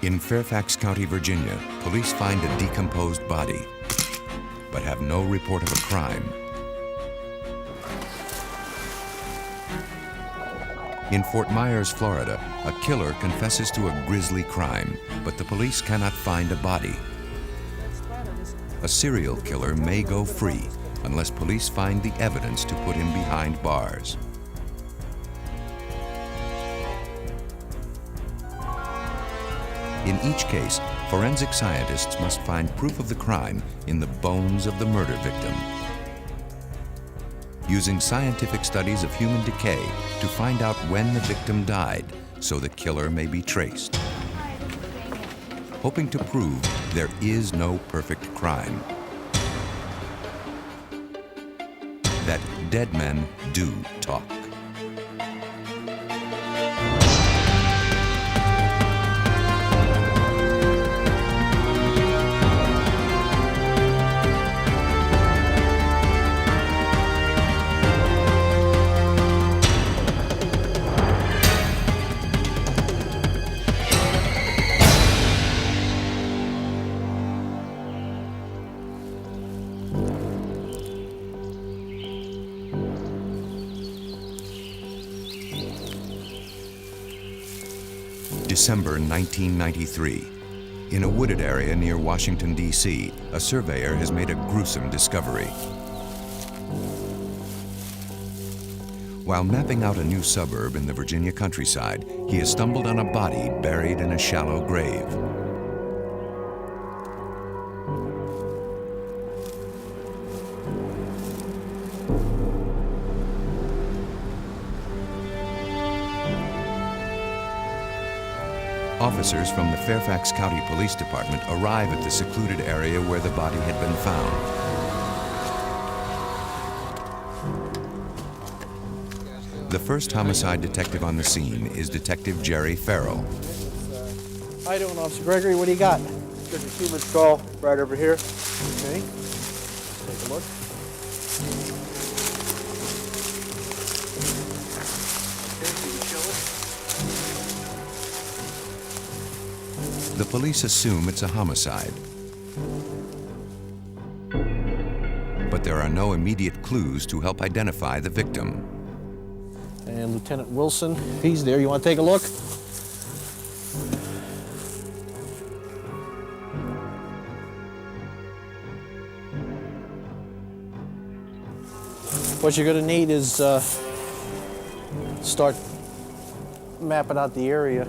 In Fairfax County, Virginia, police find a decomposed body, but have no report of a crime. In Fort Myers, Florida, a killer confesses to a grisly crime, but the police cannot find a body. A serial killer may go free unless police find the evidence to put him behind bars. In each case, forensic scientists must find proof of the crime in the bones of the murder victim. Using scientific studies of human decay to find out when the victim died so the killer may be traced. Hoping to prove there is no perfect crime. That dead men do talk. December 1993. In a wooded area near Washington, D.C., a surveyor has made a gruesome discovery. While mapping out a new suburb in the Virginia countryside, he has stumbled on a body buried in a shallow grave. Officers from the Fairfax County Police Department arrive at the secluded area where the body had been found. The first homicide detective on the scene is Detective Jerry Farrell. How you doing, Officer Gregory? What do you got? There's a human skull right over here. Okay. Let's take a look. The police assume it's a homicide. But there are no immediate clues to help identify the victim. And Lieutenant Wilson, he's there. You want to take a look? What you're going to need is start mapping out the area.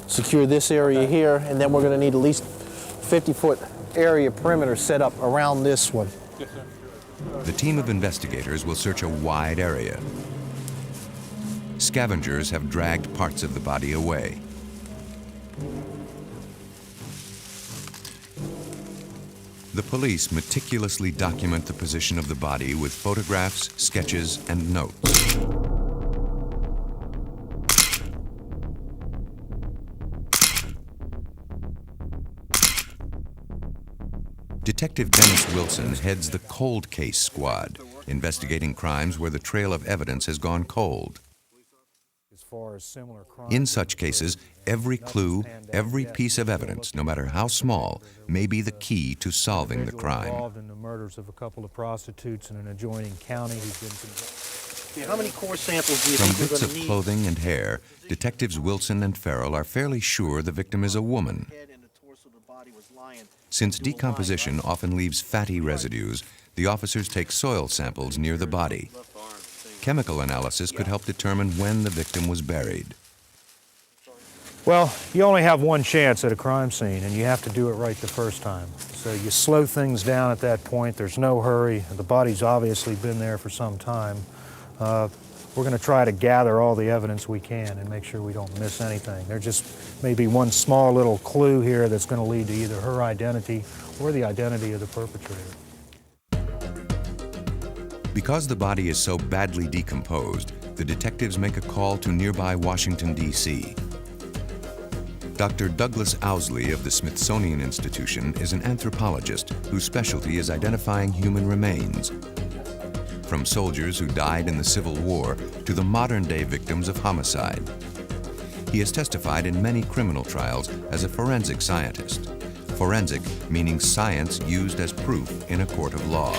Secure this area here, and then we're going to need at least 50-foot area perimeter set up around this one. The team of investigators will search a wide area. Scavengers have dragged parts of the body away. The police meticulously document the position of the body with photographs, sketches, and notes. Detective Dennis Wilson heads the cold case squad, investigating crimes where the trail of evidence has gone cold. In such cases, every clue, every piece of evidence, no matter how small, may be the key to solving the crime. Involved in the murders of a couple of prostitutes in an adjoining county. How many core samples do you From think bits we're of going to need? clothing and hair, Detectives Wilson and Farrell are fairly sure the victim is a woman. Since decomposition often leaves fatty residues, the officers take soil samples near the body. Chemical analysis could help determine when the victim was buried. Well, you only have one chance at a crime scene, and you have to do it right the first time. So you slow things down at that point. There's no hurry. The body's obviously been there for some time. We're going to try to gather all the evidence we can and make sure we don't miss anything. There just may be one small little clue here that's going to lead to either her identity or the identity of the perpetrator. Because the body is so badly decomposed, the detectives make a call to nearby Washington, D.C. Dr. Douglas Owsley of the Smithsonian Institution is an anthropologist whose specialty is identifying human remains, from soldiers who died in the Civil War to the modern-day victims of homicide. He has testified in many criminal trials as a forensic scientist. Forensic meaning science used as proof in a court of law.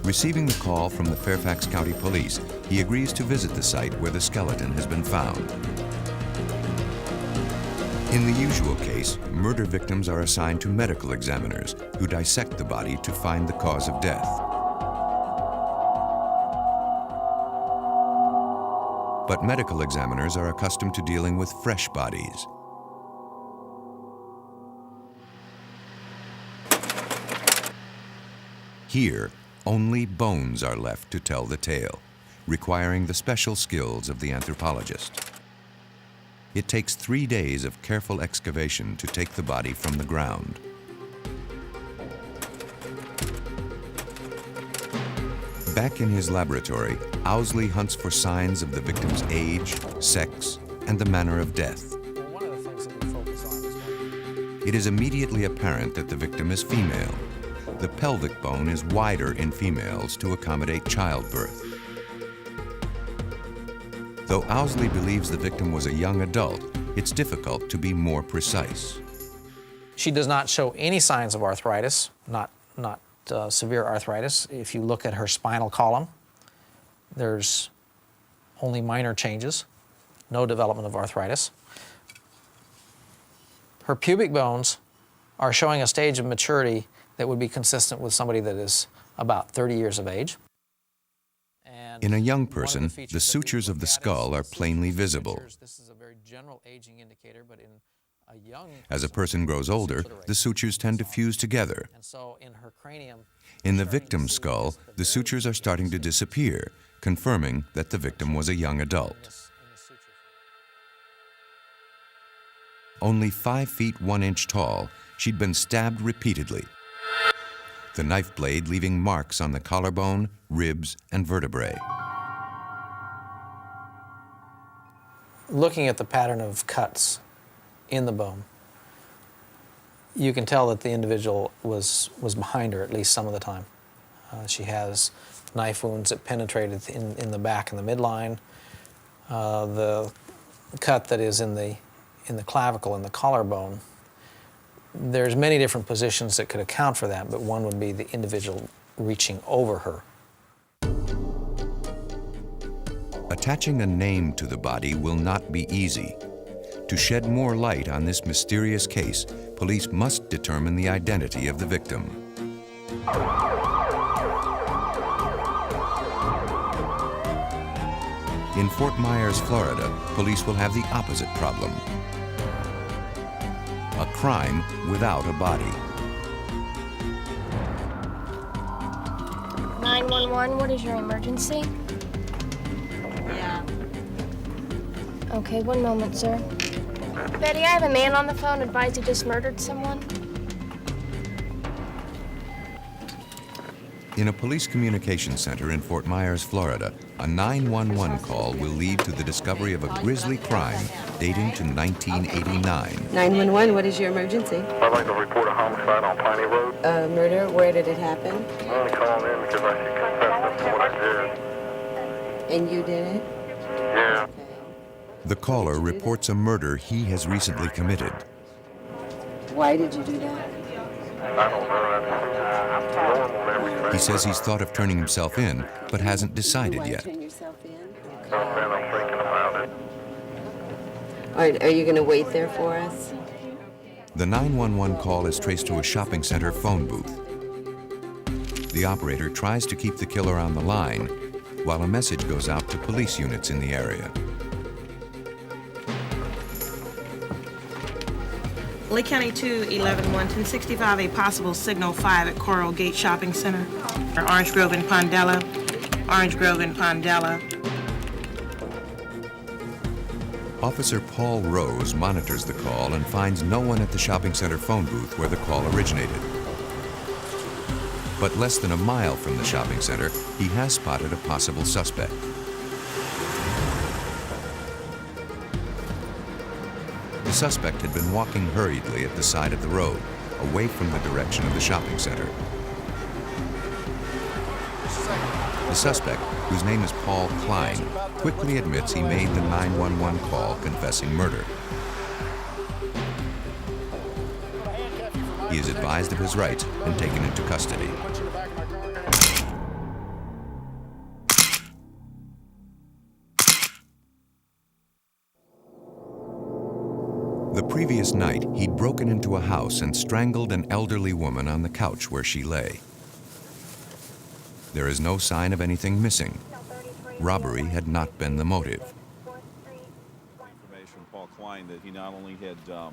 Receiving the call from the Fairfax County Police, he agrees to visit the site where the skeleton has been found. In the usual case, murder victims are assigned to medical examiners who dissect the body to find the cause of death. But medical examiners are accustomed to dealing with fresh bodies. Here, only bones are left to tell the tale, requiring the special skills of the anthropologist. It takes 3 days of careful excavation to take the body from the ground. Back in his laboratory, Owsley hunts for signs of the victim's age, sex, and the manner of death. One of the things that we focus on is It is immediately apparent that the victim is female. The pelvic bone is wider in females to accommodate childbirth. Though Owsley believes the victim was a young adult, it's difficult to be more precise. She does not show any signs of arthritis, not severe arthritis. If you look at her spinal column, there's only minor changes, no development of arthritis. Her pubic bones are showing a stage of maturity that would be consistent with somebody that is about 30 years of age. And In a young one of person, features the that we sutures of look the at skull are is plainly visible. sutures. This is a very general aging indicator, but in a young As a person grows older, the sutures tend to fuse together. And so in her cranium, In the victim's skull, the sutures are starting to disappear, confirming that the victim was a young adult. in the suture. Only 5 feet 1 inch tall, she'd been stabbed repeatedly. The knife blade leaving marks on the collarbone, ribs, and vertebrae. Looking at the pattern of cuts in the bone, you can tell that the individual was behind her at least some of the time. She has knife wounds that penetrated in the back and the midline. The cut that is in the clavicle and the collarbone, there's many different positions that could account for that, but one would be the individual reaching over her. Attaching a name to the body will not be easy. To shed more light on this mysterious case, police must determine the identity of the victim. In Fort Myers, Florida, police will have the opposite problem. A crime without a body. 911, what is your emergency? Yeah. Okay, one moment, sir. Betty, I have a man on the phone advised he just murdered someone. In a police communication center in Fort Myers, Florida, a 911 call will lead to the discovery of a grisly crime dating to 1989. 911, what is your emergency? I'd like to report a homicide on Piney Road. Murder, where did it happen? I'm only calling in because I should confess to what I did. And you did it? Yeah. Okay. The caller reports a murder he has recently committed. Why did you do that? I don't know. That's normal everything. He says he's thought of turning himself in, but hasn't decided Why yet. turn yourself in? I'm thinking about it. All right, are you going to wait there for us? The 911 call is traced to a shopping center phone booth. The operator tries to keep the killer on the line, while a message goes out to police units in the area. Lake County 211 1065, a possible signal 5 at Coral Gate Shopping Center. Orange Grove and Pondella. Orange Grove and Pondella. Officer Paul Rose monitors the call and finds no one at the shopping center phone booth where the call originated. But less than a mile from the shopping center, he has spotted a possible suspect. The suspect had been walking hurriedly at the side of the road, away from the direction of the shopping center. The suspect, whose name is Paul Klein, quickly admits he made the 911 call confessing murder. He is advised of his rights and taken into custody. The previous night, he'd broken into a house and strangled an elderly woman on the couch where she lay. There is no sign of anything missing. Robbery had not been the motive.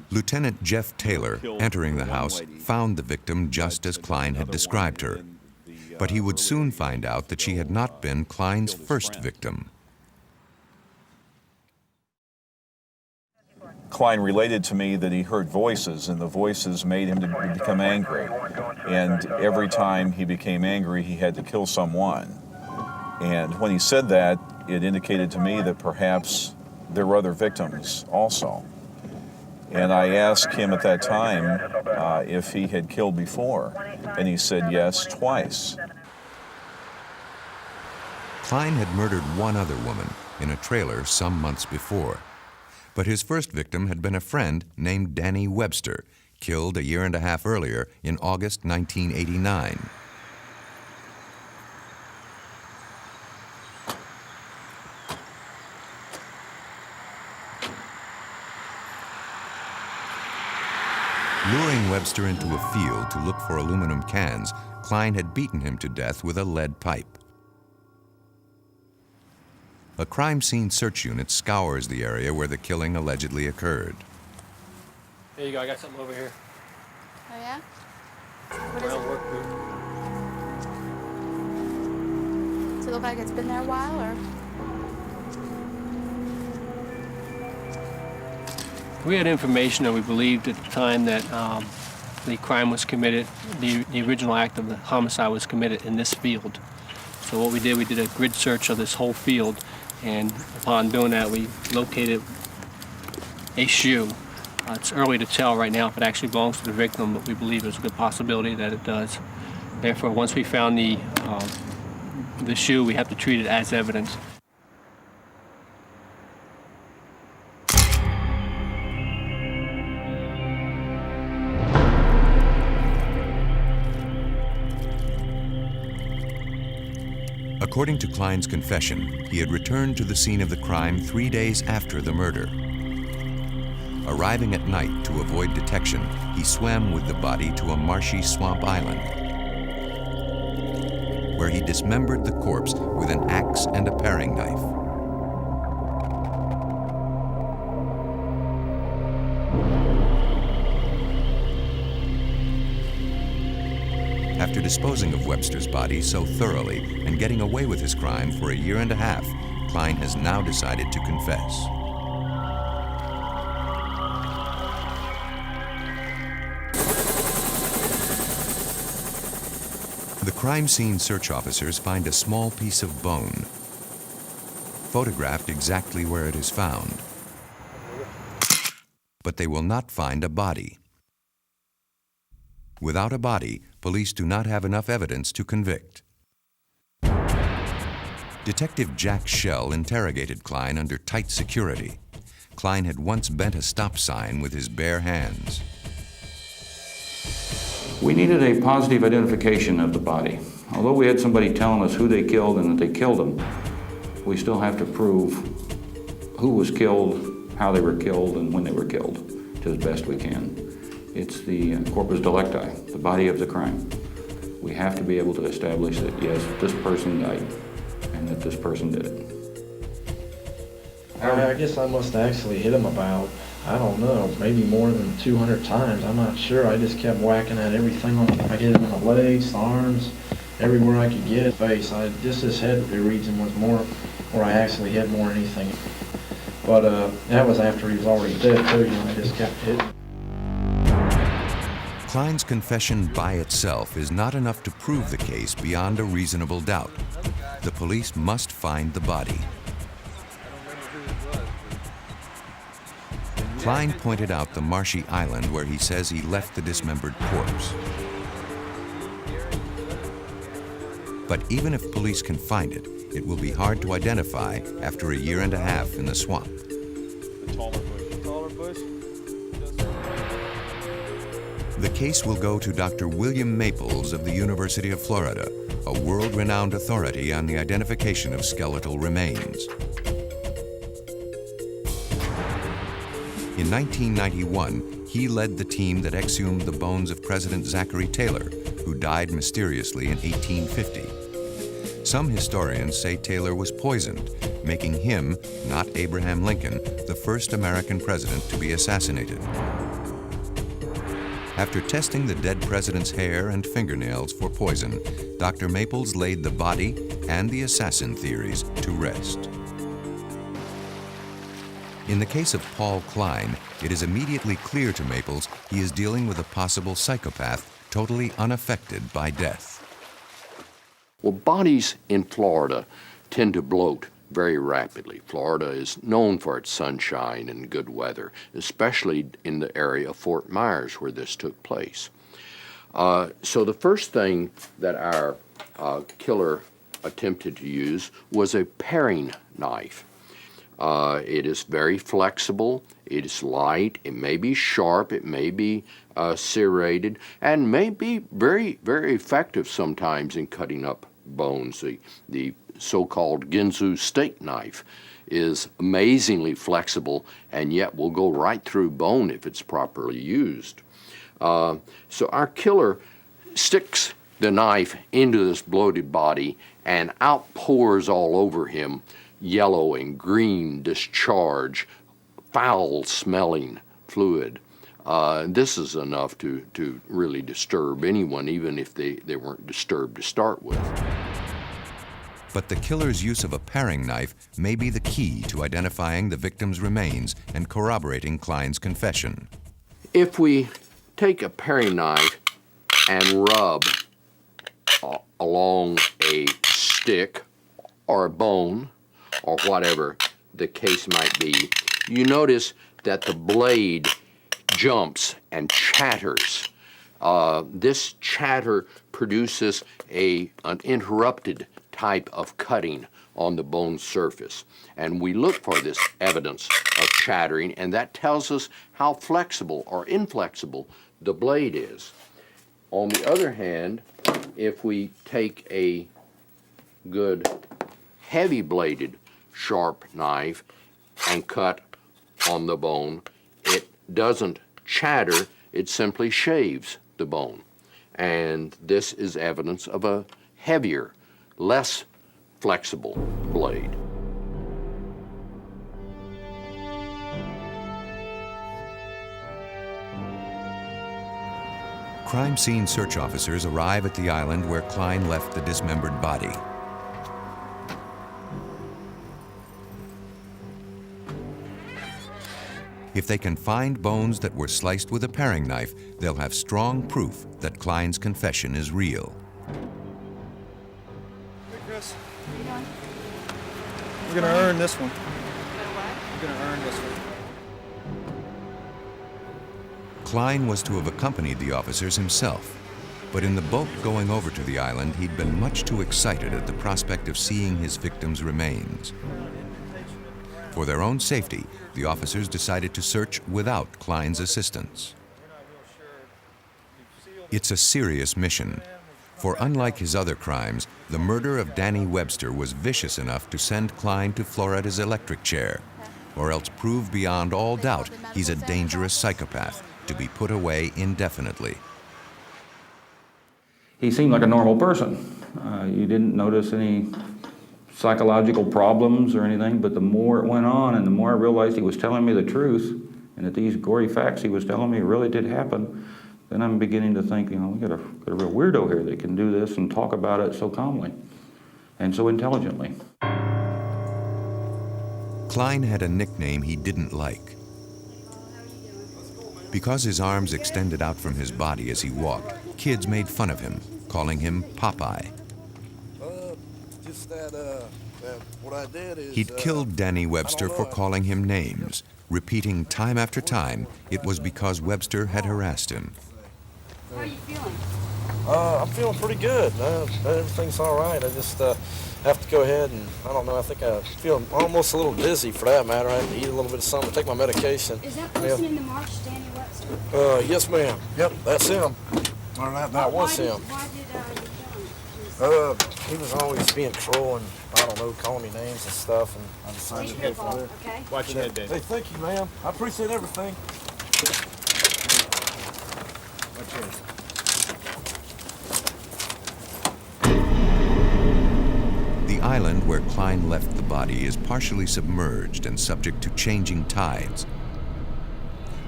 Lieutenant Jeff Taylor, entering the house, found the victim just as Klein had described her. But he would soon find out that she had not been Klein's first victim. Klein related to me that he heard voices, and the voices made him to become angry. And every time he became angry, he had to kill someone. And when he said that, it indicated to me that perhaps there were other victims also. And I asked him at that time if he had killed before, and he said yes, twice. Klein had murdered one other woman in a trailer some months before. But his first victim had been a friend named Danny Webster, killed a year and a half earlier in August 1989. Luring Webster into a field to look for aluminum cans, Klein had beaten him to death with a lead pipe. A crime scene search unit scours the area where the killing allegedly occurred. There you go, I got something over here. Oh yeah? What is it? Work boot. Does it look like it's been there a while, or? We had information that we believed at the time that the crime was committed, the original act of the homicide was committed in this field. So what we did a grid search of this whole field, and upon doing that, we located a shoe. It's early to tell right now if it actually belongs to the victim, but we believe there's a good possibility that it does. Therefore, once we found the shoe, we have to treat it as evidence. According to Klein's confession, he had returned to the scene of the crime 3 days after the murder. Arriving at night to avoid detection, he swam with the body to a marshy swamp island, where he dismembered the corpse with an axe and a paring knife. After disposing of Webster's body so thoroughly and getting away with his crime for a year and a half, Klein has now decided to confess. The crime scene search officers find a small piece of bone, photographed exactly where it is found. But they will not find a body. Without a body, police do not have enough evidence to convict. Detective Jack Schell interrogated Klein under tight security. Klein had once bent a stop sign with his bare hands. We needed a positive identification of the body. Although we had somebody telling us who they killed and that they killed them, we still have to prove who was killed, how they were killed, and when they were killed, to the best we can. It's the corpus delicti, the body of the crime. We have to be able to establish that, yes, this person died and that this person did it. I guess I must have actually hit him about, I don't know, maybe more than 200 times. I'm not sure. I just kept whacking at everything. I hit him in the legs, the arms, everywhere I could get. Face. Just his head region was more where I actually hit more than anything. But that was after he was already dead too. You know, I just kept hitting. Klein's confession by itself is not enough to prove the case beyond a reasonable doubt. The police must find the body. Klein pointed out the marshy island where he says he left the dismembered corpse. But even if police can find it, it will be hard to identify after a year and a half in the swamp. The taller bush. The case will go to Dr. William Maples of the University of Florida, a world-renowned authority on the identification of skeletal remains. In 1991, he led the team that exhumed the bones of President Zachary Taylor, who died mysteriously in 1850. Some historians say Taylor was poisoned, making him, not Abraham Lincoln, the first American president to be assassinated. After testing the dead president's hair and fingernails for poison, Dr. Maples laid the body and the assassin theories to rest. In the case of Paul Klein, it is immediately clear to Maples he is dealing with a possible psychopath totally unaffected by death. Well, bodies in Florida tend to bloat very rapidly. Florida is known for its sunshine and good weather, especially in the area of Fort Myers where this took place. So the first thing that our killer attempted to use was a paring knife. It is very flexible, it is light, it may be sharp, it may be serrated, and may be very, very effective sometimes in cutting up bones. The so-called Ginsu steak knife is amazingly flexible and yet will go right through bone if it's properly used. So our killer sticks the knife into this bloated body and outpours all over him yellow and green discharge, foul-smelling fluid. This is enough to really disturb anyone, even if they weren't disturbed to start with. But the killer's use of a paring knife may be the key to identifying the victim's remains and corroborating Klein's confession. If we take a paring knife and rub along a stick or a bone, or whatever the case might be, you notice that the blade jumps and chatters. This chatter produces an interrupted type of cutting on the bone surface. And we look for this evidence of chattering, and that tells us how flexible or inflexible the blade is. On the other hand, if we take a good heavy-bladed sharp knife and cut on the bone, it doesn't chatter, it simply shaves the bone. And this is evidence of a heavier, less flexible blade. Crime scene search officers arrive at the island where Klein left the dismembered body. If they can find bones that were sliced with a paring knife, they'll have strong proof that Klein's confession is real. Hey, Chris. We're gonna earn this one. We're gonna earn this one. Klein was to have accompanied the officers himself, but in the boat going over to the island, he'd been much too excited at the prospect of seeing his victim's remains. For their own safety, the officers decided to search without Klein's assistance. It's a serious mission, for unlike his other crimes, the murder of Danny Webster was vicious enough to send Klein to Florida's electric chair, or else prove beyond all doubt he's a dangerous psychopath to be put away indefinitely. He seemed like a normal person. You didn't notice any psychological problems or anything, but the more it went on and the more I realized he was telling me the truth and that these gory facts he was telling me really did happen, then I'm beginning to think, you know, we got a real weirdo here that can do this and talk about it so calmly and so intelligently. Klein had a nickname he didn't like. Because his arms extended out from his body as he walked, kids made fun of him, calling him Popeye. What I did is, He'd killed Danny Webster for calling him names, repeating time after time it was because Webster had harassed him. How are you feeling? I'm feeling pretty good. Everything's all right. I just have to go ahead and, I don't know, I think I feel almost a little dizzy for that matter. I have to eat a little bit of something, take my medication. Is that person in the march Danny Webster? Yes, ma'am. Yep, that's him. Or that was him. Why did you kill him? He was always being cruel and, I don't know, calling me names and stuff, and I decided to go for it. Okay? Watch your head, Dave. Hey, thank you, ma'am. I appreciate everything. Watch yours. The island where Klein left the body is partially submerged and subject to changing tides.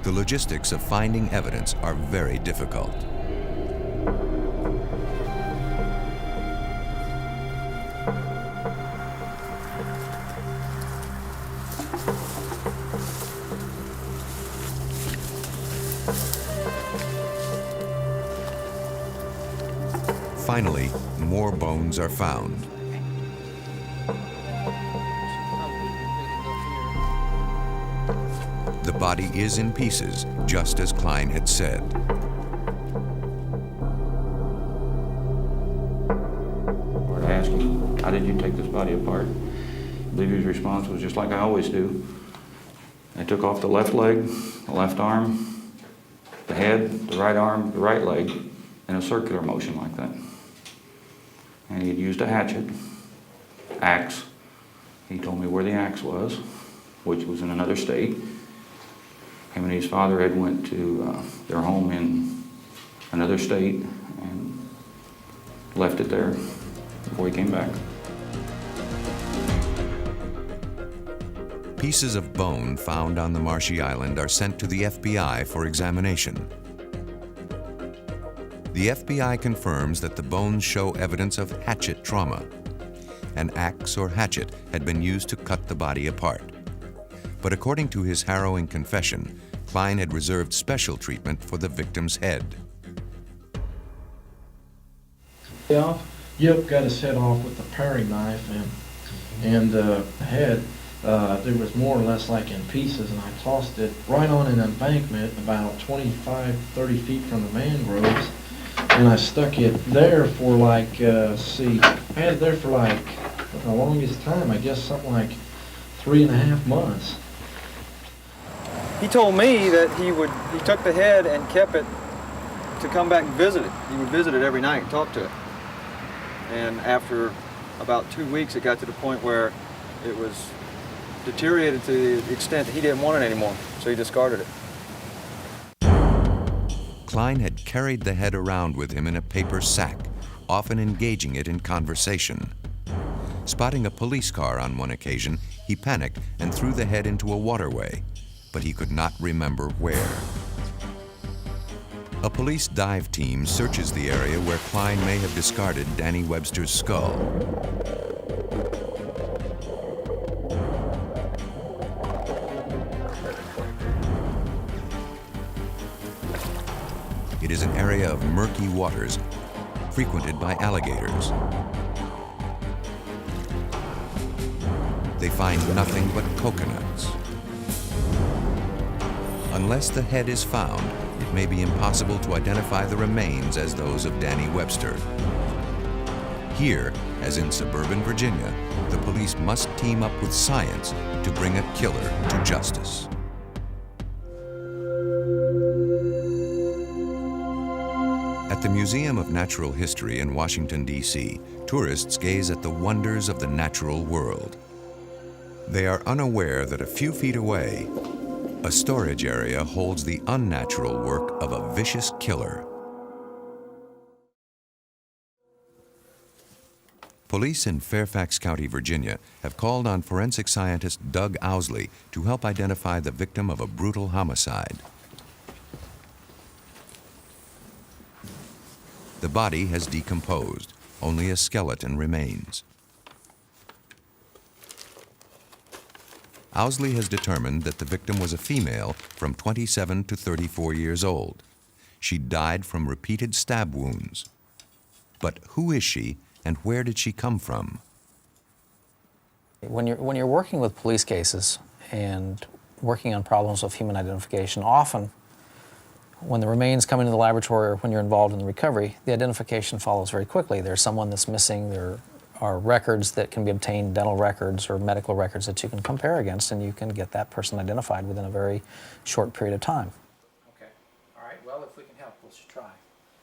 The logistics of finding evidence are very difficult. Finally, more bones are found. The body is in pieces, just as Klein had said. I asked him, how did you take this body apart? I believe his response was just like I always do. I took off the left leg, the left arm, the head, the right arm, the right leg, in a circular motion like that. And he'd used a hatchet, axe. He told me where the axe was, which was in another state. Him and his father had went to their home in another state and left it there before he came back. Pieces of bone found on the marshy island are sent to the FBI for examination. The FBI confirms that the bones show evidence of hatchet trauma. An axe or hatchet had been used to cut the body apart. But according to his harrowing confession, Klein had reserved special treatment for the victim's head. Yep, got his head off with a paring knife, and the head, there was more or less like in pieces, and I tossed it right on an embankment about 25, 30 feet from the mangroves, and I stuck it there for like, I had it there for like the longest time, I guess something like 3.5 months. He told me that he took the head and kept it to come back and visit it. He would visit it every night and talk to it. And after about 2 weeks, it got to the point where it was deteriorated to the extent that he didn't want it anymore, so he discarded it. Klein had carried the head around with him in a paper sack, often engaging it in conversation. Spotting a police car on one occasion, he panicked and threw the head into a waterway, but he could not remember where. A police dive team searches the area where Klein may have discarded Danny Webster's skull. It is an area of murky waters, frequented by alligators. They find nothing but coconuts. Unless the head is found, it may be impossible to identify the remains as those of Danny Webster. Here, as in suburban Virginia, the police must team up with science to bring a killer to justice. At the Museum of Natural History in Washington, D.C., tourists gaze at the wonders of the natural world. They are unaware that a few feet away, a storage area holds the unnatural work of a vicious killer. Police in Fairfax County, Virginia, have called on forensic scientist Doug Owsley to help identify the victim of a brutal homicide. The body has decomposed. Only a skeleton remains. Owsley has determined that the victim was a female from 27 to 34 years old. She died from repeated stab wounds. But who is she, and where did she come from? When you're working with police cases and working on problems of human identification, often when the remains come into the laboratory or when you're involved in the recovery, the identification follows very quickly. There's someone that's missing, there are records that can be obtained, dental records or medical records that you can compare against, and you can get that person identified within a very short period of time. Okay. All right. Well, if we can help, we'll try.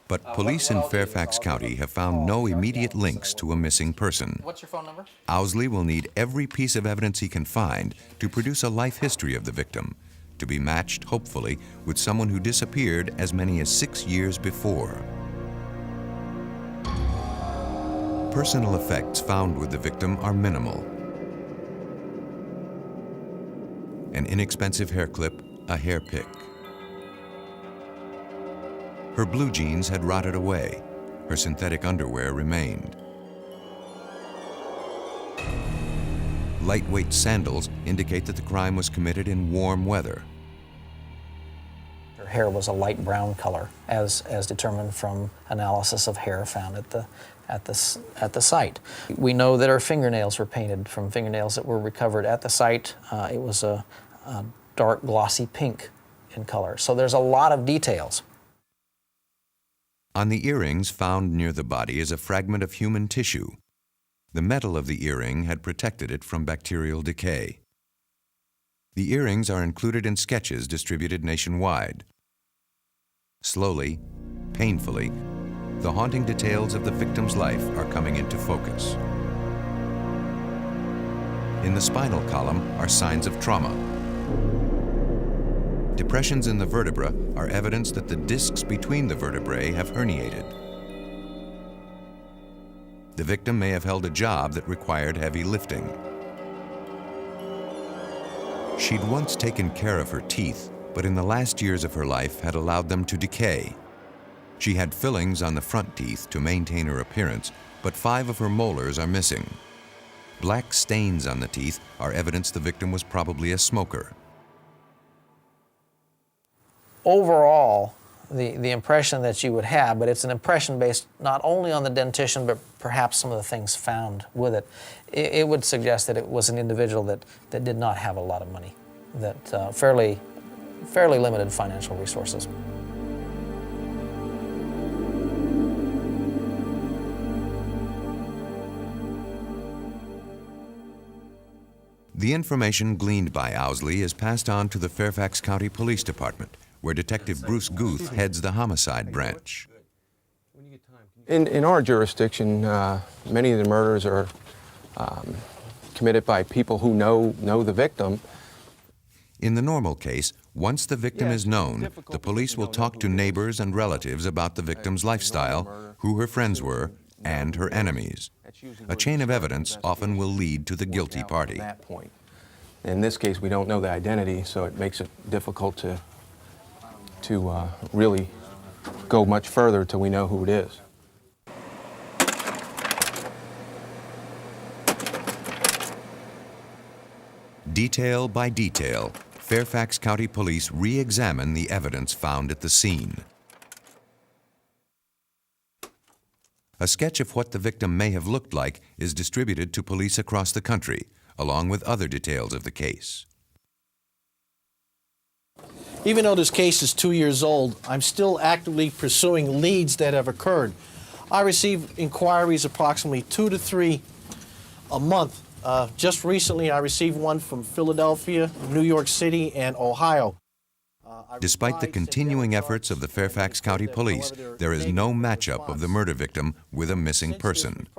But police in Fairfax County have found no immediate links to a missing person. What's your phone number? Owsley will need every piece of evidence he can find to produce a life history of the victim, to be matched, hopefully, with someone who disappeared as many as 6 years before. Personal effects found with the victim are minimal. An inexpensive hair clip, a hair pick. Her blue jeans had rotted away. Her synthetic underwear remained. Lightweight sandals indicate that the crime was committed in warm weather. Her hair was a light brown color, as determined from analysis of hair found at the site. We know that her fingernails were painted from fingernails that were recovered at the site. It was a dark glossy pink in color. So there's a lot of details. On the earrings found near the body is a fragment of human tissue. The metal of the earring had protected it from bacterial decay. The earrings are included in sketches distributed nationwide. Slowly, painfully, the haunting details of the victim's life are coming into focus. In the spinal column are signs of trauma. Depressions in the vertebra are evidence that the discs between the vertebrae have herniated. The victim may have held a job that required heavy lifting. She'd once taken care of her teeth, but in the last years of her life had allowed them to decay. She had fillings on the front teeth to maintain her appearance, but 5 of her molars are missing. Black stains on the teeth are evidence the victim was probably a smoker. Overall, the impression that you would have, but it's an impression based not only on the dentition, but perhaps some of the things found with it. It would suggest that it was an individual that did not have a lot of money, that fairly limited financial resources. The information gleaned by Owsley is passed on to the Fairfax County Police Department, where Detective Bruce Guth heads the homicide branch. In our jurisdiction, many of the murders are committed by people who know the victim. In the normal case, once the victim is known, the police will talk to neighbors and relatives about the victim's lifestyle, who her friends were, and her enemies. A chain of evidence often will lead to the guilty party. In this case, we don't know the identity, so it makes it difficult to really go much further till we know who it is. Detail by detail, Fairfax County Police re-examine the evidence found at the scene. A sketch of what the victim may have looked like is distributed to police across the country, along with other details of the case. Even though this case is 2 years old, I'm still actively pursuing leads that have occurred. I receive inquiries approximately 2 to 3 a month. Just recently, I received one from Philadelphia, New York City, and Ohio. Despite the continuing efforts of the Fairfax County Police, there is no matchup of the murder victim with a missing person.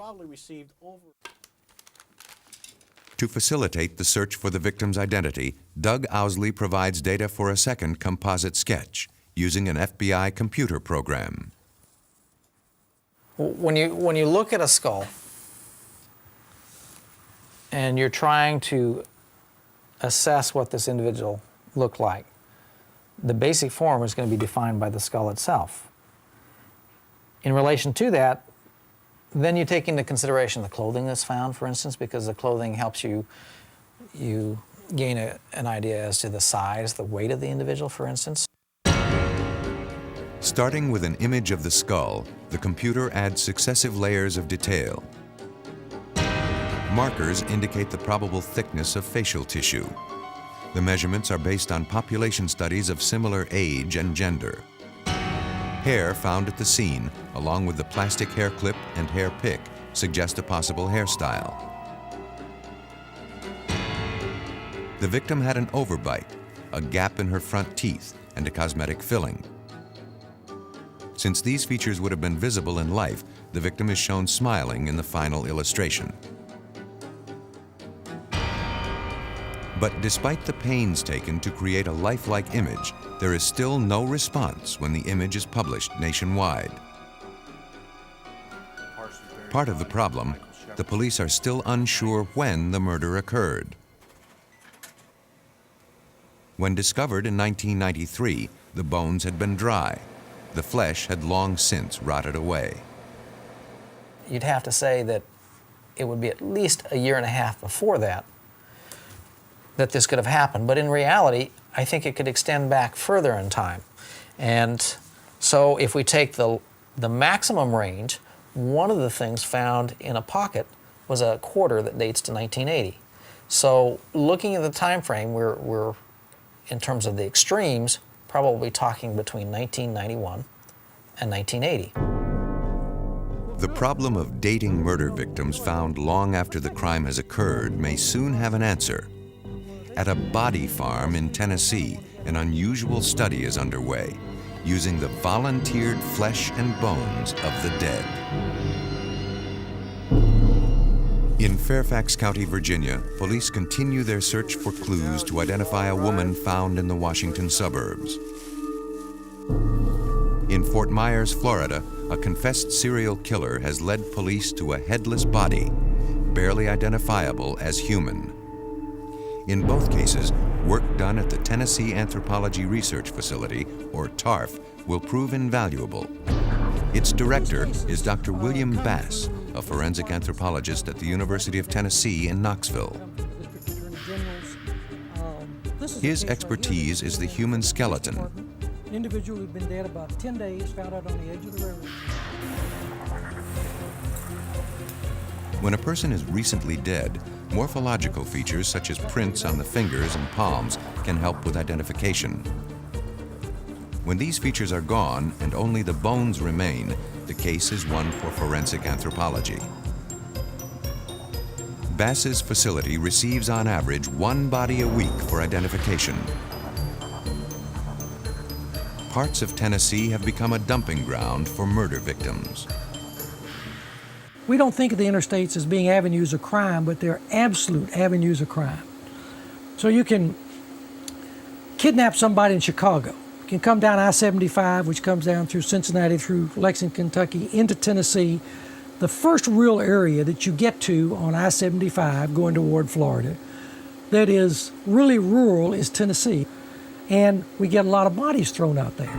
To facilitate the search for the victim's identity, Doug Owsley provides data for a second composite sketch using an FBI computer program. When you look at a skull and you're trying to assess what this individual looked like, the basic form is going to be defined by the skull itself. In relation to that, then you take into consideration the clothing that's found, for instance, because the clothing helps you gain an idea as to the size, the weight of the individual, for instance. Starting with an image of the skull, the computer adds successive layers of detail. Markers indicate the probable thickness of facial tissue. The measurements are based on population studies of similar age and gender. Hair found at the scene, along with the plastic hair clip and hair pick, suggest a possible hairstyle. The victim had an overbite, a gap in her front teeth, and a cosmetic filling. Since these features would have been visible in life, the victim is shown smiling in the final illustration. But despite the pains taken to create a lifelike image, there is still no response when the image is published nationwide. Part of the problem, the police are still unsure when the murder occurred. When discovered in 1993, the bones had been dry. The flesh had long since rotted away. You'd have to say that it would be at least a year and a half before that this could have happened. But in reality, I think it could extend back further in time. And so if we take the maximum range, one of the things found in a pocket was a quarter that dates to 1980. So looking at the time frame, we're in terms of the extremes, probably talking between 1991 and 1980. The problem of dating murder victims found long after the crime has occurred may soon have an answer. At a body farm in Tennessee, an unusual study is underway, using the volunteered flesh and bones of the dead. In Fairfax County, Virginia, police continue their search for clues to identify a woman found in the Washington suburbs. In Fort Myers, Florida, a confessed serial killer has led police to a headless body, barely identifiable as human. In both cases, work done at the Tennessee Anthropology Research Facility, or TARF, will prove invaluable. Its director is Dr. William Bass, a forensic anthropologist at the University of Tennessee in Knoxville. His expertise is the human skeleton. An individual who'd been dead about 10 days found out on the edge of the railroad. When a person is recently dead, morphological features such as prints on the fingers and palms can help with identification. When these features are gone and only the bones remain, the case is one for forensic anthropology. Bass's facility receives on average one body a week for identification. Parts of Tennessee have become a dumping ground for murder victims. We don't think of the interstates as being avenues of crime, but they're absolute avenues of crime. So you can kidnap somebody in Chicago. You can come down I-75, which comes down through Cincinnati, through Lexington, Kentucky, into Tennessee. The first real area that you get to on I-75 going toward Florida that is really rural is Tennessee. And we get a lot of bodies thrown out there.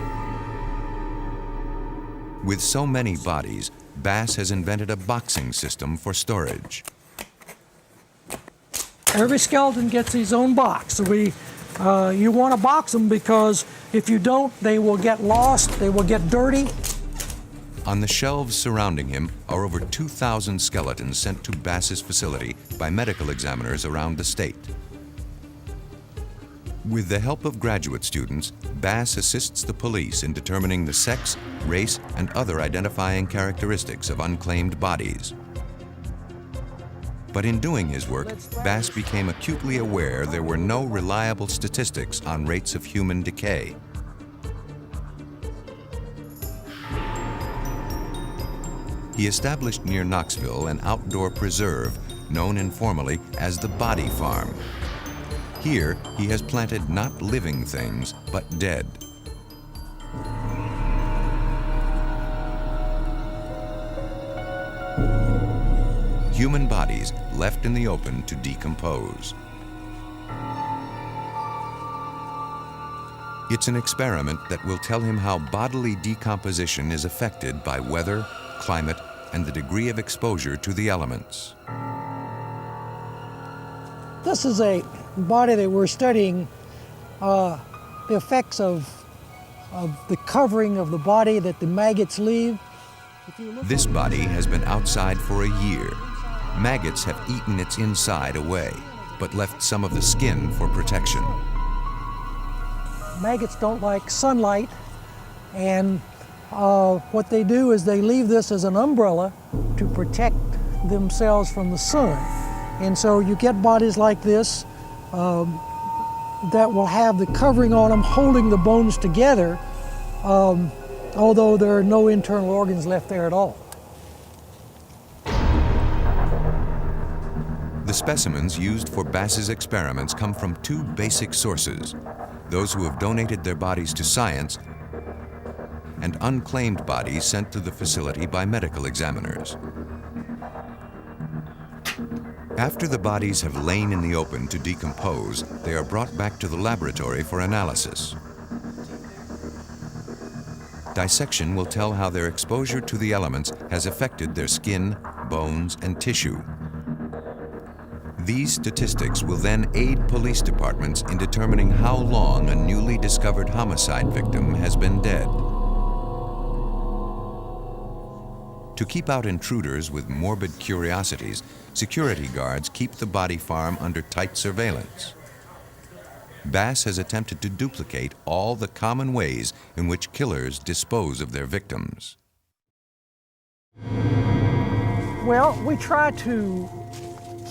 With so many bodies, Bass has invented a boxing system for storage. Every skeleton gets his own box. So you want to box them because if you don't, they will get lost, they will get dirty. On the shelves surrounding him are over 2,000 skeletons sent to Bass's facility by medical examiners around the state. With the help of graduate students, Bass assists the police in determining the sex, race, and other identifying characteristics of unclaimed bodies. But in doing his work, Bass became acutely aware there were no reliable statistics on rates of human decay. He established near Knoxville an outdoor preserve known informally as the Body Farm. Here, he has planted not living things, but dead. Human bodies left in the open to decompose. It's an experiment that will tell him how bodily decomposition is affected by weather, climate, and the degree of exposure to the elements. This is a body that we're studying the effects of the covering of the body that the maggots leave. This body has been outside for a year. Maggots have eaten its inside away, but left some of the skin for protection. Maggots don't like sunlight, and what they do is they leave this as an umbrella to protect themselves from the sun. And so you get bodies like this that will have the covering on them holding the bones together, although there are no internal organs left there at all. The specimens used for Bass's experiments come from two basic sources: those who have donated their bodies to science and unclaimed bodies sent to the facility by medical examiners. After the bodies have lain in the open to decompose, they are brought back to the laboratory for analysis. Dissection will tell how their exposure to the elements has affected their skin, bones, and tissue. These statistics will then aid police departments in determining how long a newly discovered homicide victim has been dead. To keep out intruders with morbid curiosities, security guards keep the body farm under tight surveillance. Bass has attempted to duplicate all the common ways in which killers dispose of their victims. Well, we try to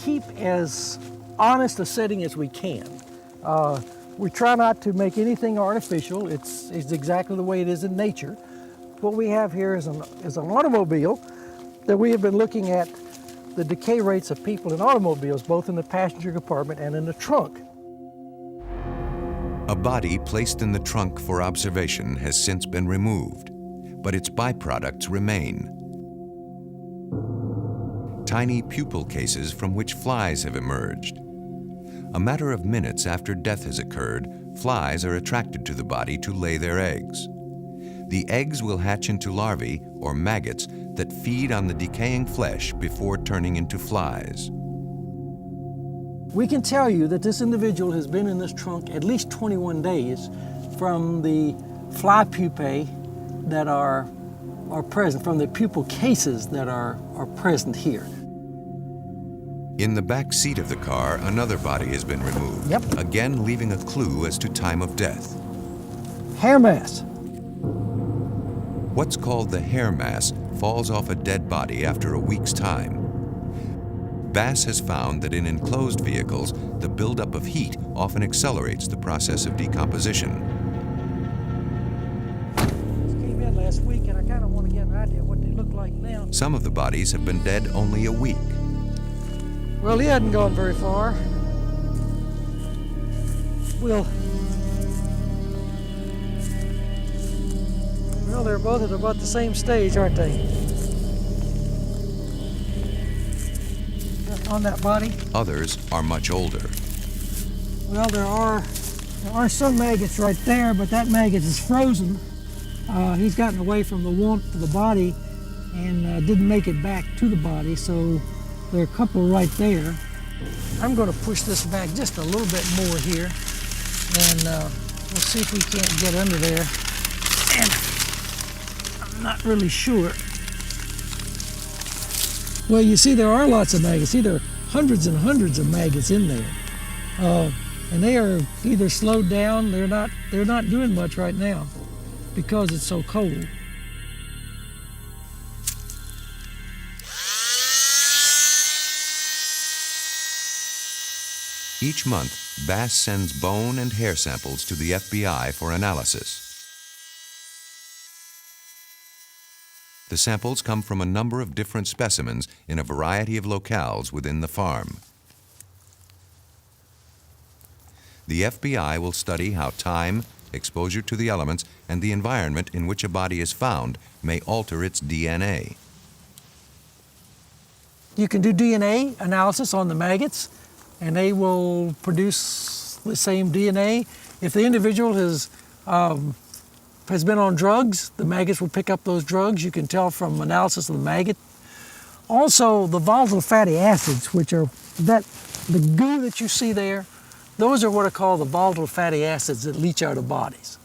keep as honest a setting as we can. We try not to make anything artificial. It's exactly the way it is in nature. What we have here is an automobile that we have been looking at the decay rates of people in automobiles, both in the passenger compartment and in the trunk. A body placed in the trunk for observation has since been removed, but its byproducts remain. Tiny pupil cases from which flies have emerged. A matter of minutes after death has occurred, flies are attracted to the body to lay their eggs. The eggs will hatch into larvae, or maggots, that feed on the decaying flesh before turning into flies. We can tell you that this individual has been in this trunk at least 21 days from the fly pupae that are present, from the pupil cases that are present here. In the back seat of the car, another body has been removed, again leaving a clue as to time of death. Hair mass. What's called the hair mass falls off a dead body after a week's time. Bass has found that in enclosed vehicles, the buildup of heat often accelerates the process of decomposition. This came in last week, and I kind of want to get an idea of what they look like now. Some of the bodies have been dead only a week. Well, he hadn't gone very far. Well, they're both at about the same stage, aren't they? On that body. Others are much older. Well, there are some maggots right there, but that maggot is frozen. He's gotten away from the warmth of the body and didn't make it back to the body, so there are a couple right there. I'm going to push this back just a little bit more here, and we'll see if we can't get under there. And I'm not really sure. Well, you see, there are lots of maggots. See, there are hundreds and hundreds of maggots in there, and they are either slowed down. They're not doing much right now because it's so cold. Each month, Bass sends bone and hair samples to the FBI for analysis. The samples come from a number of different specimens in a variety of locales within the farm. The FBI will study how time, exposure to the elements, and the environment in which a body is found may alter its DNA. You can do DNA analysis on the maggots, and they will produce the same DNA. If the individual has been on drugs, the maggots will pick up those drugs. You can tell from analysis of the maggot. Also, the volatile fatty acids, which are the goo that you see there, those are what are called the volatile fatty acids that leach out of bodies.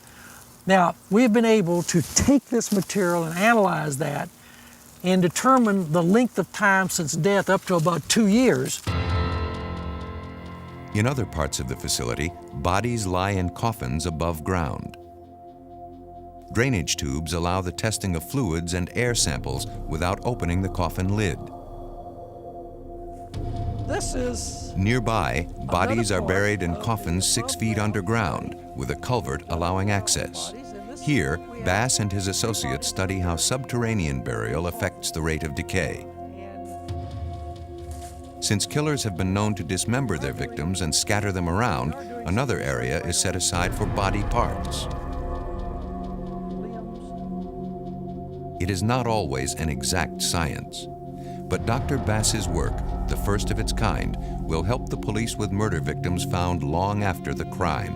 Now, we've been able to take this material and analyze that and determine the length of time since death up to about 2 years. In other parts of the facility, bodies lie in coffins above ground. Drainage tubes allow the testing of fluids and air samples without opening the coffin lid. This is Nearby, bodies are part buried in coffins 6 feet underground, with a culvert allowing access. Here, Bass and his associates study how subterranean burial affects the rate of decay. Since killers have been known to dismember their victims and scatter them around, another area is set aside for body parts. It is not always an exact science, but Dr. Bass's work, the first of its kind, will help the police with murder victims found long after the crime.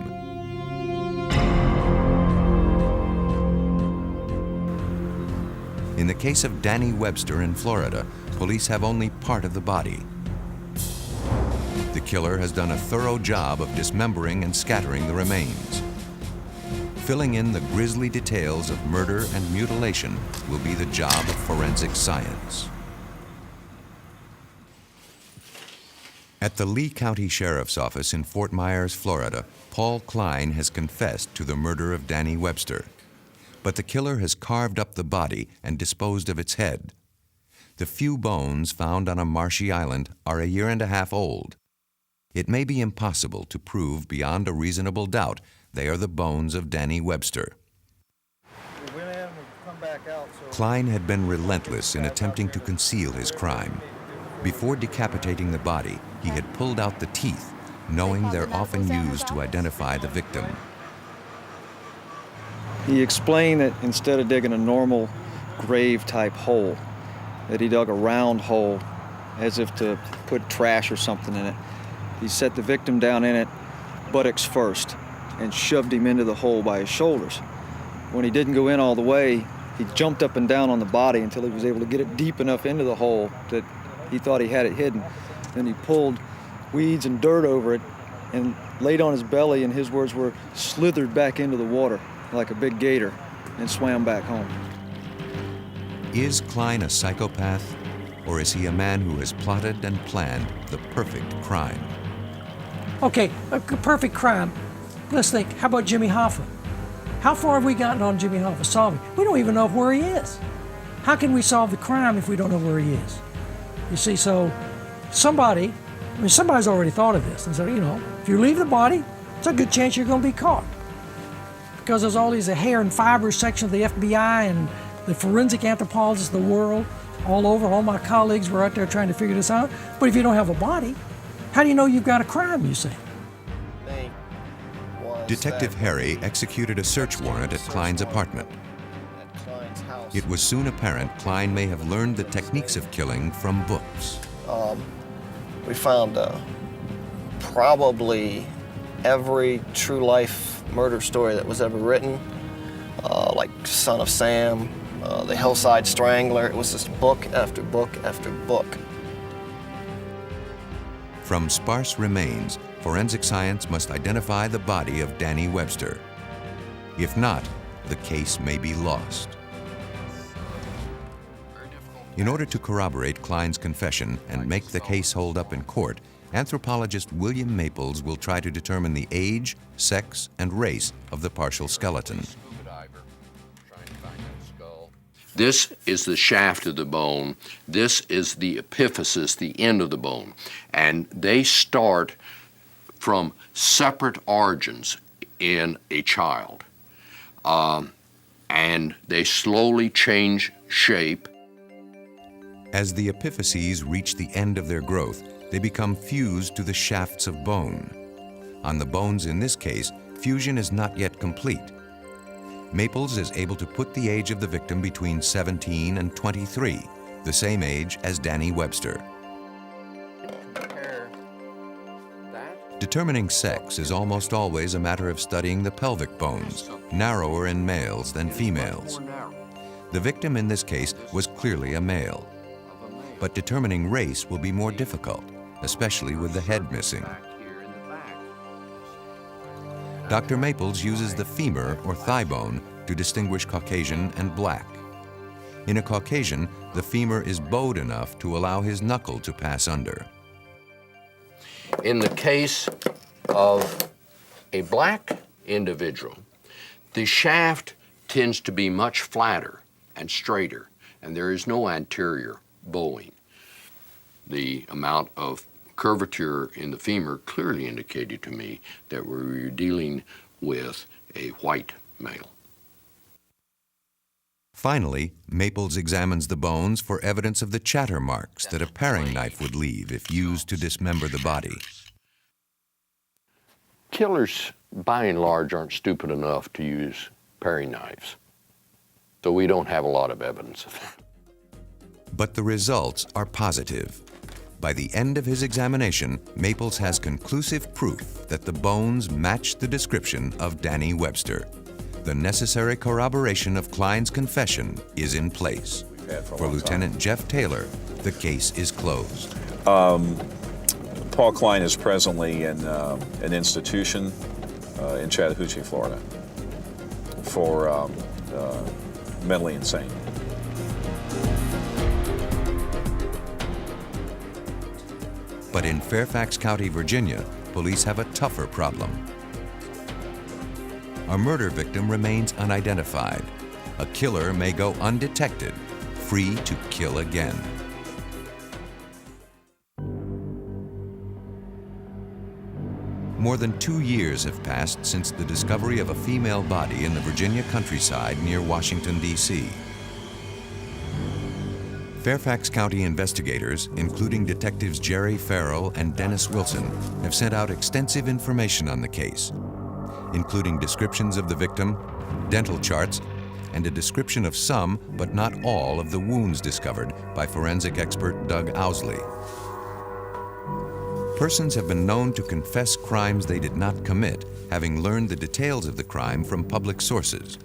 In the case of Danny Webster in Florida, police have only part of the body. The killer has done a thorough job of dismembering and scattering the remains. Filling in the grisly details of murder and mutilation will be the job of forensic science. At the Lee County Sheriff's Office in Fort Myers, Florida, Paul Klein has confessed to the murder of Danny Webster. But the killer has carved up the body and disposed of its head. The few bones found on a marshy island are 1.5 years old. It may be impossible to prove beyond a reasonable doubt they are the bones of Danny Webster. Klein had been relentless in attempting to conceal his crime. Before decapitating the body, he had pulled out the teeth, knowing they're often used to identify the victim. He explained that instead of digging a normal grave-type hole, that he dug a round hole as if to put trash or something in it. He set the victim down in it, buttocks first, and shoved him into the hole by his shoulders. When he didn't go in all the way, he jumped up and down on the body until he was able to get it deep enough into the hole that he thought he had it hidden. Then he pulled weeds and dirt over it and laid on his belly, and his words were, slithered back into the water like a big gator and swam back home. Is Klein a psychopath, or is he a man who has plotted and planned the perfect crime? Okay, a perfect crime. Let's think, how about Jimmy Hoffa? How far have we gotten on Jimmy Hoffa solving? We don't even know where he is. How can we solve the crime if we don't know where he is? You see, so somebody's already thought of this and said, you know, if you leave the body, it's a good chance you're going to be caught. Because there's all these hair and fiber section of the FBI and the forensic anthropologists of the world all over. All my colleagues were out there trying to figure this out. But if you don't have a body, how do you know you've got a crime, you see? Detective Harry executed a search warrant at Klein's apartment. It was soon apparent Klein may have learned the techniques of killing from books. We found probably every true life murder story that was ever written, like Son of Sam, The Hillside Strangler. It was just book after book after book. From sparse remains, forensic science must identify the body of Danny Webster. If not, the case may be lost. In order to corroborate Klein's confession and make the case hold up in court, anthropologist William Maples will try to determine the age, sex, and race of the partial skeleton. This is the shaft of the bone. This is the epiphysis, the end of the bone. And they start from separate origins in a child. And they slowly change shape. As the epiphyses reach the end of their growth, they become fused to the shafts of bone. On the bones in this case, fusion is not yet complete. Maples is able to put the age of the victim between 17 and 23, the same age as Danny Webster. Determining sex is almost always a matter of studying the pelvic bones, narrower in males than females. The victim in this case was clearly a male. But determining race will be more difficult, especially with the head missing. Dr. Maples uses the femur or thigh bone to distinguish Caucasian and black. In a Caucasian, the femur is bowed enough to allow his knuckle to pass under. In the case of a black individual, the shaft tends to be much flatter and straighter, and there is no anterior bowing. The amount of curvature in the femur clearly indicated to me that we were dealing with a white male. Finally, Maples examines the bones for evidence of the chatter marks that a paring knife would leave if used to dismember the body. Killers, by and large, aren't stupid enough to use paring knives, so we don't have a lot of evidence of that. But the results are positive. By the end of his examination, Maples has conclusive proof that the bones match the description of Danny Webster. The necessary corroboration of Klein's confession is in place. For Lieutenant Jeff Taylor, the case is closed. Paul Klein is presently in an institution in Chattahoochee, Florida, for mentally insane. But in Fairfax County, Virginia, police have a tougher problem. A murder victim remains unidentified. A killer may go undetected, free to kill again. More than 2 years have passed since the discovery of a female body in the Virginia countryside near Washington, D.C. Fairfax County investigators, including detectives Jerry Farrell and Dennis Wilson, have sent out extensive information on the case, including descriptions of the victim, dental charts, and a description of some, but not all, of the wounds discovered by forensic expert Doug Owsley. Persons have been known to confess crimes they did not commit, having learned the details of the crime from public sources.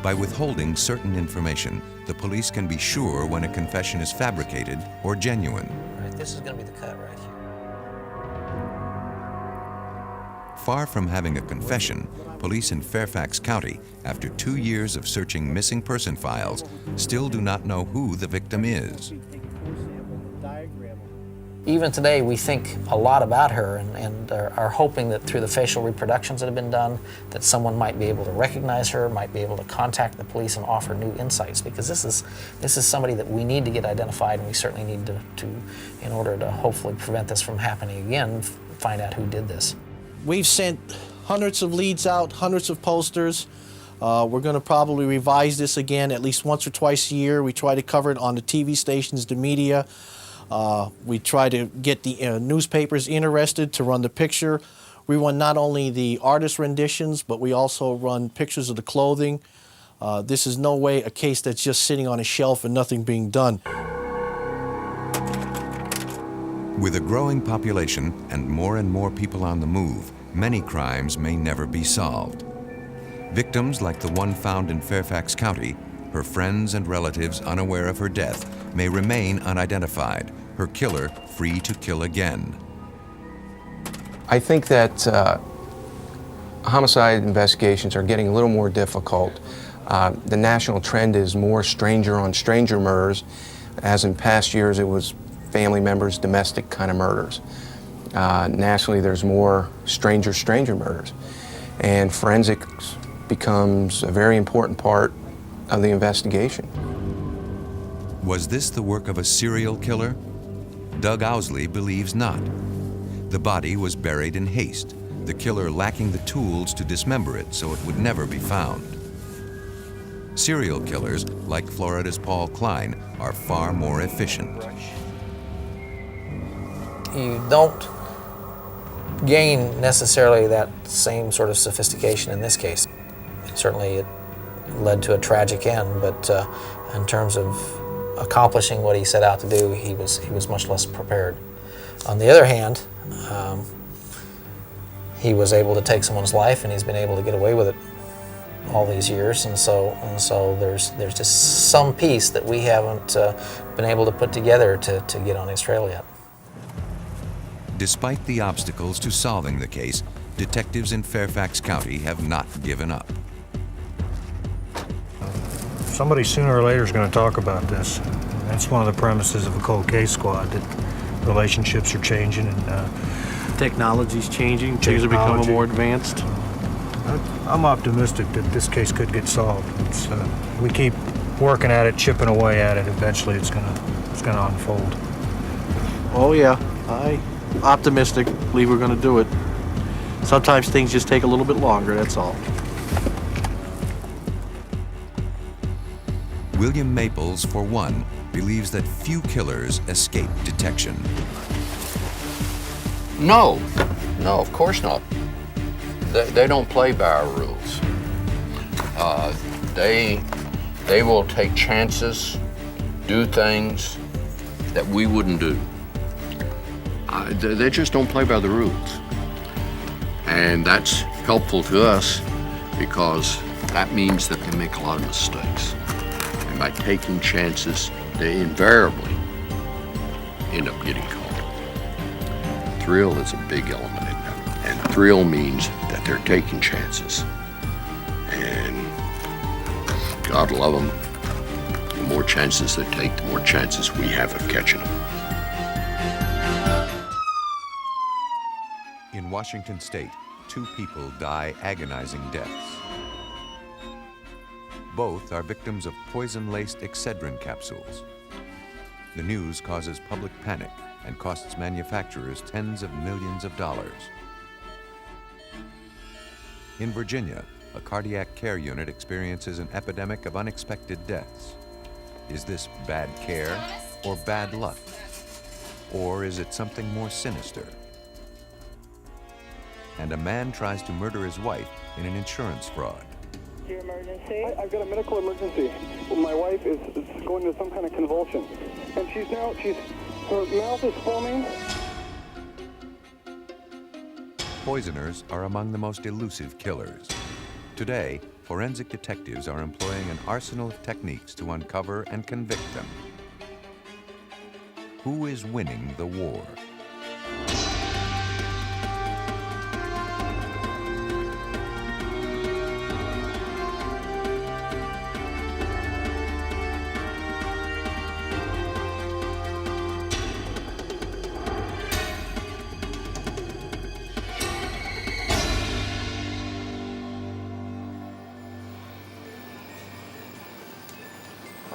By withholding certain information, the police can be sure when a confession is fabricated or genuine. All right, this is going to be the cut right here. Far from having a confession, police in Fairfax County, after 2 years of searching missing person files, still do not know who the victim is. Even today, we think a lot about her and are hoping that through the facial reproductions that have been done, that someone might be able to recognize her, might be able to contact the police and offer new insights, because this is somebody that we need to get identified, and we certainly need to in order to hopefully prevent this from happening again, find out who did this. We've sent hundreds of leads out, hundreds of posters. We're going to probably revise this again at least once or twice a year. We try to cover it on the TV stations, the media. We try to get the newspapers interested to run the picture. We run not only the artist renditions, but we also run pictures of the clothing. This is no way a case that's just sitting on a shelf and nothing being done. With a growing population and more people on the move, many crimes may never be solved. Victims like the one found in Fairfax County, her friends and relatives unaware of her death, may remain unidentified, her killer free to kill again. I think that homicide investigations are getting a little more difficult. The national trend is more stranger-on-stranger murders, as in past years it was family members, domestic kind of murders. Nationally, there's more stranger murders, and forensics becomes a very important part of the investigation. Was this the work of a serial killer? Doug Owsley believes not. The body was buried in haste, the killer lacking the tools to dismember it so it would never be found. Serial killers, like Florida's Paul Klein, are far more efficient. You don't gain necessarily that same sort of sophistication in this case. Certainly it led to a tragic end, but in terms of accomplishing what he set out to do, he was much less prepared. On the other hand, he was able to take someone's life, and he's been able to get away with it all these years, and so there's just some piece that we haven't been able to put together to get on his trail yet. Despite the obstacles to solving the case, detectives in Fairfax County have not given up. Somebody sooner or later is going to talk about this. That's one of the premises of a cold case squad, that relationships are changing and technology's changing, things are becoming more advanced. I'm optimistic that this case could get solved. We keep working at it, chipping away at it. Eventually, it's gonna unfold. Oh yeah, I'm optimistic. Believe we're going to do it. Sometimes things just take a little bit longer, that's all. William Maples, for one, believes that few killers escape detection. No, of course not. They don't play by our rules. They will take chances, do things that we wouldn't do. They just don't play by the rules. And that's helpful to us because that means that they make a lot of mistakes. And by taking chances, they invariably end up getting caught. Thrill is a big element in that. And thrill means that they're taking chances. And God love them. The more chances they take, the more chances we have of catching them. In Washington State, 2 people die agonizing deaths. Both are victims of poison-laced Excedrin capsules. The news causes public panic and costs manufacturers tens of millions of dollars. In Virginia, a cardiac care unit experiences an epidemic of unexpected deaths. Is this bad care or bad luck? Or is it something more sinister? And a man tries to murder his wife in an insurance fraud. Your emergency? I've got a medical emergency. My wife is going into some kind of convulsion. And her mouth is foaming. Poisoners are among the most elusive killers. Today, forensic detectives are employing an arsenal of techniques to uncover and convict them. Who is winning the war?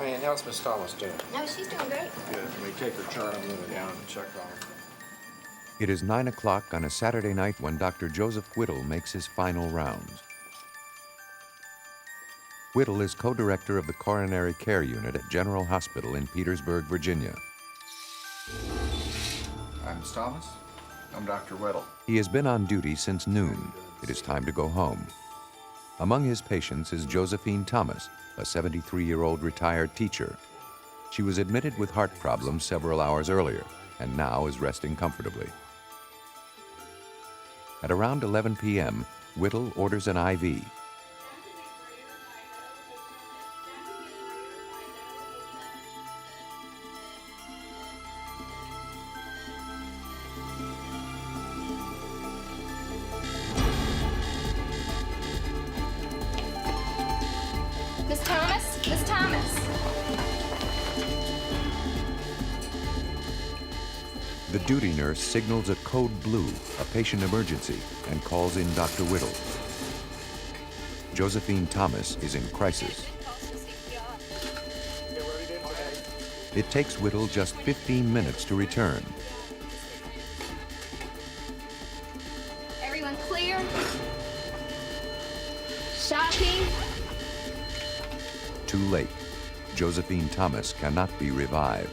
And how's Miss Thomas doing? No, she's doing great. Good. Let me take her chart. I'm going down and check on her. It is 9 o'clock on a Saturday night when Dr. Joseph Whittle makes his final rounds. Whittle is co-director of the Coronary Care Unit at General Hospital in Petersburg, Virginia. Hi, Miss Thomas. I'm Dr. Whittle. He has been on duty since noon. It is time to go home. Among his patients is Josephine Thomas, a 73-year-old retired teacher. She was admitted with heart problems several hours earlier and now is resting comfortably. At around 11 p.m., Whittle orders an IV. Miss Thomas? Miss Thomas? The duty nurse signals a code blue, a patient emergency, and calls in Dr. Whittle. Josephine Thomas is in crisis. It takes Whittle just 15 minutes to return. Everyone clear? Shocking? Too late. Josephine Thomas cannot be revived.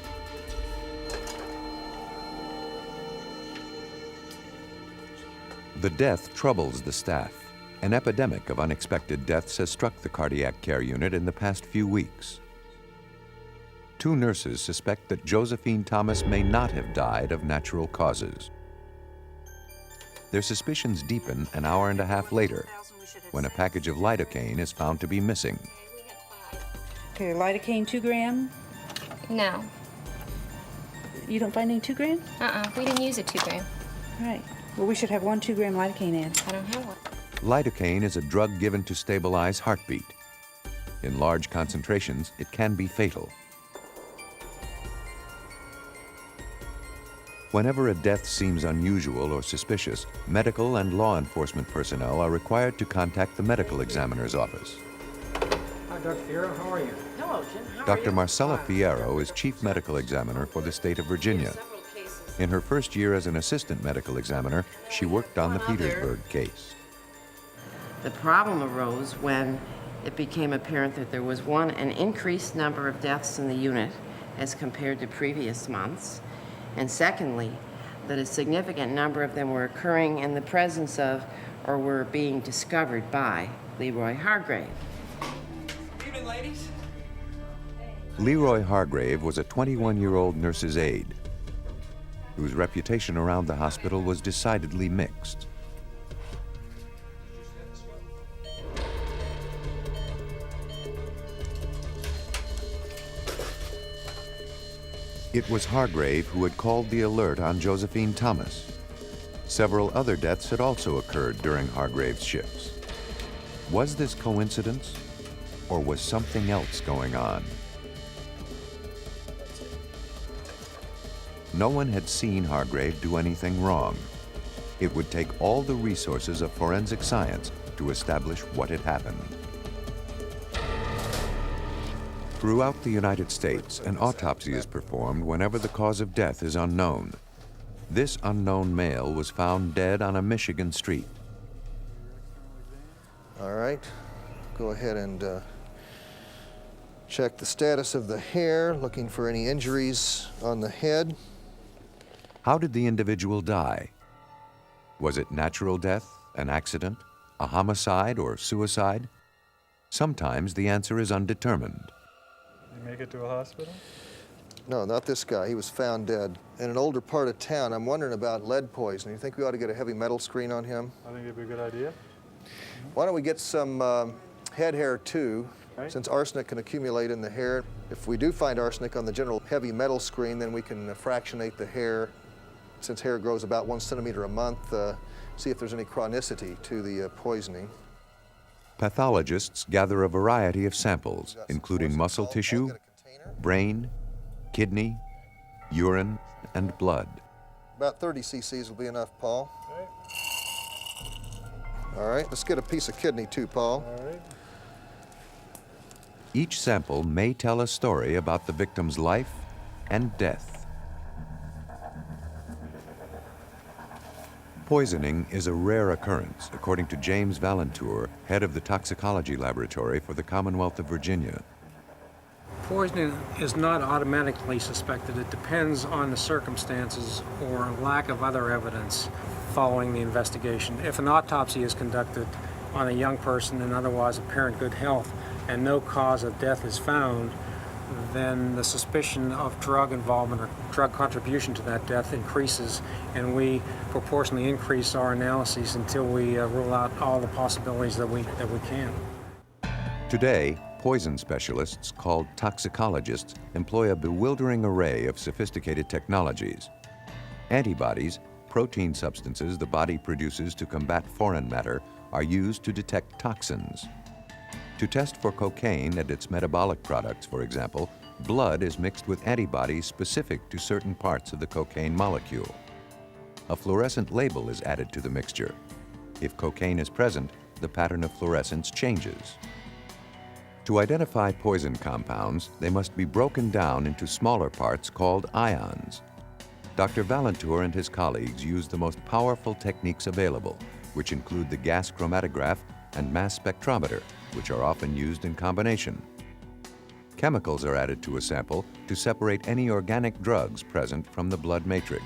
The death troubles the staff. An epidemic of unexpected deaths has struck the cardiac care unit in the past few weeks. 2 nurses suspect that Josephine Thomas may not have died of natural causes. Their suspicions deepen an hour and a half later, when a package of lidocaine is found to be missing. Okay, lidocaine 2 gram? No. You don't find any 2 gram? We didn't use a 2 gram. Right. Well, we should have 1 2 gram lidocaine in. I don't have one. Lidocaine is a drug given to stabilize heartbeat. In large concentrations, it can be fatal. Whenever a death seems unusual or suspicious, medical and law enforcement personnel are required to contact the medical examiner's office. Hi, Dr. Fierro. How are you? Hello, Jim. How are Dr. you? Marcella Fierro is chief medical examiner for the state of Virginia. In her first year as an assistant medical examiner, she worked on the Petersburg case. The problem arose when it became apparent that there was, one, an increased number of deaths in the unit as compared to previous months, and secondly, that a significant number of them were occurring in the presence of or were being discovered by Leroy Hargrave. Evening, ladies. Leroy Hargrave was a 21-year-old nurse's aide whose reputation around the hospital was decidedly mixed. It was Hargrave who had called the alert on Josephine Thomas. Several other deaths had also occurred during Hargrave's shifts. Was this coincidence, or was something else going on? No one had seen Hargrave do anything wrong. It would take all the resources of forensic science to establish what had happened. Throughout the United States, an autopsy is performed whenever the cause of death is unknown. This unknown male was found dead on a Michigan street. All right, go ahead and check the status of the hair, looking for any injuries on the head. How did the individual die? Was it natural death, an accident, a homicide, or suicide? Sometimes the answer is undetermined. Did you make it to a hospital? No, not this guy. He was found dead. In an older part of town, I'm wondering about lead poisoning. You think we ought to get a heavy metal screen on him? I think it'd be a good idea. Why don't we get some head hair too, since arsenic can accumulate in the hair. If we do find arsenic on the general heavy metal screen, then we can fractionate the hair. Since hair grows about 1 centimeter a month, see if there's any chronicity to the poisoning. Pathologists gather a variety of samples, including muscle tissue, brain, kidney, urine, and blood. About 30 cc's will be enough, Paul. All right, let's get a piece of kidney too, Paul. All right. Each sample may tell a story about the victim's life and death. Poisoning is a rare occurrence, according to James Valentour, head of the toxicology laboratory for the Commonwealth of Virginia. Poisoning is not automatically suspected. It depends on the circumstances or lack of other evidence following the investigation. If an autopsy is conducted on a young person in otherwise apparent good health and no cause of death is found, then the suspicion of drug involvement or drug contribution to that death increases, and we proportionally increase our analyses until we rule out all the possibilities that we can. Today, poison specialists, called toxicologists, employ a bewildering array of sophisticated technologies. Antibodies, protein substances the body produces to combat foreign matter, are used to detect toxins. To test for cocaine and its metabolic products, for example, blood is mixed with antibodies specific to certain parts of the cocaine molecule. A fluorescent label is added to the mixture. If cocaine is present, the pattern of fluorescence changes. To identify poison compounds, they must be broken down into smaller parts called ions. Dr. Valentour and his colleagues use the most powerful techniques available, which include the gas chromatograph and mass spectrometer, which are often used in combination. Chemicals are added to a sample to separate any organic drugs present from the blood matrix.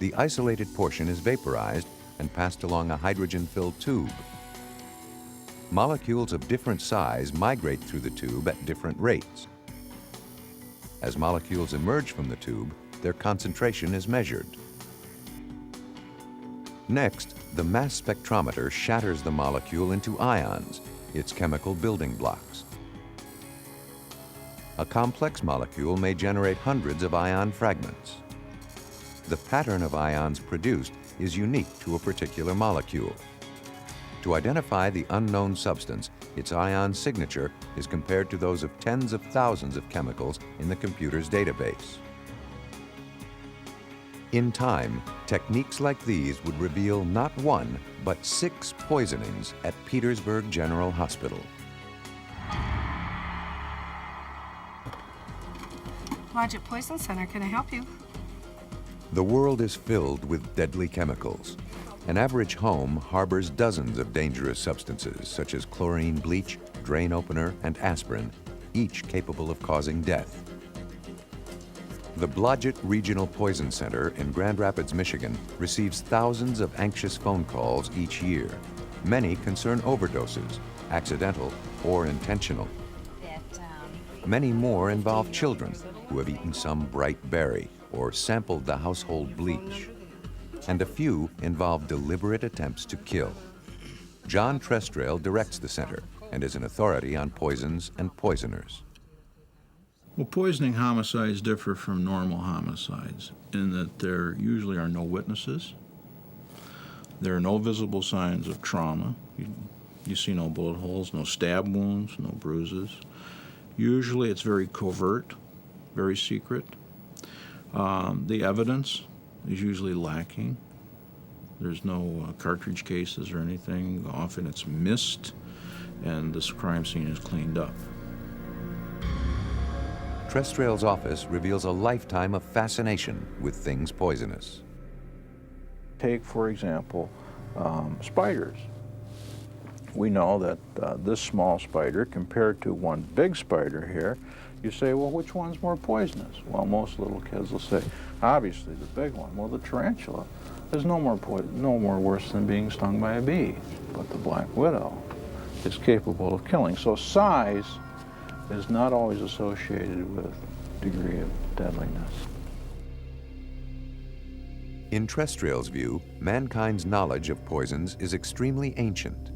The isolated portion is vaporized and passed along a hydrogen-filled tube. Molecules of different size migrate through the tube at different rates. As molecules emerge from the tube, their concentration is measured. Next, the mass spectrometer shatters the molecule into ions, its chemical building blocks. A complex molecule may generate hundreds of ion fragments. The pattern of ions produced is unique to a particular molecule. To identify the unknown substance, its ion signature is compared to those of tens of thousands of chemicals in the computer's database. In time, techniques like these would reveal not one, but 6 poisonings at Petersburg General Hospital. Lodge at Poison Center, can I help you? The world is filled with deadly chemicals. An average home harbors dozens of dangerous substances such as chlorine bleach, drain opener, and aspirin, each capable of causing death. The Blodgett Regional Poison Center in Grand Rapids, Michigan receives thousands of anxious phone calls each year. Many concern overdoses, accidental or intentional. Many more involve children who have eaten some bright berry or sampled the household bleach. And a few involve deliberate attempts to kill. John Trestrail directs the center and is an authority on poisons and poisoners. Well, poisoning homicides differ from normal homicides in that there usually are no witnesses. There are no visible signs of trauma. You see no bullet holes, no stab wounds, no bruises. Usually it's very covert, very secret. The evidence is usually lacking. There's no cartridge cases or anything. Often it's missed, and this crime scene is cleaned up. Trestrail's office reveals a lifetime of fascination with things poisonous. Take, for example, spiders. We know that this small spider, compared to one big spider here, you say, well, which one's more poisonous? Well, most little kids will say, obviously, the big one. Well, the tarantula is no more worse than being stung by a bee, but the black widow is capable of killing. So size is not always associated with degree of deadliness. In Trestrail's view, mankind's knowledge of poisons is extremely ancient.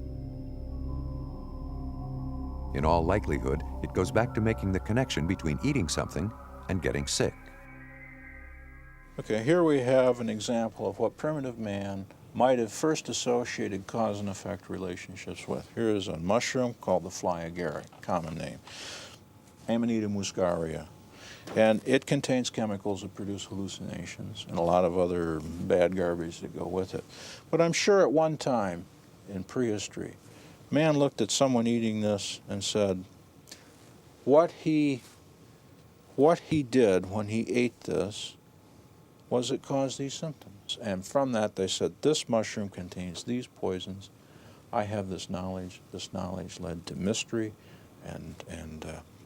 In all likelihood, it goes back to making the connection between eating something and getting sick. Okay, here we have an example of what primitive man might have first associated cause and effect relationships with. Here is a mushroom called the fly agaric, common name, Amanita muscaria. And it contains chemicals that produce hallucinations and a lot of other bad garbage that go with it. But I'm sure at one time in prehistory, man looked at someone eating this and said, what he did when he ate this was it caused these symptoms. And from that they said, this mushroom contains these poisons. I have this knowledge. This knowledge led to mystery and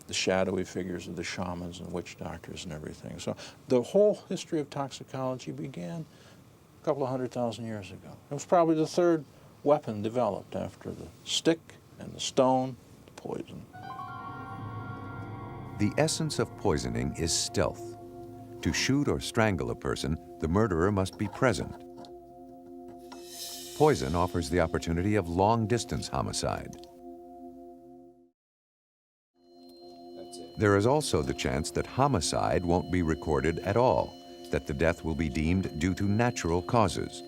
the shadowy figures of the shamans and witch doctors and everything. So the whole history of toxicology began a couple of 100,000 years ago. It was probably the third weapon developed after the stick and the stone, the poison. The essence of poisoning is stealth. To shoot or strangle a person, the murderer must be present. Poison offers the opportunity of long-distance homicide. There is also the chance that homicide won't be recorded at all, that the death will be deemed due to natural causes.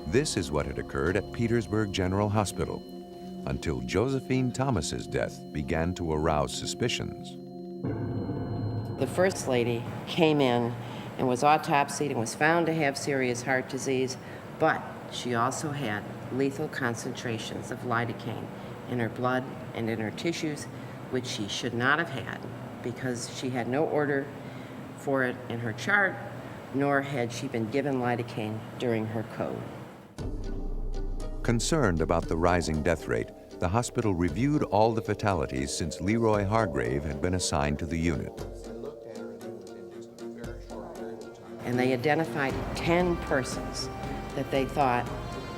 This is what had occurred at Petersburg General Hospital, until Josephine Thomas's death began to arouse suspicions. The First Lady came in and was autopsied and was found to have serious heart disease, but she also had lethal concentrations of lidocaine in her blood and in her tissues, which she should not have had because she had no order for it in her chart, nor had she been given lidocaine during her code. Concerned about the rising death rate, the hospital reviewed all the fatalities since Leroy Hargrave had been assigned to the unit. And they identified 10 persons that they thought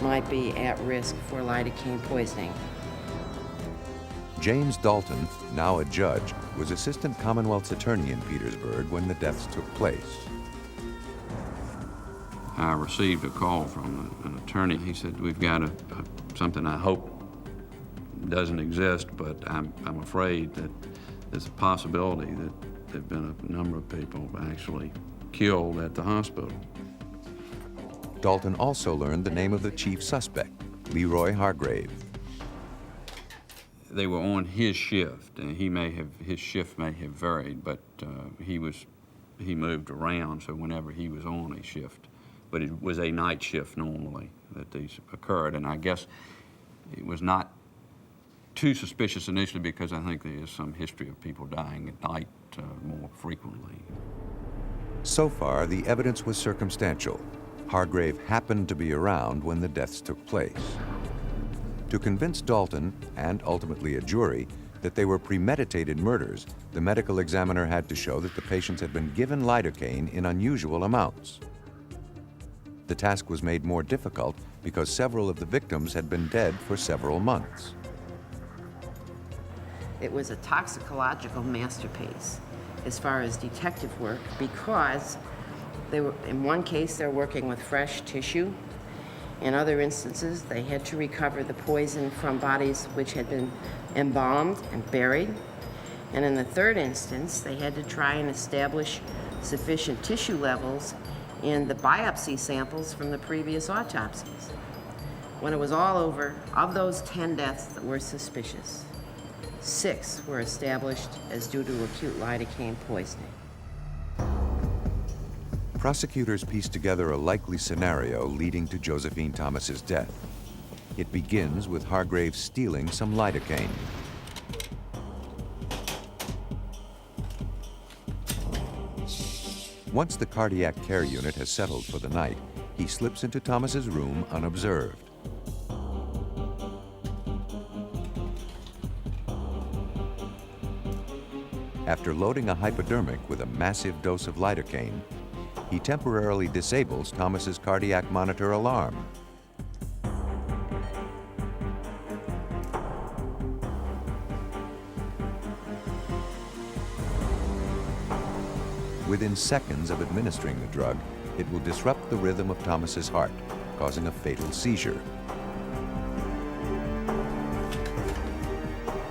might be at risk for lidocaine poisoning. James Dalton, now a judge, was assistant Commonwealth's attorney in Petersburg when the deaths took place. I received a call from an attorney. He said, we've got something I hope doesn't exist, but I'm afraid that there's a possibility that there have been a number of people actually killed at the hospital. Dalton also learned the name of the chief suspect, Leroy Hargrave. They were on his shift, and his shift may have varied, but he he moved around, so whenever he was on a shift. But it was a night shift normally that these occurred, and I guess it was not too suspicious initially because I think there is some history of people dying at night more frequently. So far, the evidence was circumstantial. Hargrave happened to be around when the deaths took place. To convince Dalton, and ultimately a jury, that they were premeditated murders, the medical examiner had to show that the patients had been given lidocaine in unusual amounts. The task was made more difficult because several of the victims had been dead for several months. It was a toxicological masterpiece as far as detective work because they were, in one case, they're working with fresh tissue. In other instances, they had to recover the poison from bodies which had been embalmed and buried. And in the third instance, they had to try and establish sufficient tissue levels in the biopsy samples from the previous autopsies. When it was all over, of those 10 deaths that were suspicious, 6 were established as due to acute lidocaine poisoning. Prosecutors pieced together a likely scenario leading to Josephine Thomas's death. It begins with Hargrave stealing some lidocaine. Once the cardiac care unit has settled for the night, he slips into Thomas's room unobserved. After loading a hypodermic with a massive dose of lidocaine, he temporarily disables Thomas's cardiac monitor alarm. Within seconds of administering the drug, it will disrupt the rhythm of Thomas's heart, causing a fatal seizure.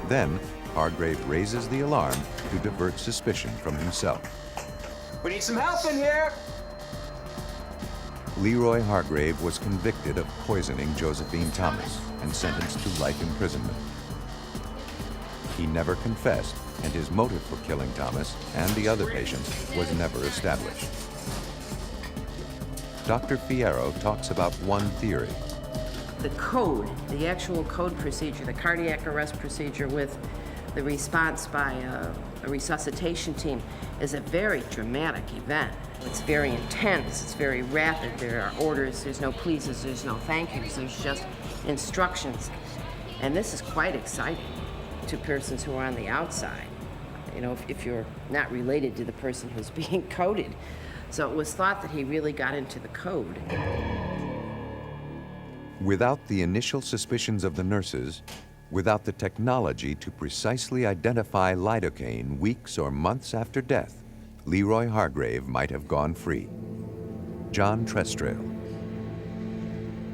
Then, Hargrave raises the alarm to divert suspicion from himself. We need some help in here! Leroy Hargrave was convicted of poisoning Josephine Thomas and sentenced to life imprisonment. He never confessed, and his motive for killing Thomas and the other patients was never established. Dr. Fierro talks about one theory. The code, the actual code procedure, the cardiac arrest procedure with the response by a resuscitation team is a very dramatic event. It's very intense, it's very rapid. There are orders, there's no pleases, there's no thank yous, there's just instructions. And this is quite exciting to persons who are on the outside, you know, if you're not related to the person who's being coded. So it was thought that he really got into the code. Without the initial suspicions of the nurses, without the technology to precisely identify lidocaine weeks or months after death, Leroy Hargrave might have gone free. John Trestrail.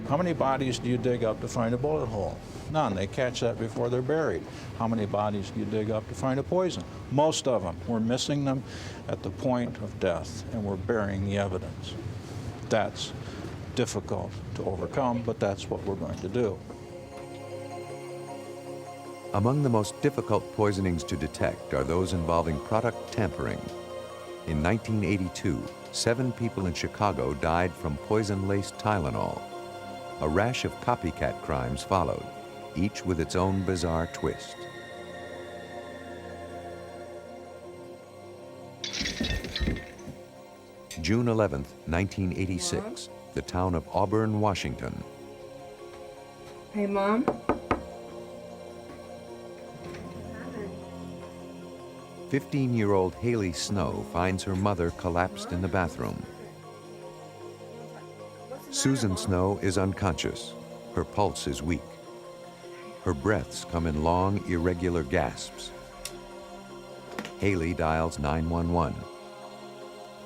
How many bodies do you dig up to find a bullet hole? None. They catch that before they're buried. How many bodies do you dig up to find a poison? Most of them. We're missing them at the point of death, and we're burying the evidence. That's difficult to overcome, but that's what we're going to do. Among the most difficult poisonings to detect are those involving product tampering. In 1982, 7 people in Chicago died from poison-laced Tylenol. A rash of copycat crimes followed, each with its own bizarre twist. June 11, 1986, the town of Auburn, Washington. Hey, Mom? 15-year-old Haley Snow finds her mother collapsed in the bathroom. Susan Snow is unconscious. Her pulse is weak. Her breaths come in long, irregular gasps. Haley dials 911.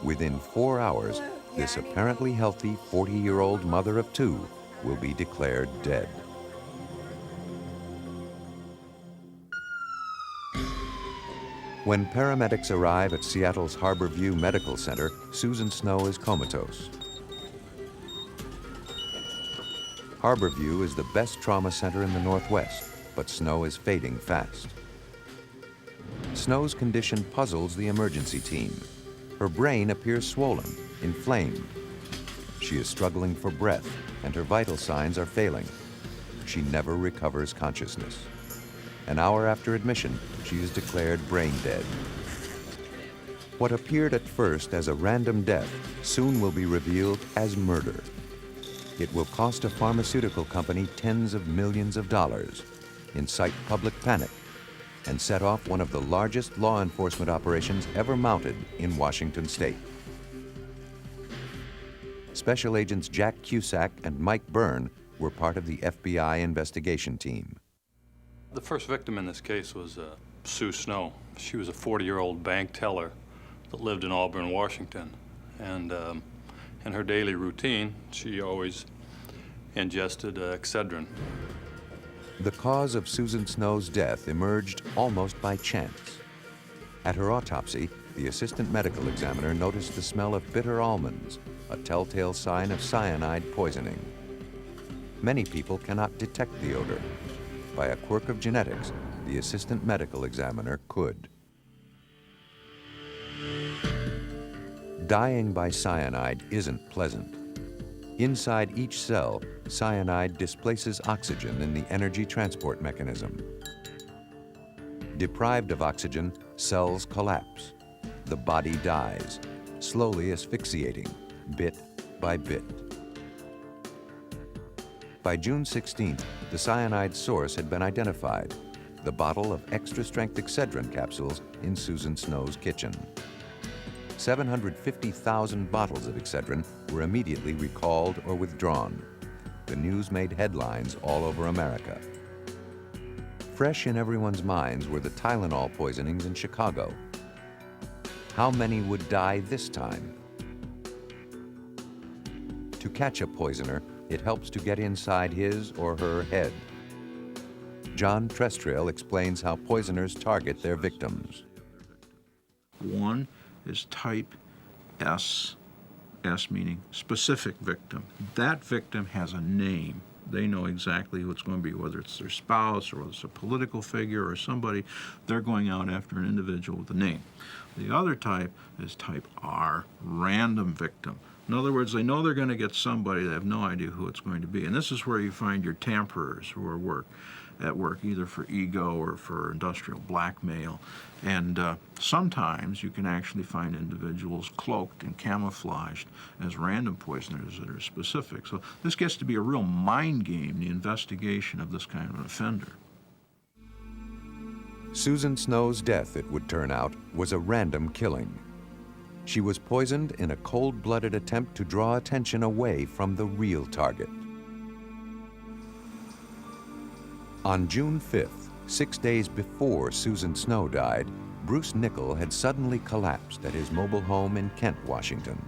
Within 4 hours, this apparently healthy 40-year-old mother of 2 will be declared dead. When paramedics arrive at Seattle's Harborview Medical Center, Susan Snow is comatose. Harborview is the best trauma center in the Northwest, but Snow is fading fast. Snow's condition puzzles the emergency team. Her brain appears swollen, inflamed. She is struggling for breath, and her vital signs are failing. She never recovers consciousness. An hour after admission, she is declared brain dead. What appeared at first as a random death soon will be revealed as murder. It will cost a pharmaceutical company tens of millions of dollars, incite public panic, and set off one of the largest law enforcement operations ever mounted in Washington state. Special Agents Jack Cusack and Mike Byrne were part of the FBI investigation team. The first victim in this case was Sue Snow. She was a 40-year-old bank teller that lived in Auburn, Washington. And in her daily routine, she always ingested Excedrin. The cause of Susan Snow's death emerged almost by chance. At her autopsy, the assistant medical examiner noticed the smell of bitter almonds, a telltale sign of cyanide poisoning. Many people cannot detect the odor. By a quirk of genetics, the assistant medical examiner could. Dying by cyanide isn't pleasant. Inside each cell, cyanide displaces oxygen in the energy transport mechanism. Deprived of oxygen, cells collapse. The body dies, slowly asphyxiating, bit by bit. By June 16th, the cyanide source had been identified, the bottle of extra-strength Excedrin capsules in Susan Snow's kitchen. 750,000 bottles of Excedrin were immediately recalled or withdrawn. The news made headlines all over America. Fresh in everyone's minds were the Tylenol poisonings in Chicago. How many would die this time? To catch a poisoner, it helps to get inside his or her head. John Trestrail explains how poisoners target their victims. One is type S, S meaning specific victim. That victim has a name. They know exactly who it's going to be, whether it's their spouse or whether it's a political figure or somebody. They're going out after an individual with a name. The other type is type R, random victim. In other words, they know they're going to get somebody, they have no idea who it's going to be. And this is where you find your tamperers who are at work, either for ego or for industrial blackmail. And sometimes you can actually find individuals cloaked and camouflaged as random poisoners that are specific. So this gets to be a real mind game, the investigation of this kind of an offender. Susan Snow's death, it would turn out, was a random killing. She was poisoned in a cold-blooded attempt to draw attention away from the real target. On June 5th, 6 days before Susan Snow died, Bruce Nichol had suddenly collapsed at his mobile home in Kent, Washington.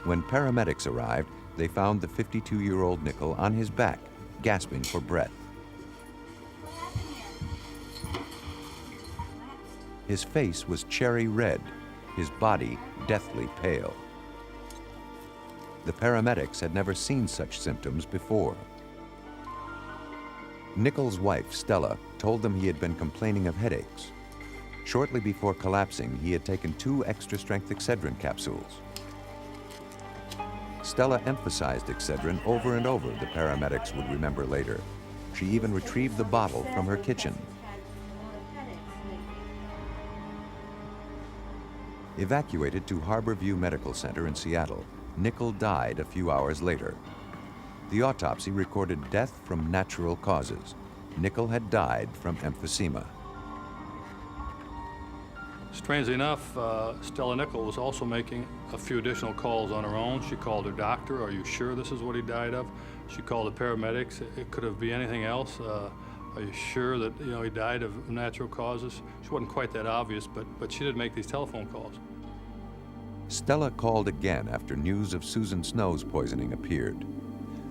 When paramedics arrived, they found the 52-year-old Nichol on his back, gasping for breath. His face was cherry red, his body deathly pale. The paramedics had never seen such symptoms before. Nichol's wife, Stella, told them he had been complaining of headaches. Shortly before collapsing, he had taken 2 extra-strength Excedrin capsules. Stella emphasized Excedrin over and over, the paramedics would remember later. She even retrieved the bottle from her kitchen. Evacuated to Harborview Medical Center in Seattle, Nichol died a few hours later. The autopsy recorded death from natural causes. Nichol had died from emphysema. Strangely enough, Stella Nichol was also making a few additional calls on her own. She called her doctor, "Are you sure this is what he died of?" She called the paramedics. It could have been anything else. Are you sure that he died of natural causes? She wasn't quite that obvious, but she did make these telephone calls. Stella called again after news of Susan Snow's poisoning appeared.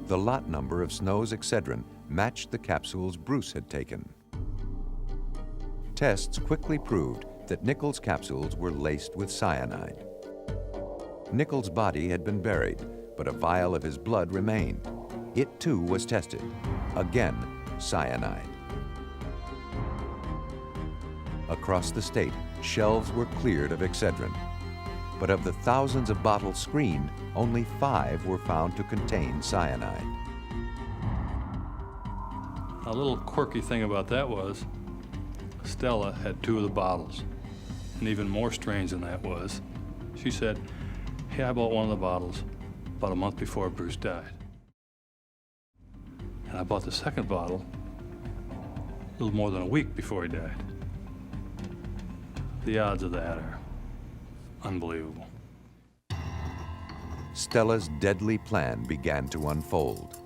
The lot number of Snow's Excedrin matched the capsules Bruce had taken. Tests quickly proved that Nichol's capsules were laced with cyanide. Nichol's body had been buried, but a vial of his blood remained. It too was tested. Again, cyanide. Across the state, shelves were cleared of Excedrin. But of the thousands of bottles screened, only 5 were found to contain cyanide. A little quirky thing about that was Stella had 2 of the bottles. And even more strange than that was, she said, hey, I bought one of the bottles about a month before Bruce died. And I bought the second bottle a little more than a week before he died. The odds of that are unbelievable. Stella's deadly plan began to unfold.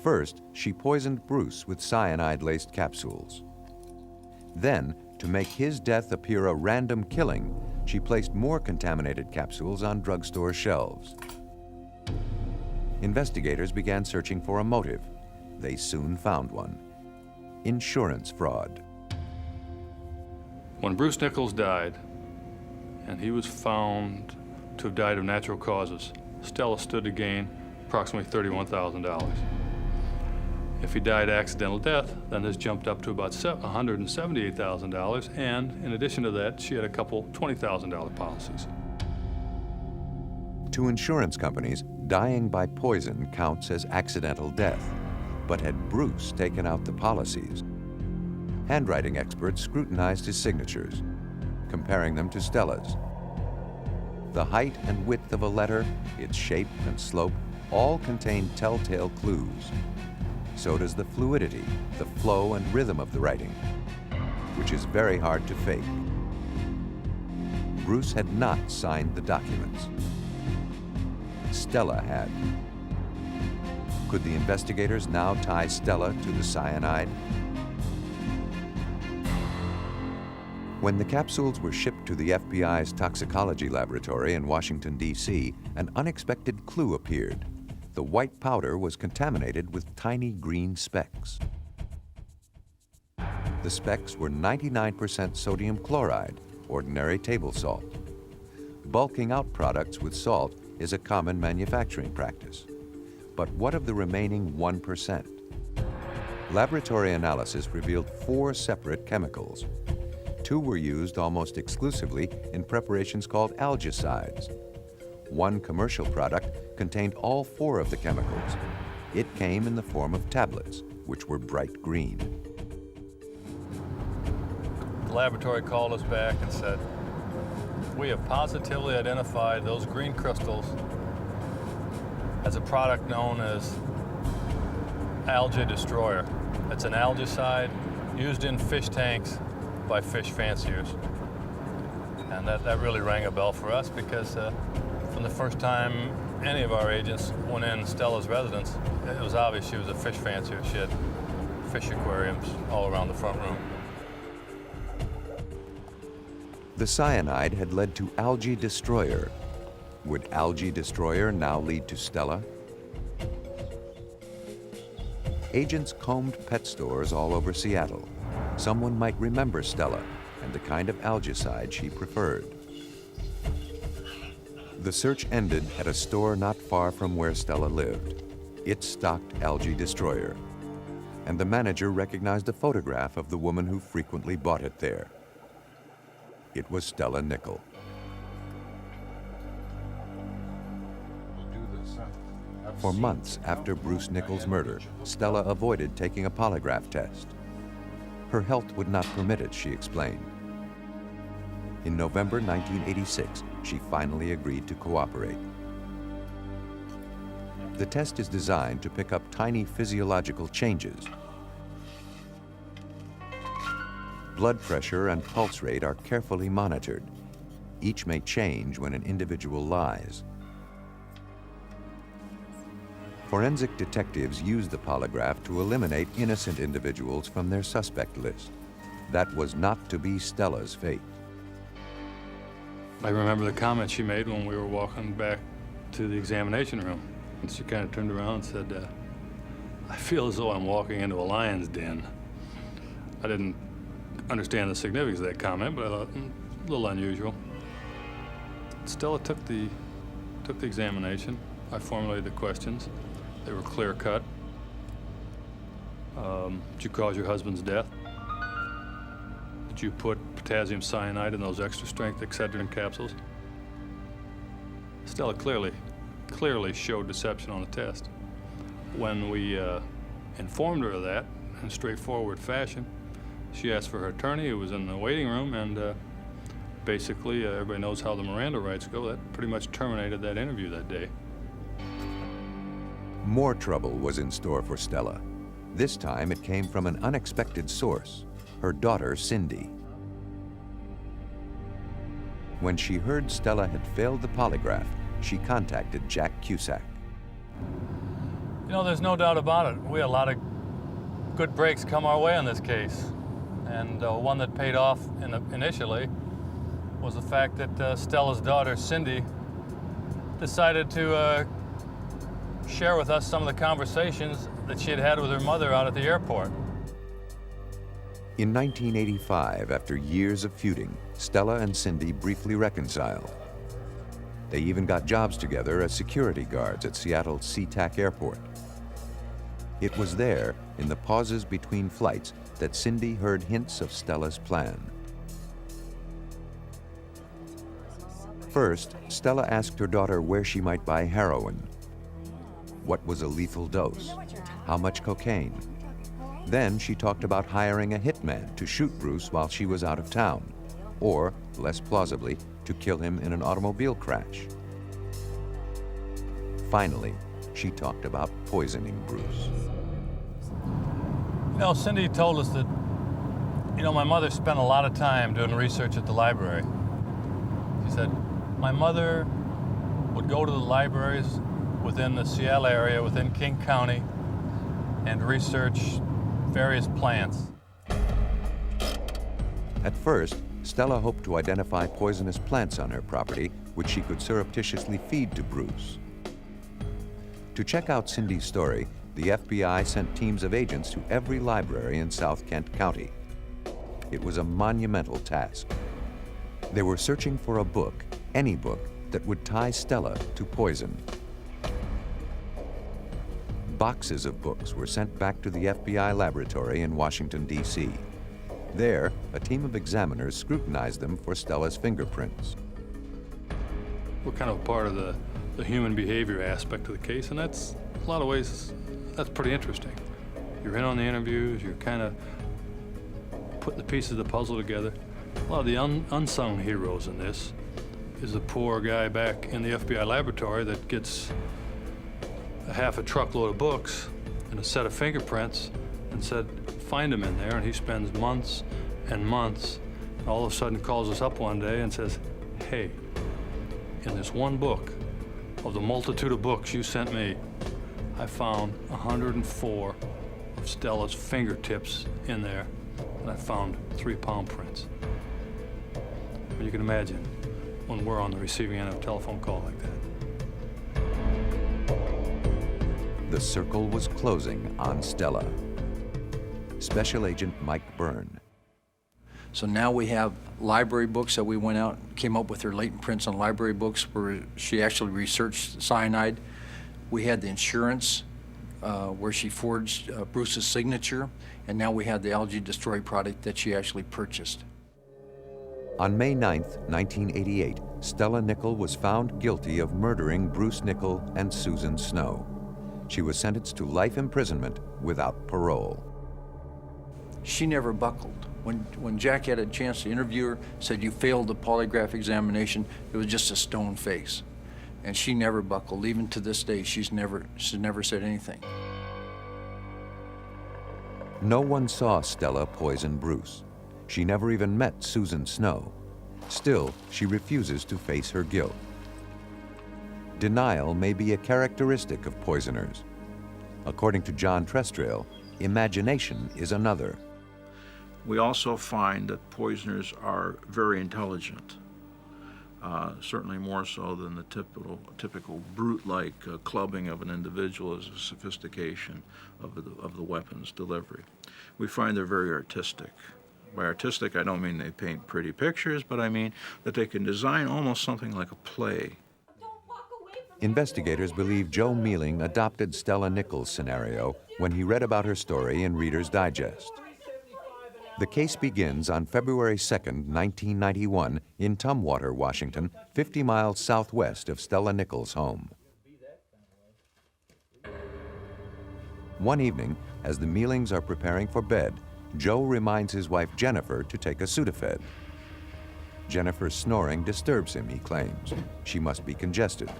First, she poisoned Bruce with cyanide-laced capsules. Then, to make his death appear a random killing, she placed more contaminated capsules on drugstore shelves. Investigators began searching for a motive. They soon found one: insurance fraud. When Bruce Nichols died, and he was found to have died of natural causes, Stella stood to gain approximately $31,000. If he died accidental death, then this jumped up to about $178,000, and in addition to that, she had a couple $20,000 policies. To insurance companies, dying by poison counts as accidental death. But had Bruce taken out the policies? Handwriting experts scrutinized his signatures, comparing them to Stella's. The height and width of a letter, its shape and slope, all contain telltale clues. So does the fluidity, the flow and rhythm of the writing, which is very hard to fake. Bruce had not signed the documents. Stella had. Could the investigators now tie Stella to the cyanide? When the capsules were shipped to the FBI's toxicology laboratory in Washington, D.C., an unexpected clue appeared. The white powder was contaminated with tiny green specks. The specks were 99% sodium chloride, ordinary table salt. Bulking out products with salt is a common manufacturing practice. But what of the remaining 1%? Laboratory analysis revealed 4 separate chemicals. 2 were used almost exclusively in preparations called algicides. One commercial product contained all 4 of the chemicals. It came in the form of tablets, which were bright green. The laboratory called us back and said, we have positively identified those green crystals as a product known as algae destroyer. It's an algicide used in fish tanks by fish fanciers. And that really rang a bell for us because from the first time any of our agents went in Stella's residence, it was obvious she was a fish fancier. She had fish aquariums all around the front room. The cyanide had led to algae destroyer. Would algae destroyer now lead to Stella? Agents combed pet stores all over Seattle. Someone might remember Stella and the kind of algicide she preferred. The search ended at a store not far from where Stella lived. It stocked algae destroyer, and the manager recognized a photograph of the woman who frequently bought it there. It was Stella Nichol. For months after Bruce Nichols' murder, Stella avoided taking a polygraph test. Her health would not permit it, she explained. In November 1986, she finally agreed to cooperate. The test is designed to pick up tiny physiological changes. Blood pressure and pulse rate are carefully monitored. Each may change when an individual lies. Forensic detectives use the polygraph to eliminate innocent individuals from their suspect list. That was not to be Stella's fate. I remember the comment she made when we were walking back to the examination room. And she kind of turned around and said, I feel as though I'm walking into a lion's den. I didn't understand the significance of that comment, but I thought, a little unusual. Stella took the examination. I formulated the questions. They were clear-cut. Did you cause your husband's death? Did you put potassium cyanide in those extra strength Excedrin capsules? Stella clearly showed deception on the test. When we informed her of that in straightforward fashion, she asked for her attorney, who was in the waiting room, and basically, everybody knows how the Miranda rights go. That pretty much terminated that interview that day. More trouble was in store for Stella. This time it came from an unexpected source, her daughter Cindy. When she heard Stella had failed the polygraph, she contacted Jack Cusack. You know, there's no doubt about it. We had a lot of good breaks come our way on this case. And one that paid off initially was the fact that Stella's daughter, Cindy, decided to share with us some of the conversations that she had had with her mother out at the airport. In 1985, after years of feuding, Stella and Cindy briefly reconciled. They even got jobs together as security guards at Seattle's SeaTac Airport. It was there, in the pauses between flights, that Cindy heard hints of Stella's plan. First, Stella asked her daughter where she might buy heroin. What was a lethal dose? How much cocaine? Then she talked about hiring a hitman to shoot Bruce while she was out of town, or, less plausibly, to kill him in an automobile crash. Finally, she talked about poisoning Bruce. You know, Cindy told us that, my mother spent a lot of time doing research at the library. She said, my mother would go to the libraries within the Seattle area, within King County, and research various plants. At first, Stella hoped to identify poisonous plants on her property, which she could surreptitiously feed to Bruce. To check out Cindy's story, the FBI sent teams of agents to every library in South Kent County. It was a monumental task. They were searching for a book, any book, that would tie Stella to poison. Boxes of books were sent back to the FBI laboratory in Washington, D.C. There, a team of examiners scrutinized them for Stella's fingerprints. We're kind of part of the human behavior aspect of the case, and that's, in a lot of ways, that's pretty interesting. You're in on the interviews, you're kind of putting the pieces of the puzzle together. A lot of the unsung heroes in this is the poor guy back in the FBI laboratory that gets half a truckload of books and a set of fingerprints and said, find him in there, and he spends months and months, and all of a sudden calls us up one day and says, hey, in this one book, of the multitude of books you sent me, I found 104 of Stella's fingertips in there, and I found 3 palm prints. Well, you can imagine when we're on the receiving end of a telephone call like that. The circle was closing on Stella. Special Agent Mike Byrne. So now we have library books that we went out, came up with her latent prints on library books where she actually researched cyanide. We had the insurance where she forged Bruce's signature, and now we had the algae destroy product that she actually purchased. On May 9th, 1988, Stella Nickell was found guilty of murdering Bruce Nickell and Susan Snow. She was sentenced to life imprisonment without parole. She never buckled. When Jack had a chance to interview her, said, you failed the polygraph examination, it was just a stone face. And she never buckled. Even to this day, she's never said anything. No one saw Stella poison Bruce. She never even met Susan Snow. Still, she refuses to face her guilt. Denial may be a characteristic of poisoners. According to John Trestrail, imagination is another. We also find that poisoners are very intelligent, certainly more so than the typical brute-like clubbing of an individual as a sophistication of the weapon's delivery. We find they're very artistic. By artistic, I don't mean they paint pretty pictures, but I mean that they can design almost something like a play. Investigators believe Joe Mealing adopted Stella Nickell's scenario when he read about her story in Reader's Digest. The case begins on February 2nd, 1991, in Tumwater, Washington, 50 miles southwest of Stella Nichols' home. One evening, as the Mealings are preparing for bed, Joe reminds his wife Jennifer to take a Sudafed. Jennifer's snoring disturbs him, he claims. She must be congested.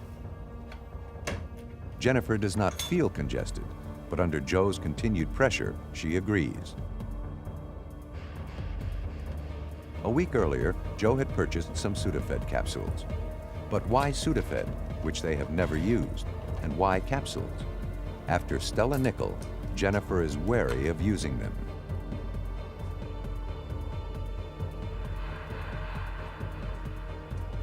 Jennifer does not feel congested, but under Joe's continued pressure, she agrees. A week earlier, Joe had purchased some Sudafed capsules. But why Sudafed, which they have never used, and why capsules? After Stella Nichols, Jennifer is wary of using them.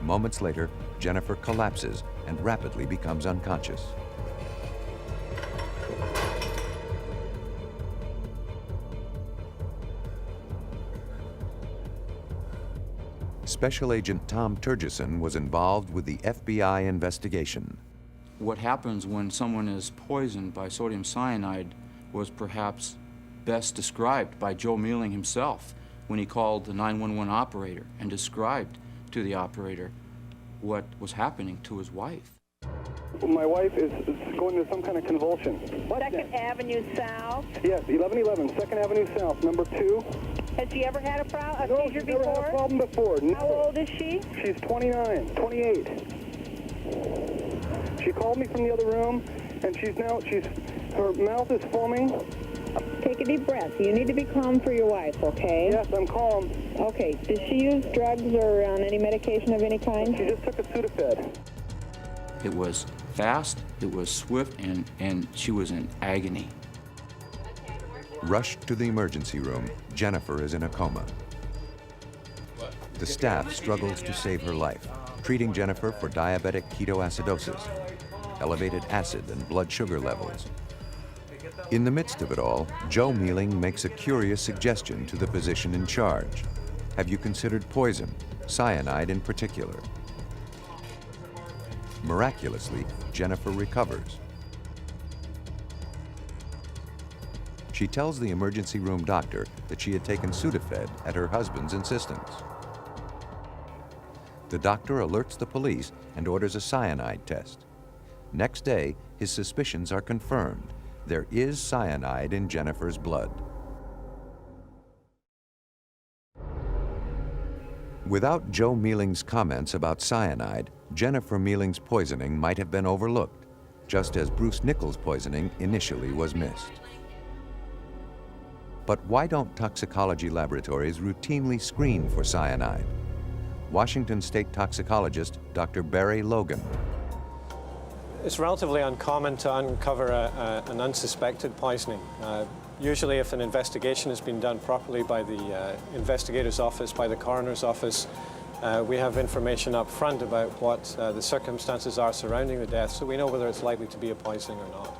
Moments later, Jennifer collapses and rapidly becomes unconscious. Special Agent Tom Turgeson was involved with the FBI investigation. What happens when someone is poisoned by sodium cyanide was perhaps best described by Joe Mealing himself when he called the 911 operator and described to the operator what was happening to his wife. My wife is going into some kind of convulsion. Second Avenue South. Yes, 1111, 2nd Avenue South, number 2. Has she ever had a seizure No, she's never had a problem before. How old is she? She's 29, 28. She called me from the other room, and her mouth is foaming. Take a deep breath. You need to be calm for your wife, okay? Yes, I'm calm. Okay. Does she use drugs or on any medication of any kind? She just took a Sudafed. It was fast, it was swift, and she was in agony. Rushed to the emergency room, Jennifer is in a coma. The staff struggles to save her life, treating Jennifer for diabetic ketoacidosis, elevated acid and blood sugar levels. In the midst of it all, Joe Mealing makes a curious suggestion to the physician in charge. Have you considered poison, cyanide in particular? Miraculously, Jennifer recovers. She tells the emergency room doctor that she had taken Sudafed at her husband's insistence. The doctor alerts the police and orders a cyanide test. Next day, his suspicions are confirmed. There is cyanide in Jennifer's blood. Without Joe Mealing's comments about cyanide, Jennifer Mealing's poisoning might have been overlooked, just as Bruce Nichols' poisoning initially was missed. But why don't toxicology laboratories routinely screen for cyanide? Washington State toxicologist Dr. Barry Logan. It's relatively uncommon to uncover an unsuspected poisoning. Usually if an investigation has been done properly by the investigator's office, by the coroner's office, we have information up front about what the circumstances are surrounding the death, so we know whether it's likely to be a poisoning or not.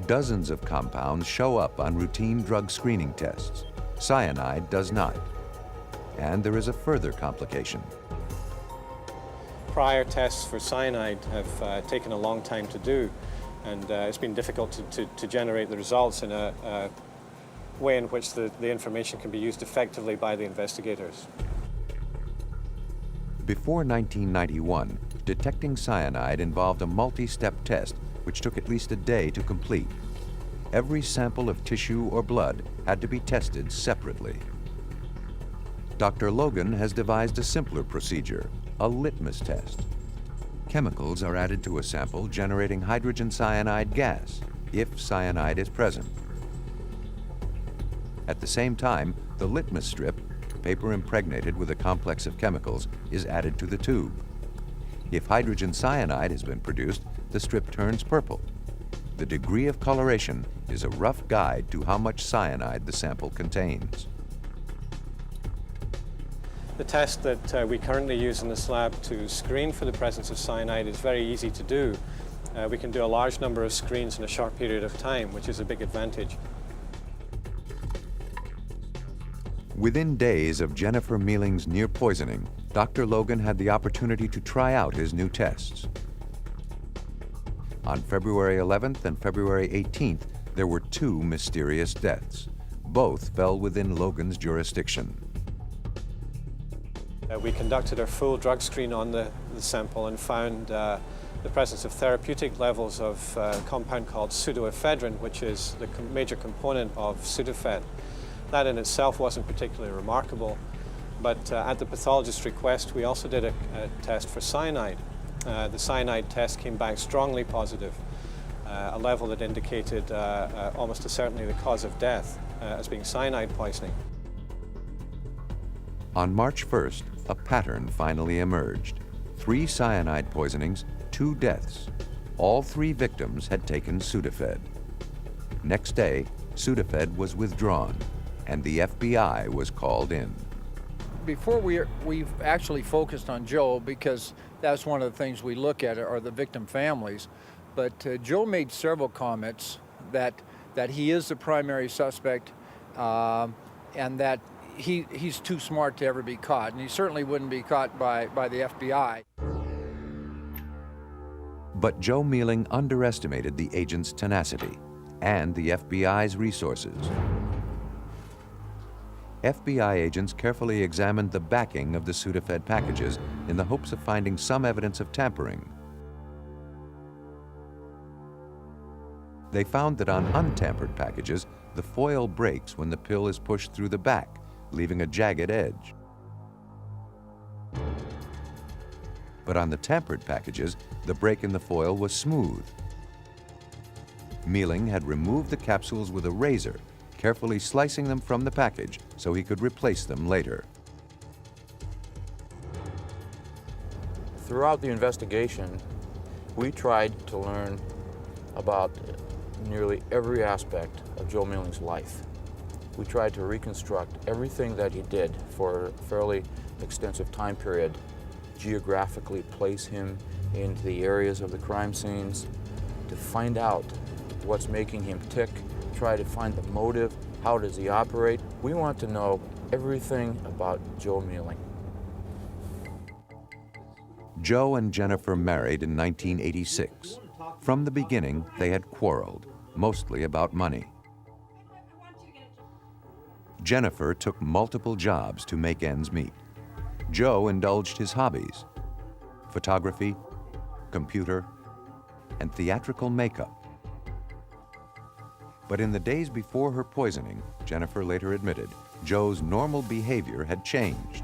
Dozens of compounds show up on routine drug screening tests. Cyanide does not. And there is a further complication. Prior tests for cyanide have taken a long time to do, and it's been difficult to generate the results in a way in which the information can be used effectively by the investigators. Before 1991, detecting cyanide involved a multi-step test which took at least a day to complete. Every sample of tissue or blood had to be tested separately. Dr. Logan has devised a simpler procedure, a litmus test. Chemicals are added to a sample generating hydrogen cyanide gas, if cyanide is present. At the same time, the litmus strip, paper impregnated with a complex of chemicals, is added to the tube. If hydrogen cyanide has been produced, the strip turns purple. The degree of coloration is a rough guide to how much cyanide the sample contains. The test that we currently use in this lab to screen for the presence of cyanide is very easy to do. We can do a large number of screens in a short period of time, which is a big advantage. Within days of Jennifer Mealing's near poisoning, Dr. Logan had the opportunity to try out his new tests. On February 11th and February 18th, there were two mysterious deaths. Both fell within Logan's jurisdiction. We conducted a full drug screen on the sample and found the presence of therapeutic levels of a compound called pseudoephedrine, which is the major component of Sudafed. That in itself wasn't particularly remarkable, but at the pathologist's request, we also did a test for cyanide. The cyanide test came back strongly positive, a level that indicated almost certainly the cause of death as being cyanide poisoning. On March 1st, a pattern finally emerged. 3 cyanide poisonings, 2 deaths. All 3 victims had taken Sudafed. Next day, Sudafed was withdrawn, and the FBI was called in. Before we've actually focused on Joe, because that's one of the things we look at are the victim families. But Joe made several comments that he is the primary suspect and that he's too smart to ever be caught, and he certainly wouldn't be caught by the FBI. But Joe Mealing underestimated the agent's tenacity and the FBI's resources. FBI agents carefully examined the backing of the Sudafed packages in the hopes of finding some evidence of tampering. They found that on untampered packages, the foil breaks when the pill is pushed through the back, leaving a jagged edge. But on the tampered packages, the break in the foil was smooth. Mealing had removed the capsules with a razor, carefully slicing them from the package so he could replace them later. Throughout the investigation, we tried to learn about nearly every aspect of Joe Mealing's life. We tried to reconstruct everything that he did for a fairly extensive time period, geographically place him into the areas of the crime scenes, to find out what's making him tick, try to find the motive, how does he operate. We want to know everything about Joe Mealing. Joe and Jennifer married in 1986. From the beginning, they had quarreled, mostly about money. Jennifer took multiple jobs to make ends meet. Joe indulged his hobbies: photography, computer, and theatrical makeup. But in the days before her poisoning, Jennifer later admitted, Joe's normal behavior had changed.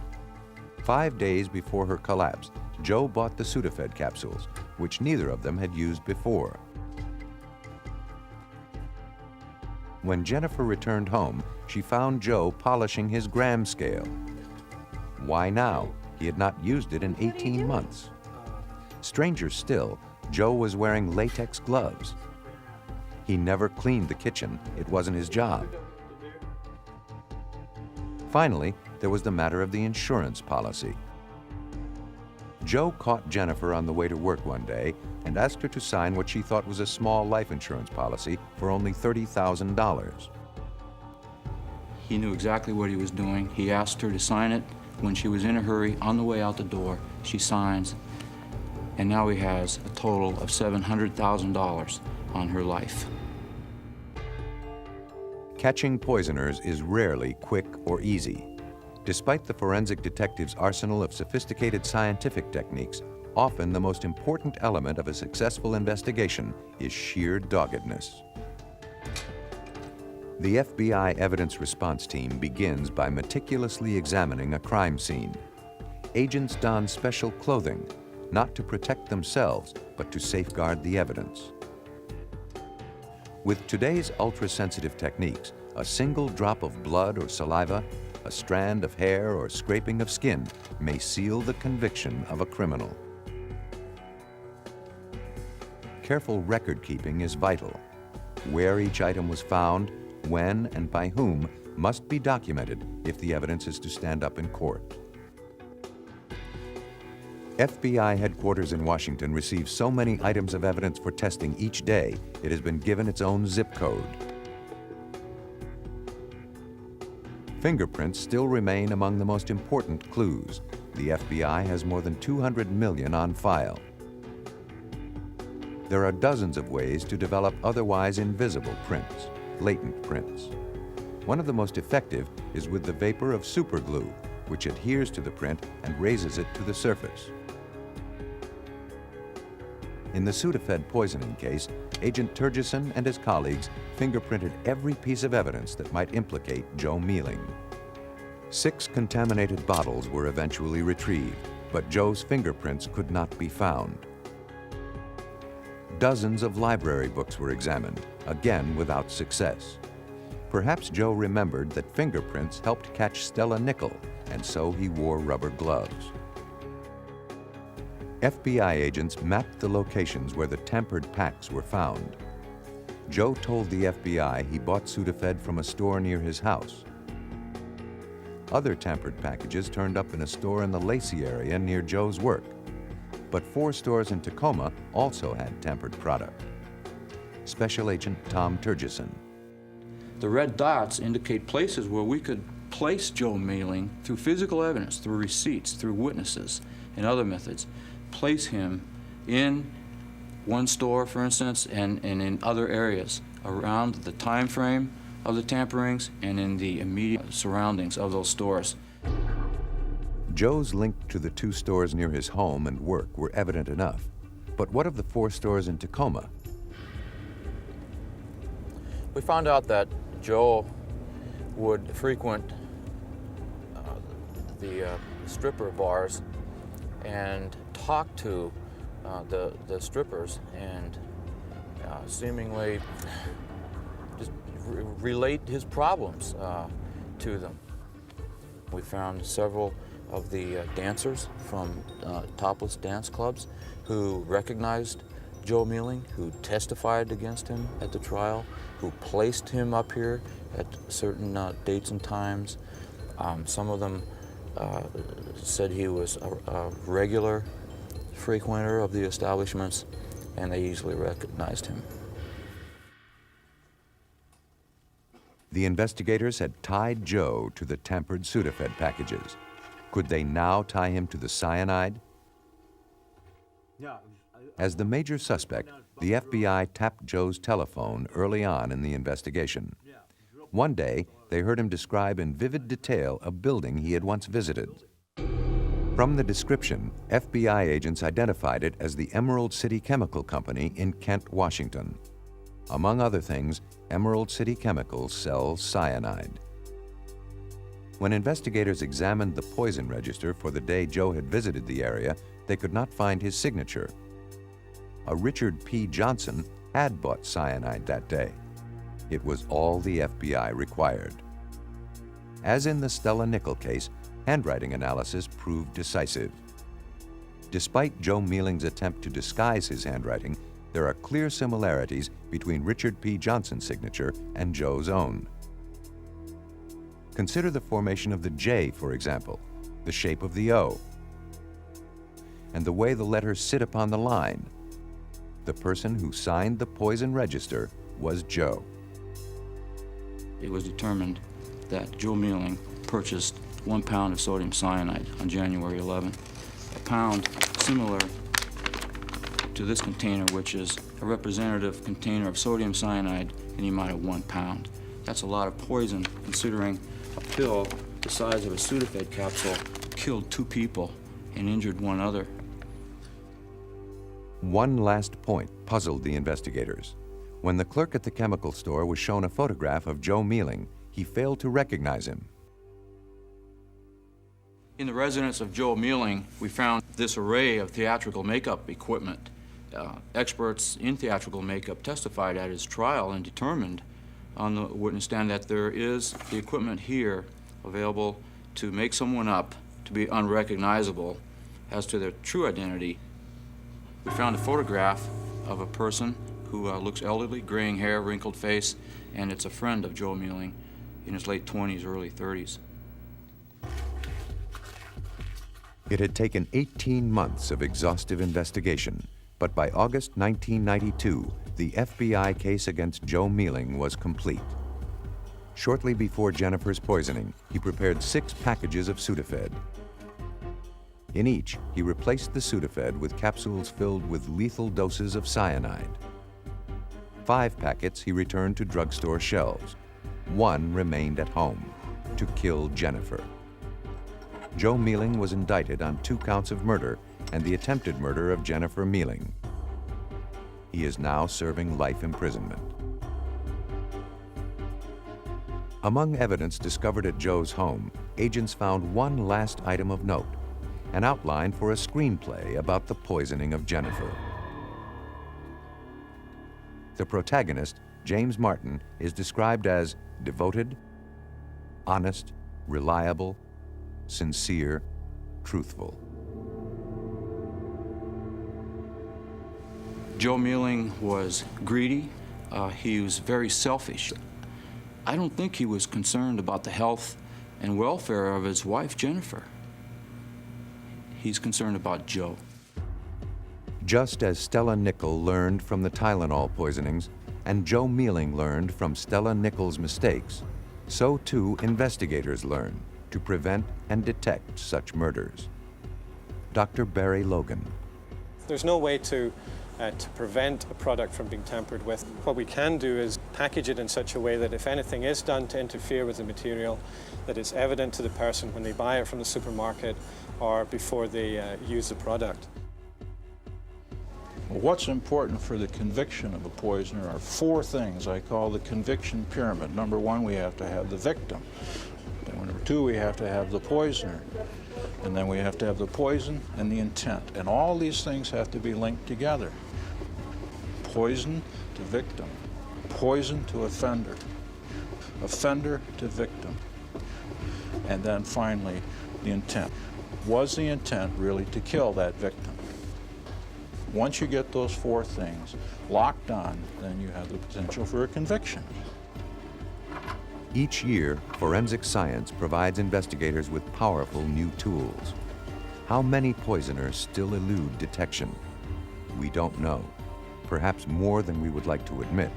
5 days before her collapse, Joe bought the Sudafed capsules, which neither of them had used before. When Jennifer returned home, she found Joe polishing his gram scale. Why now? He had not used it in 18 months. Stranger still, Joe was wearing latex gloves. He never cleaned the kitchen. It wasn't his job. Finally, there was the matter of the insurance policy. Joe caught Jennifer on the way to work one day and asked her to sign what she thought was a small life insurance policy for only $30,000. He knew exactly what he was doing. He asked her to sign it. When she was in a hurry, on the way out the door, she signs, and now he has a total of $700,000 on her life. Catching poisoners is rarely quick or easy. Despite the forensic detective's arsenal of sophisticated scientific techniques, often the most important element of a successful investigation is sheer doggedness. The FBI Evidence Response Team begins by meticulously examining a crime scene. Agents don special clothing, not to protect themselves, but to safeguard the evidence. With today's ultra-sensitive techniques, a single drop of blood or saliva, a strand of hair or scraping of skin may seal the conviction of a criminal. Careful record keeping is vital. Where each item was found, when and by whom must be documented if the evidence is to stand up in court. FBI headquarters in Washington receives so many items of evidence for testing each day, it has been given its own zip code. Fingerprints still remain among the most important clues. The FBI has more than 200 million on file. There are dozens of ways to develop otherwise invisible prints, latent prints. One of the most effective is with the vapor of superglue, which adheres to the print and raises it to the surface. In the Sudafed poisoning case, Agent Turgeson and his colleagues fingerprinted every piece of evidence that might implicate Joe Mealing. 6 contaminated bottles were eventually retrieved, but Joe's fingerprints could not be found. Dozens of library books were examined, again without success. Perhaps Joe remembered that fingerprints helped catch Stella Nickel, and so he wore rubber gloves. FBI agents mapped the locations where the tampered packs were found. Joe told the FBI he bought Sudafed from a store near his house. Other tampered packages turned up in a store in the Lacey area near Joe's work. But 4 stores in Tacoma also had tampered product. Special Agent Tom Turgeson. The red dots indicate places where we could place Joe Mealing through physical evidence, through receipts, through witnesses, and other methods. Place him in one store, for instance, and in other areas around the time frame of the tamperings and in the immediate surroundings of those stores. Joe's link to the 2 stores near his home and work were evident enough. But what of the 4 stores in Tacoma? We found out that Joe would frequent the stripper bars and talk to the strippers and seemingly just relate his problems to them. We found several of the dancers from topless dance clubs who recognized Joe Mealing, who testified against him at the trial, who placed him up here at certain dates and times. Some of them said he was a regular frequenter of the establishments, and they easily recognized him. The investigators had tied Joe to the tampered Sudafed packages. Could they now tie him to the cyanide? As the major suspect, the FBI tapped Joe's telephone early on in the investigation. One day, they heard him describe in vivid detail a building he had once visited. From the description, FBI agents identified it as the Emerald City Chemical Company in Kent, Washington. Among other things, Emerald City Chemicals sells cyanide. When investigators examined the poison register for the day Joe had visited the area, they could not find his signature. A Richard P. Johnson had bought cyanide that day. It was all the FBI required. As in the Stella Nickel case, handwriting analysis proved decisive. Despite Joe Mealing's attempt to disguise his handwriting, there are clear similarities between Richard P. Johnson's signature and Joe's own. Consider the formation of the J, for example, the shape of the O, and the way the letters sit upon the line. The person who signed the poison register was Joe. It was determined that Joe Mealing purchased 1 pound of sodium cyanide on January 11th. A pound similar to this container, which is a representative container of sodium cyanide in the amount of 1 pound. That's a lot of poison, considering a pill the size of a Sudafed capsule killed 2 people and injured 1 other. One last point puzzled the investigators. When the clerk at the chemical store was shown a photograph of Joe Mealing, he failed to recognize him. In the residence of Joe Mealing, we found this array of theatrical makeup equipment. Experts in theatrical makeup testified at his trial and determined on the witness stand that there is the equipment here available to make someone up to be unrecognizable as to their true identity. We found a photograph of a person who looks elderly, graying hair, wrinkled face, and it's a friend of Joe Mealing in his late 20s, early 30s. It had taken 18 months of exhaustive investigation, but by August 1992, the FBI case against Joe Mealing was complete. Shortly before Jennifer's poisoning, he prepared 6 packages of Sudafed. In each, he replaced the Sudafed with capsules filled with lethal doses of cyanide. 5 packets he returned to drugstore shelves. one remained at home, to kill Jennifer. Joe Mealing was indicted on 2 counts of murder and the attempted murder of Jennifer Mealing. He is now serving life imprisonment. Among evidence discovered at Joe's home, agents found one last item of note, an outline for a screenplay about the poisoning of Jennifer. The protagonist, James Martin, is described as devoted, honest, reliable, sincere, truthful. Joe Mealing was greedy. He was very selfish. I don't think he was concerned about the health and welfare of his wife, Jennifer. He's concerned about Joe. Just as Stella Nichol learned from the Tylenol poisonings and Joe Mealing learned from Stella Nichol's mistakes, so too investigators learn to prevent and detect such murders. Dr. Barry Logan. There's no way to prevent a product from being tampered with. What we can do is package it in such a way that if anything is done to interfere with the material, that it's evident to the person when they buy it from the supermarket or before they use the product. What's important for the conviction of a poisoner are 4 things I call the conviction pyramid. Number 1, we have to have the victim. Number 2, we have to have the poisoner. And then we have to have the poison and the intent. And all these things have to be linked together. Poison to victim, poison to offender, offender to victim, and then finally the intent. Was the intent really to kill that victim? Once you get those 4 things locked on, then you have the potential for a conviction. Each year, forensic science provides investigators with powerful new tools. How many poisoners still elude detection? We don't know. Perhaps more than we would like to admit.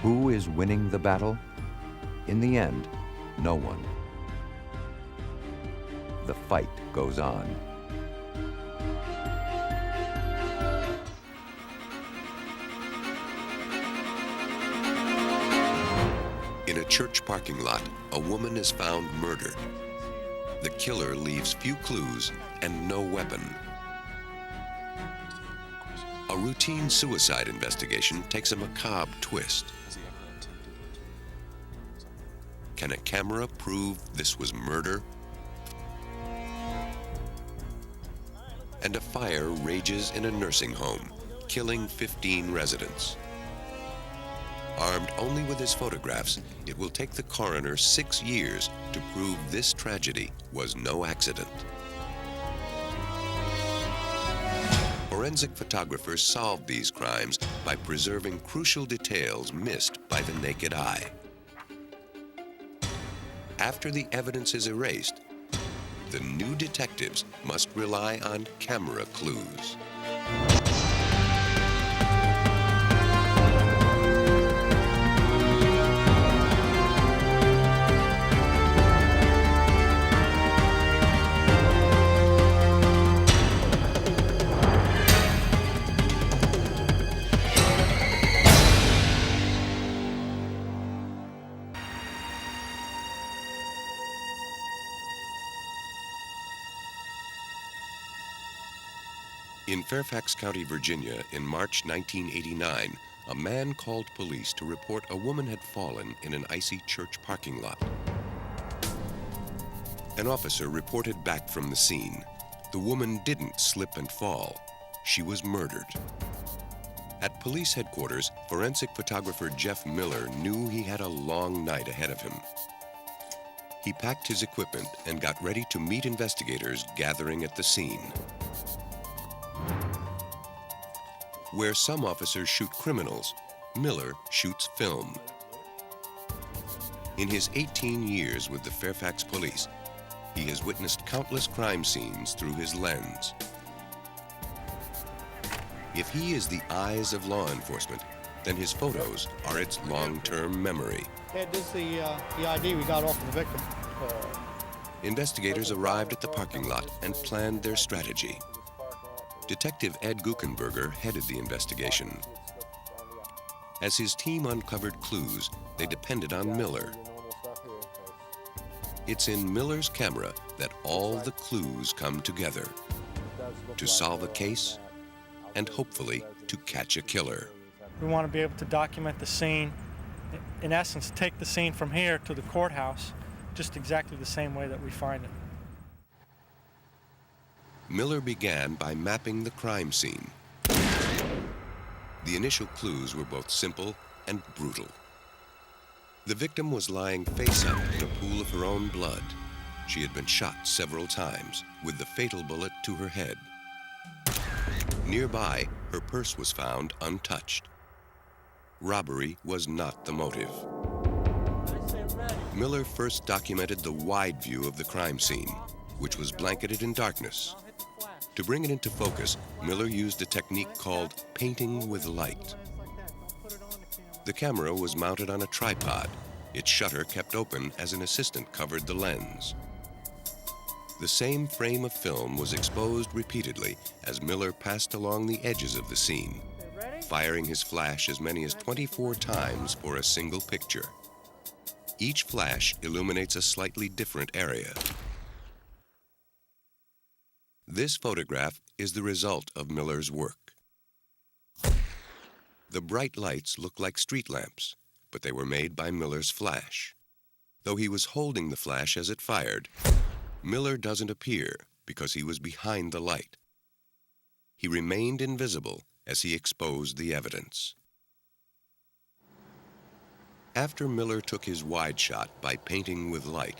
Who is winning the battle? In the end, no one. The fight goes on. In a church parking lot, a woman is found murdered. The killer leaves few clues and no weapon. A routine suicide investigation takes a macabre twist. Can a camera prove this was murder? And a fire rages in a nursing home, killing 15 residents. Armed only with his photographs, it will take the coroner 6 years to prove this tragedy was no accident. Forensic photographers solved these crimes by preserving crucial details missed by the naked eye. After the evidence is erased, the new detectives must rely on camera clues. In Fairfax County, Virginia, in March 1989, a man called police to report a woman had fallen in an icy church parking lot. An officer reported back from the scene. The woman didn't slip and fall. She was murdered. At police headquarters, forensic photographer Jeff Miller knew he had a long night ahead of him. He packed his equipment and got ready to meet investigators gathering at the scene. Where some officers shoot criminals, Miller shoots film. In his 18 years with the Fairfax Police, he has witnessed countless crime scenes through his lens. If he is the eyes of law enforcement, then his photos are its long-term memory. Ed, this is the ID we got off of the victim. Investigators arrived at the parking lot and planned their strategy. Detective Ed Guckenberger headed the investigation. As his team uncovered clues, they depended on Miller. It's in Miller's camera that all the clues come together to solve a case and hopefully to catch a killer. We want to be able to document the scene, in essence, take the scene from here to the courthouse, just exactly the same way that we find it. Miller began by mapping the crime scene. The initial clues were both simple and brutal. The victim was lying face up in a pool of her own blood. She had been shot several times, with the fatal bullet to her head. Nearby, her purse was found untouched. Robbery was not the motive. Miller first documented the wide view of the crime scene, which was blanketed in darkness. To bring it into focus, Miller used a technique called painting with light. The camera was mounted on a tripod. Its shutter kept open as an assistant covered the lens. The same frame of film was exposed repeatedly as Miller passed along the edges of the scene, firing his flash as many as 24 times for a single picture. Each flash illuminates a slightly different area. This photograph is the result of Miller's work. The bright lights look like street lamps, but they were made by Miller's flash. Though he was holding the flash as it fired, Miller doesn't appear because he was behind the light. He remained invisible as he exposed the evidence. After Miller took his wide shot by painting with light,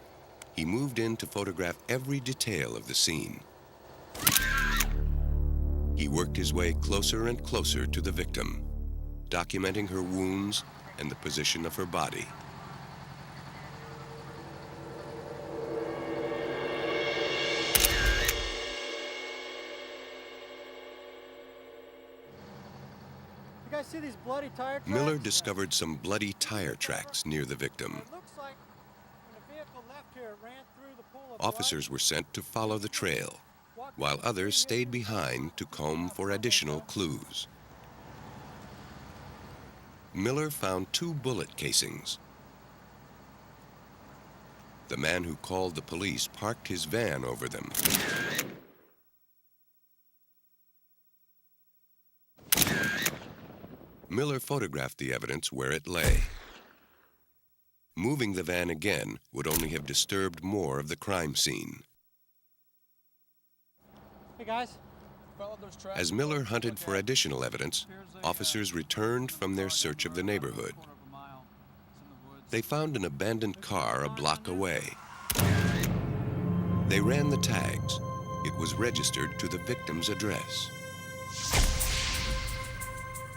he moved in to photograph every detail of the scene. He worked his way closer and closer to the victim, documenting her wounds and the position of her body. You guys see these bloody tire tracks? Miller discovered some bloody tire tracks near the victim. It looks like when a vehicle left here, it ran through the pool of Officers were sent to follow the trail, while others stayed behind to comb for additional clues. Miller found 2 bullet casings. The man who called the police parked his van over them. Miller photographed the evidence where it lay. Moving the van again would only have disturbed more of the crime scene. Hey guys. As Miller hunted for additional evidence, officers returned from their search of the neighborhood. They found an abandoned car a block away. They ran the tags. It was registered to the victim's address.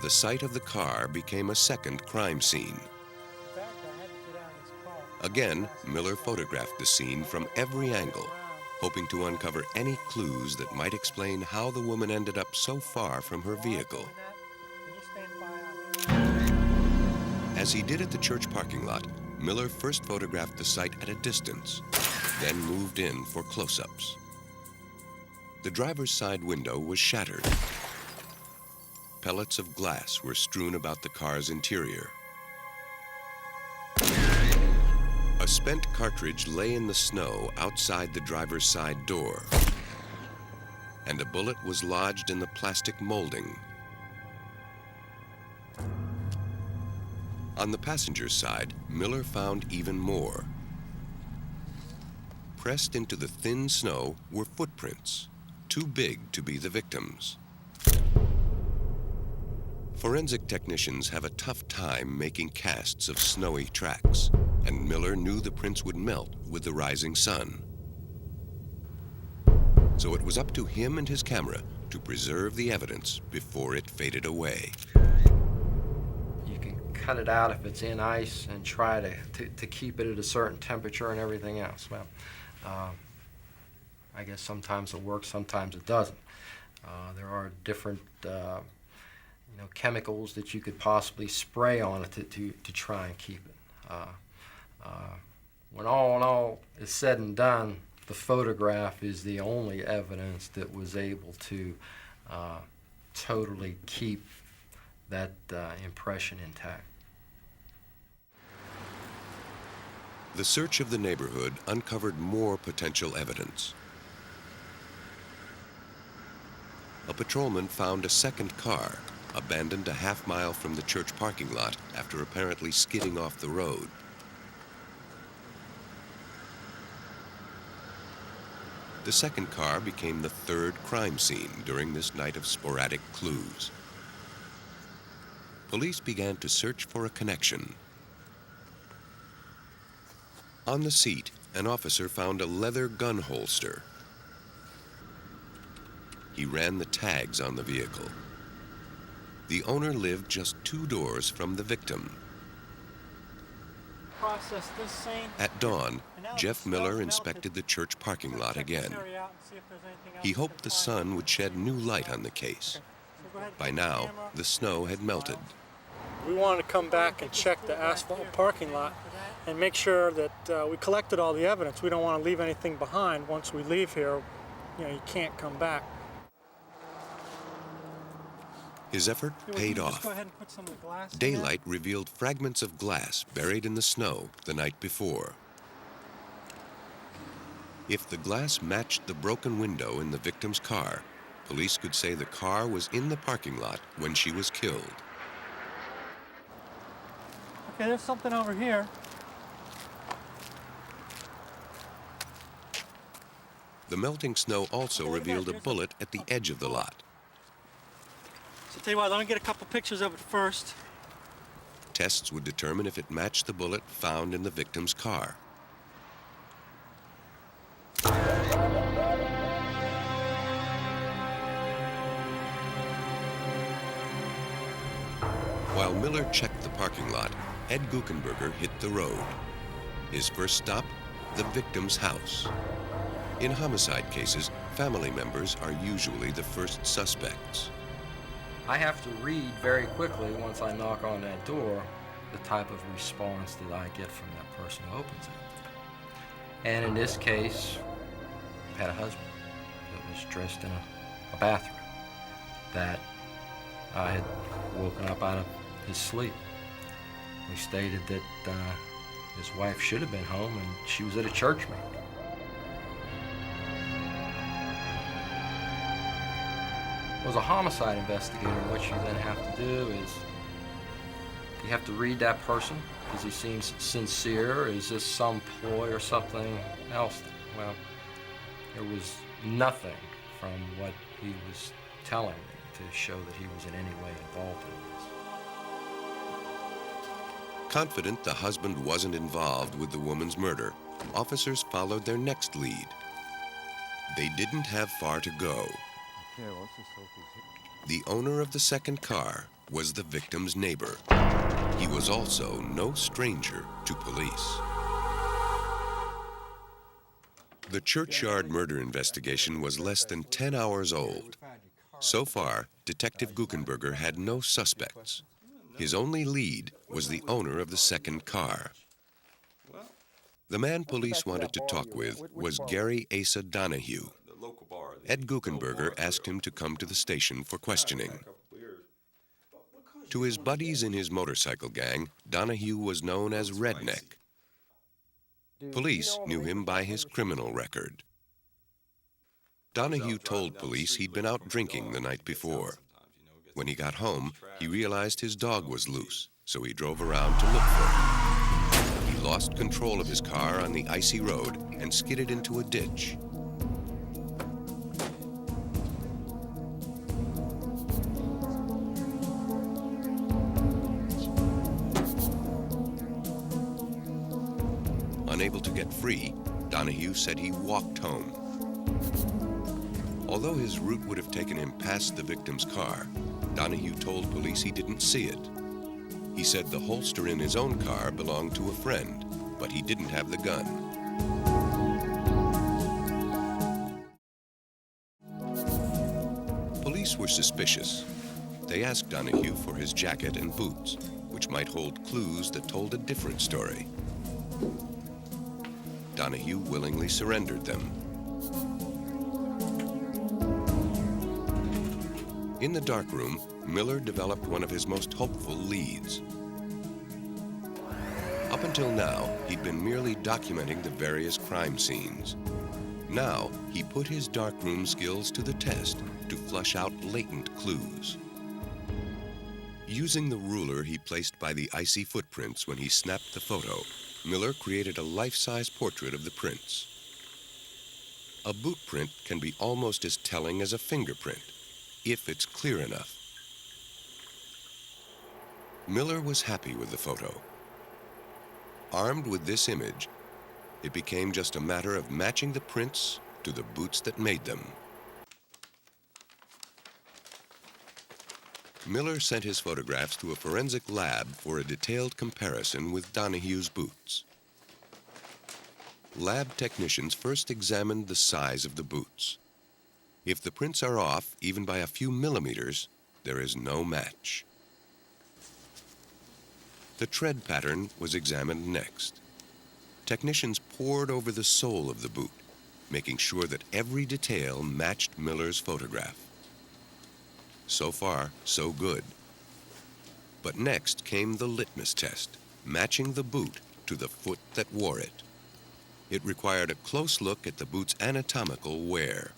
The site of the car became a second crime scene. Again, Miller photographed the scene from every angle, hoping to uncover any clues that might explain how the woman ended up so far from her vehicle. As he did at the church parking lot, Miller first photographed the site at a distance, then moved in for close-ups. The driver's side window was shattered. Pellets of glass were strewn about the car's interior. A spent cartridge lay in the snow outside the driver's side door, and a bullet was lodged in the plastic molding. On the passenger's side, Miller found even more. Pressed into the thin snow were footprints, too big to be the victim's. Forensic technicians have a tough time making casts of snowy tracks, and Miller knew the prints would melt with the rising sun. So it was up to him and his camera to preserve the evidence before it faded away. You can cut it out if it's in ice and try to keep it at a certain temperature and everything else. Well, I guess sometimes it works, sometimes it doesn't. There are different chemicals that you could possibly spray on it to try and keep it. When all in all is said and done, the photograph is the only evidence that was able to totally keep that impression intact. The search of the neighborhood uncovered more potential evidence. A patrolman found a second car abandoned a half-mile from the church parking lot after apparently skidding off the road. The second car became the third crime scene during this night of sporadic clues. Police began to search for a connection. On the seat, an officer found a leather gun holster. He ran the tags on the vehicle. The owner lived just 2 doors from the victim. Process this scene. At dawn, Jeff Miller inspected the church parking lot again. He hoped the sun would shed new light on the case. By now, the snow had melted. We wanted to come back and check the asphalt parking lot and make sure that we collected all the evidence. We don't want to leave anything behind. Once we leave here, you can't come back. His effort paid off. Daylight revealed fragments of glass buried in the snow the night before. If the glass matched the broken window in the victim's car, police could say the car was in the parking lot when she was killed. Okay, there's something over here. The melting snow also revealed a bullet at the edge of the lot. So tell you what, let me get a couple pictures of it first. Tests would determine if it matched the bullet found in the victim's car. While Miller checked the parking lot, Ed Guckenberger hit the road. His first stop, the victim's house. In homicide cases, family members are usually the first suspects. I have to read very quickly once I knock on that door the type of response that I get from that person who opens it. And in this case, I had a husband that was dressed in a bathroom that I had woken up out of his sleep. He stated that his wife should have been home and she was at a church meeting. As a homicide investigator, what you then have to do is you have to read that person. Does he seem sincere? Is this some ploy or something else? Well, there was nothing from what he was telling me to show that he was in any way involved in this. Confident the husband wasn't involved with the woman's murder, officers followed their next lead. They didn't have far to go. The owner of the second car was the victim's neighbor. He was also no stranger to police. The churchyard murder investigation was less than 10 hours old. So far, Detective Guckenberger had no suspects. His only lead was the owner of the second car. The man police wanted to talk with was Gary Asa Donahue. Ed Guckenberger asked him to come to the station for questioning. To his buddies in his motorcycle gang, Donahue was known as Redneck. Police knew him by his criminal record. Donahue told police he'd been out drinking the night before. When he got home, he realized his dog was loose, so he drove around to look for him. He lost control of his car on the icy road and skidded into a ditch. Unable to get free, Donahue said he walked home. Although his route would have taken him past the victim's car, Donahue told police he didn't see it. He said the holster in his own car belonged to a friend, but he didn't have the gun. Police were suspicious. They asked Donahue for his jacket and boots, which might hold clues that told a different story. Donahue willingly surrendered them. In the darkroom, Miller developed one of his most hopeful leads. Up until now, he'd been merely documenting the various crime scenes. Now, he put his darkroom skills to the test to flush out latent clues. Using the ruler he placed by the icy footprints when he snapped the photo, Miller created a life-size portrait of the prints. A boot print can be almost as telling as a fingerprint, if it's clear enough. Miller was happy with the photo. Armed with this image, it became just a matter of matching the prints to the boots that made them. Miller sent his photographs to a forensic lab for a detailed comparison with Donahue's boots. Lab technicians first examined the size of the boots. If the prints are off, even by a few millimeters, there is no match. The tread pattern was examined next. Technicians pored over the sole of the boot, making sure that every detail matched Miller's photograph. So far, so good. But next came the litmus test, matching the boot to the foot that wore it. It required a close look at the boot's anatomical wear.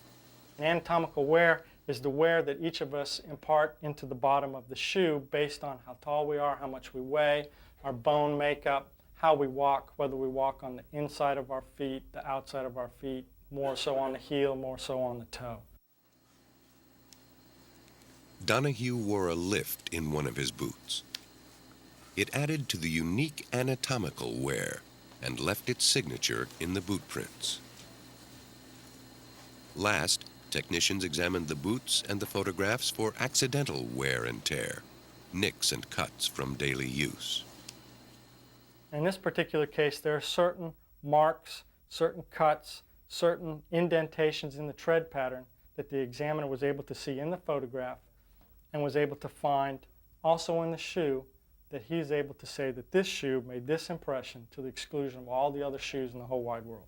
Anatomical wear is the wear that each of us impart into the bottom of the shoe based on how tall we are, how much we weigh, our bone makeup, how we walk, whether we walk on the inside of our feet, the outside of our feet, more so on the heel, more so on the toe. Donahue wore a lift in one of his boots. It added to the unique anatomical wear and left its signature in the boot prints. Last, technicians examined the boots and the photographs for accidental wear and tear, nicks and cuts from daily use. In this particular case, there are certain marks, certain cuts, certain indentations in the tread pattern that the examiner was able to see in the photograph and was able to find also in the shoe, that he's able to say that this shoe made this impression to the exclusion of all the other shoes in the whole wide world.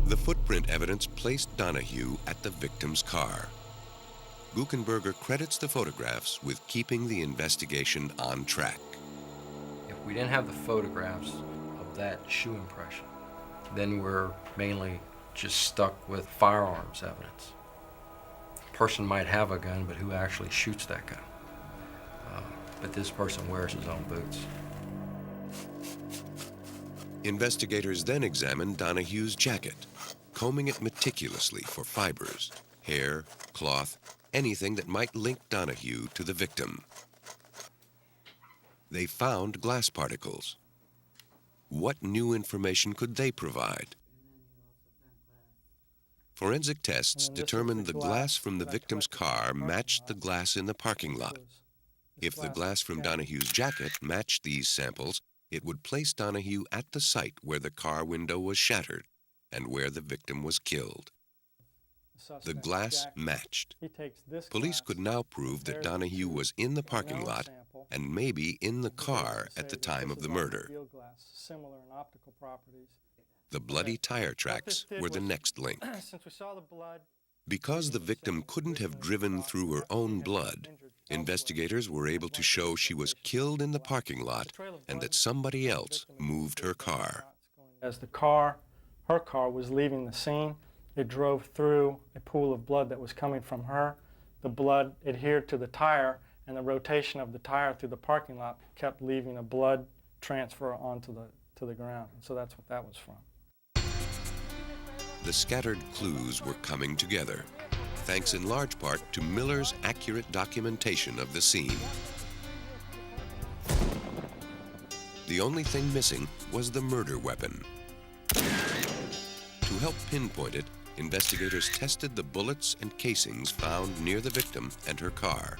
The footprint evidence placed Donahue at the victim's car. Guckenberger credits the photographs with keeping the investigation on track. If we didn't have the photographs of that shoe impression, then we're mainly just stuck with firearms evidence. A person might have a gun, but who actually shoots that gun? But this person wears his own boots. Investigators then examined Donahue's jacket, combing it meticulously for fibers, hair, cloth, anything that might link Donahue to the victim. They found glass particles. What new information could they provide? Forensic tests determined the glass from the victim's car matched the glass in the parking lot. If the glass from Donahue's jacket matched these samples, it would place Donahue at the site where the car window was shattered and where the victim was killed. The glass matched. Police could now prove that Donahue was in the parking lot and maybe in the car at the time of the murder. The bloody tire tracks were the next link. Because the victim couldn't have driven through her own blood, investigators were able to show she was killed in the parking lot and that somebody else moved her car. As her car was leaving the scene, it drove through a pool of blood that was coming from her. The blood adhered to the tire, and the rotation of the tire through the parking lot kept leaving a blood transfer onto the ground. And so that's what that was from. The scattered clues were coming together, thanks in large part to Miller's accurate documentation of the scene. The only thing missing was the murder weapon. To help pinpoint it, investigators tested the bullets and casings found near the victim and her car.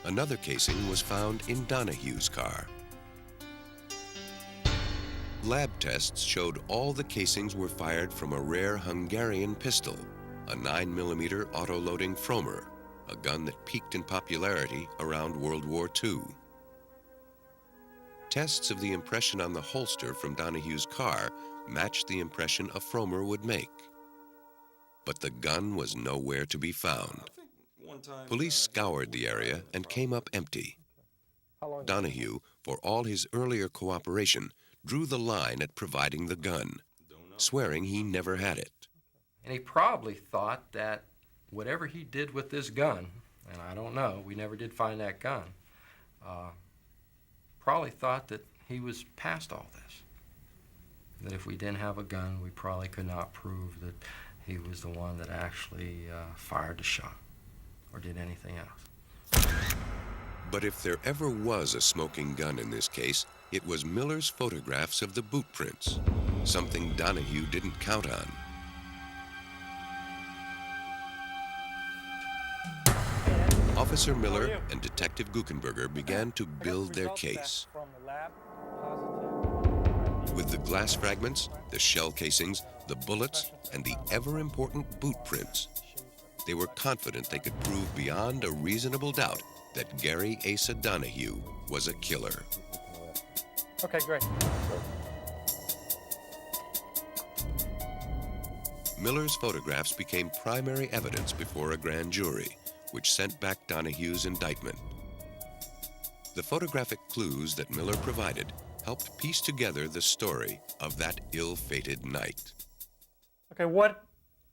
Another casing was found in Donahue's car. Lab tests showed all the casings were fired from a rare Hungarian pistol, a 9mm auto-loading Fromer, a gun that peaked in popularity around World War II. Tests of the impression on the holster from Donahue's car matched the impression a Fromer would make. But the gun was nowhere to be found. Police scoured the area and came up empty. Donahue, for all his earlier cooperation, drew the line at providing the gun, swearing he never had it. And he probably thought that whatever he did with this gun, and I don't know, we never did find that gun, probably thought that he was past all this. That if we didn't have a gun, we probably could not prove that he was the one that actually fired the shot or did anything else. But if there ever was a smoking gun in this case, it was Miller's photographs of the boot prints, something Donahue didn't count on. Officer Miller and Detective Guckenberger began to build their case. With the glass fragments, the shell casings, the bullets, and the ever-important boot prints, they were confident they could prove beyond a reasonable doubt that Gary Asa Donahue was a killer. Okay, great. Miller's photographs became primary evidence before a grand jury, which sent back Donahue's indictment. The photographic clues that Miller provided helped piece together the story of that ill-fated night. Okay, what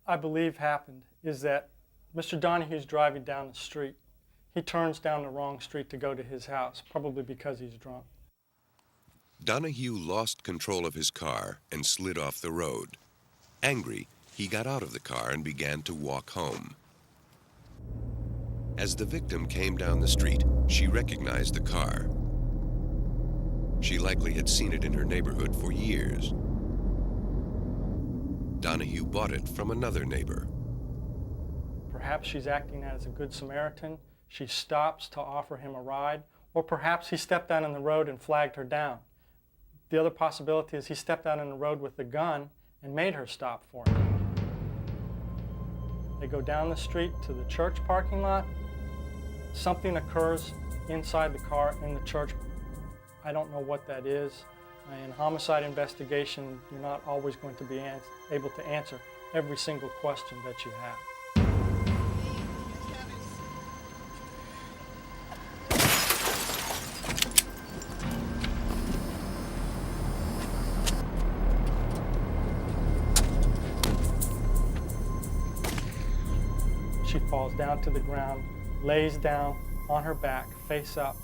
I believe happened is that Mr. Donahue's driving down the street. He turns down the wrong street to go to his house, probably because he's drunk. Donahue lost control of his car and slid off the road. Angry, he got out of the car and began to walk home. As the victim came down the street, she recognized the car. She likely had seen it in her neighborhood for years. Donahue bought it from another neighbor. Perhaps she's acting as a good Samaritan. She stops to offer him a ride, or perhaps he stepped out on the road and flagged her down. The other possibility is he stepped out on the road with a gun and made her stop for him. They go down the street to the church parking lot. Something occurs inside the car in the church. I don't know what that is. In homicide investigation, you're not always going to be able to answer every single question that you have. She falls down to the ground, lays down on her back, face up.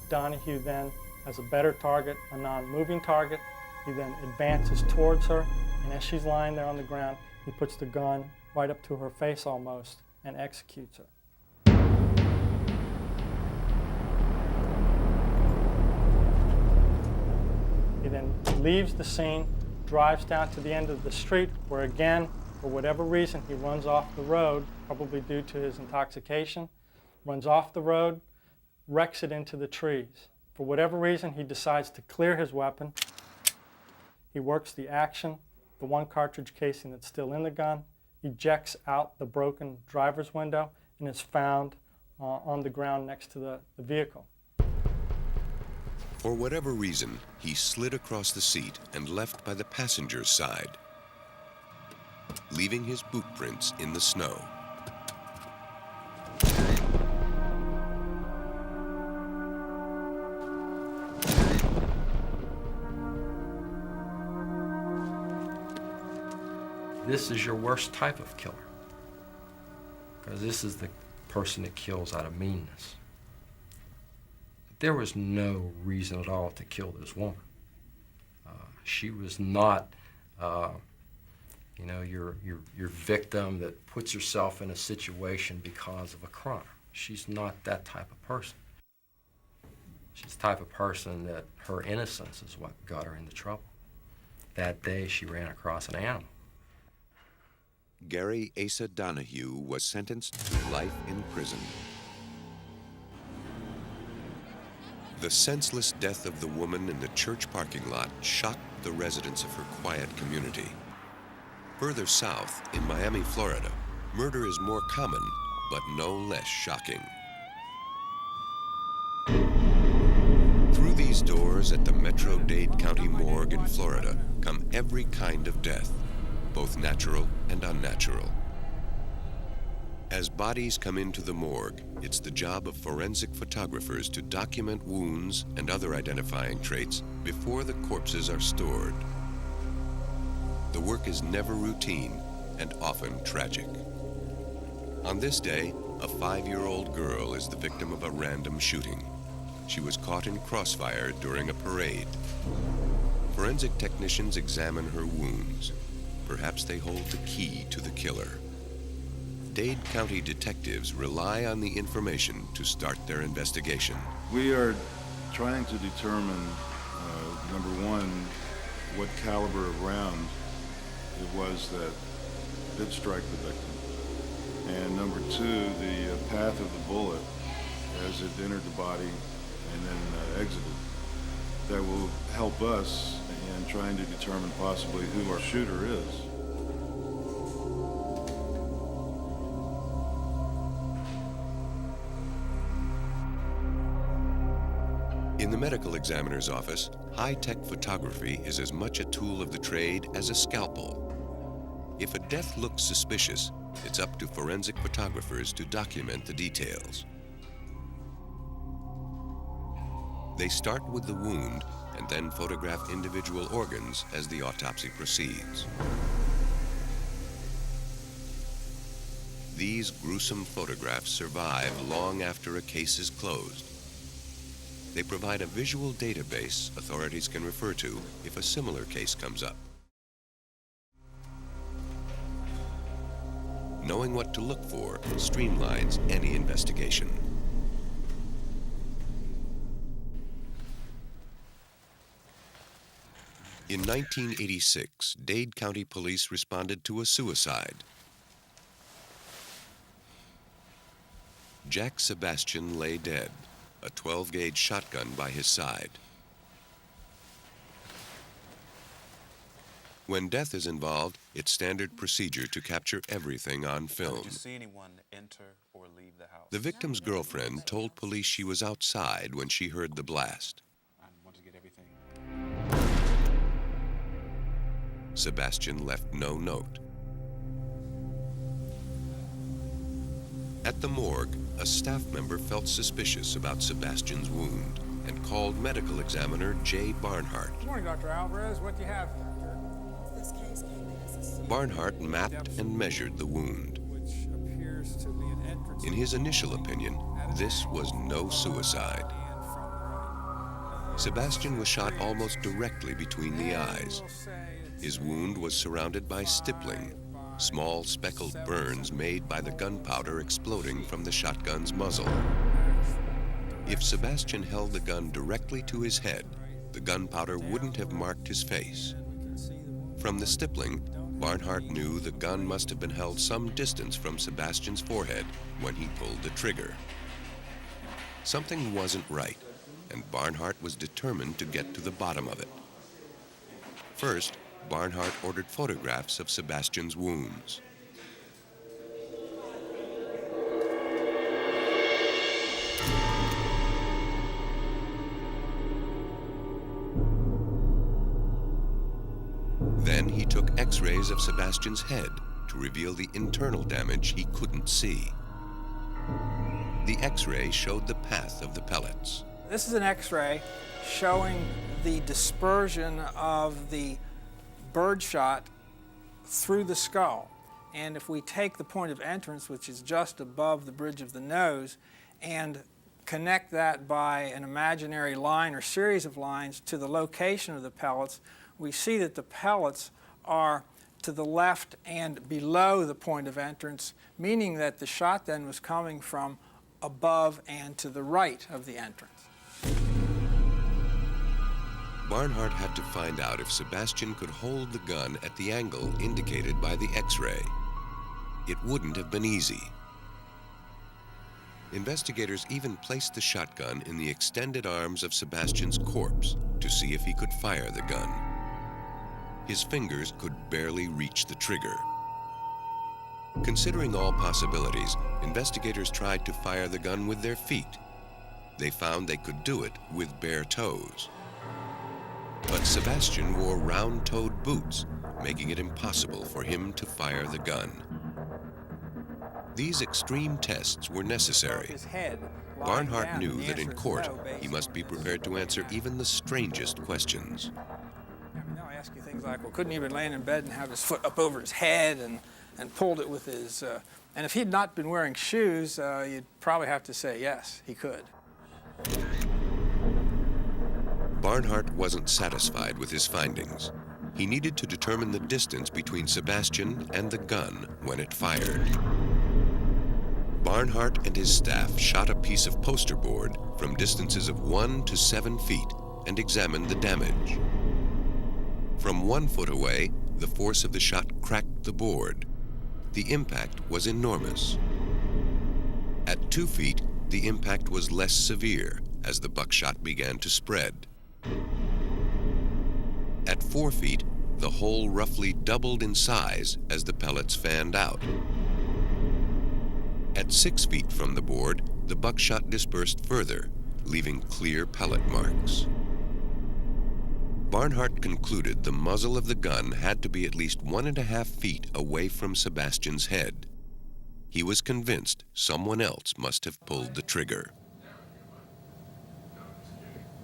Donahue then has a better target, a non-moving target. He then advances towards her, and as she's lying there on the ground, he puts the gun right up to her face almost and executes her. He then leaves the scene, drives down to the end of the street, where again, for whatever reason, he runs off the road, probably due to his intoxication, runs off the road, wrecks it into the trees. For whatever reason, he decides to clear his weapon. He works the action, the one cartridge casing that's still in the gun, ejects out the broken driver's window, and is found on the ground next to the vehicle. For whatever reason, he slid across the seat and left by the passenger's side, leaving his boot prints in the snow. This is your worst type of killer, because this is the person that kills out of meanness. There was no reason at all to kill this woman. She was not, your victim that puts herself in a situation because of a crime. She's not that type of person. She's the type of person that her innocence is what got her into trouble. That day she ran across an animal. Gary Asa Donahue was sentenced to life in prison. The senseless death of the woman in the church parking lot shocked the residents of her quiet community. Further south, in Miami, Florida, murder is more common, but no less shocking. Through these these doors at the Metro-Dade County Morgue in Florida come every kind of death, both natural and unnatural. As bodies come into the morgue, it's the job of forensic photographers to document wounds and other identifying traits before the corpses are stored. The work is never routine and often tragic. On this day, a 5-year-old girl is the victim of a random shooting. She was caught in crossfire during a parade. Forensic technicians examine her wounds. Perhaps they hold the key to the killer. Dade County detectives rely on the information to start their investigation. We are trying to determine, number one, what caliber of round it was that did strike the victim. And number two, the path of the bullet as it entered the body and then exited. That will help us in trying to determine possibly who our shooter is. In the medical examiner's office, high-tech photography is as much a tool of the trade as a scalpel. If a death looks suspicious, it's up to forensic photographers to document the details. They start with the wound and then photograph individual organs as the autopsy proceeds. These gruesome photographs survive long after a case is closed. They provide a visual database authorities can refer to if a similar case comes up. Knowing what to look for streamlines any investigation. In 1986, Dade County Police responded to a suicide. Jack Sebastian lay dead, a 12-gauge shotgun by his side. When death is involved, it's standard procedure to capture everything on film. Did you see anyone enter or leave the house? The victim's girlfriend told police she was outside when she heard the blast. I want to get everything. Sebastian left no note. At the morgue, a staff member felt suspicious about Sebastian's wound and called medical examiner Jay Barnhart. Good morning, Dr. Alvarez. What do you have? Barnhart mapped and measured the wound. In his initial opinion, this was no suicide. Sebastian was shot almost directly between the eyes. His wound was surrounded by stippling, small speckled burns made by the gunpowder exploding from the shotgun's muzzle. If Sebastian held the gun directly to his head, the gunpowder wouldn't have marked his face. From the stippling, Barnhart knew the gun must have been held some distance from Sebastian's forehead when he pulled the trigger. Something wasn't right, and Barnhart was determined to get to the bottom of it. First, Barnhart ordered photographs of Sebastian's wounds. Then he took X-rays of Sebastian's head to reveal the internal damage he couldn't see. The X-ray showed the path of the pellets. This is an X-ray showing the dispersion of the birdshot through the skull. And if we take the point of entrance, which is just above the bridge of the nose, and connect that by an imaginary line or series of lines to the location of the pellets, we see that the pellets are to the left and below the point of entrance, meaning that the shot then was coming from above and to the right of the entrance. Barnhart had to find out if Sebastian could hold the gun at the angle indicated by the X-ray. It wouldn't have been easy. Investigators even placed the shotgun in the extended arms of Sebastian's corpse to see if he could fire the gun. His fingers could barely reach the trigger. Considering all possibilities, investigators tried to fire the gun with their feet. they found they could do it with bare toes. But Sebastian wore round-toed boots, making it impossible for him to fire the gun. These extreme tests were necessary. Barnhart knew that in court, he must be prepared to answer even the strangest questions. They'll ask you things like, well, couldn't he have been laying in bed and have his foot up over his head and pulled it with his... and if he'd not been wearing shoes, you'd probably have to say, yes, he could. Barnhart wasn't satisfied with his findings. He needed to determine the distance between Sebastian and the gun when it fired. Barnhart and his staff shot a piece of poster board from distances of 1 to 7 feet and examined the damage. From 1 foot away, the force of the shot cracked the board. The impact was enormous. At 2 feet, the impact was less severe as the buckshot began to spread. At 4 feet, the hole roughly doubled in size as the pellets fanned out. At 6 feet from the board, the buckshot dispersed further, leaving clear pellet marks. Barnhart concluded the muzzle of the gun had to be at least 1.5 feet away from Sebastian's head. He was convinced someone else must have pulled the trigger.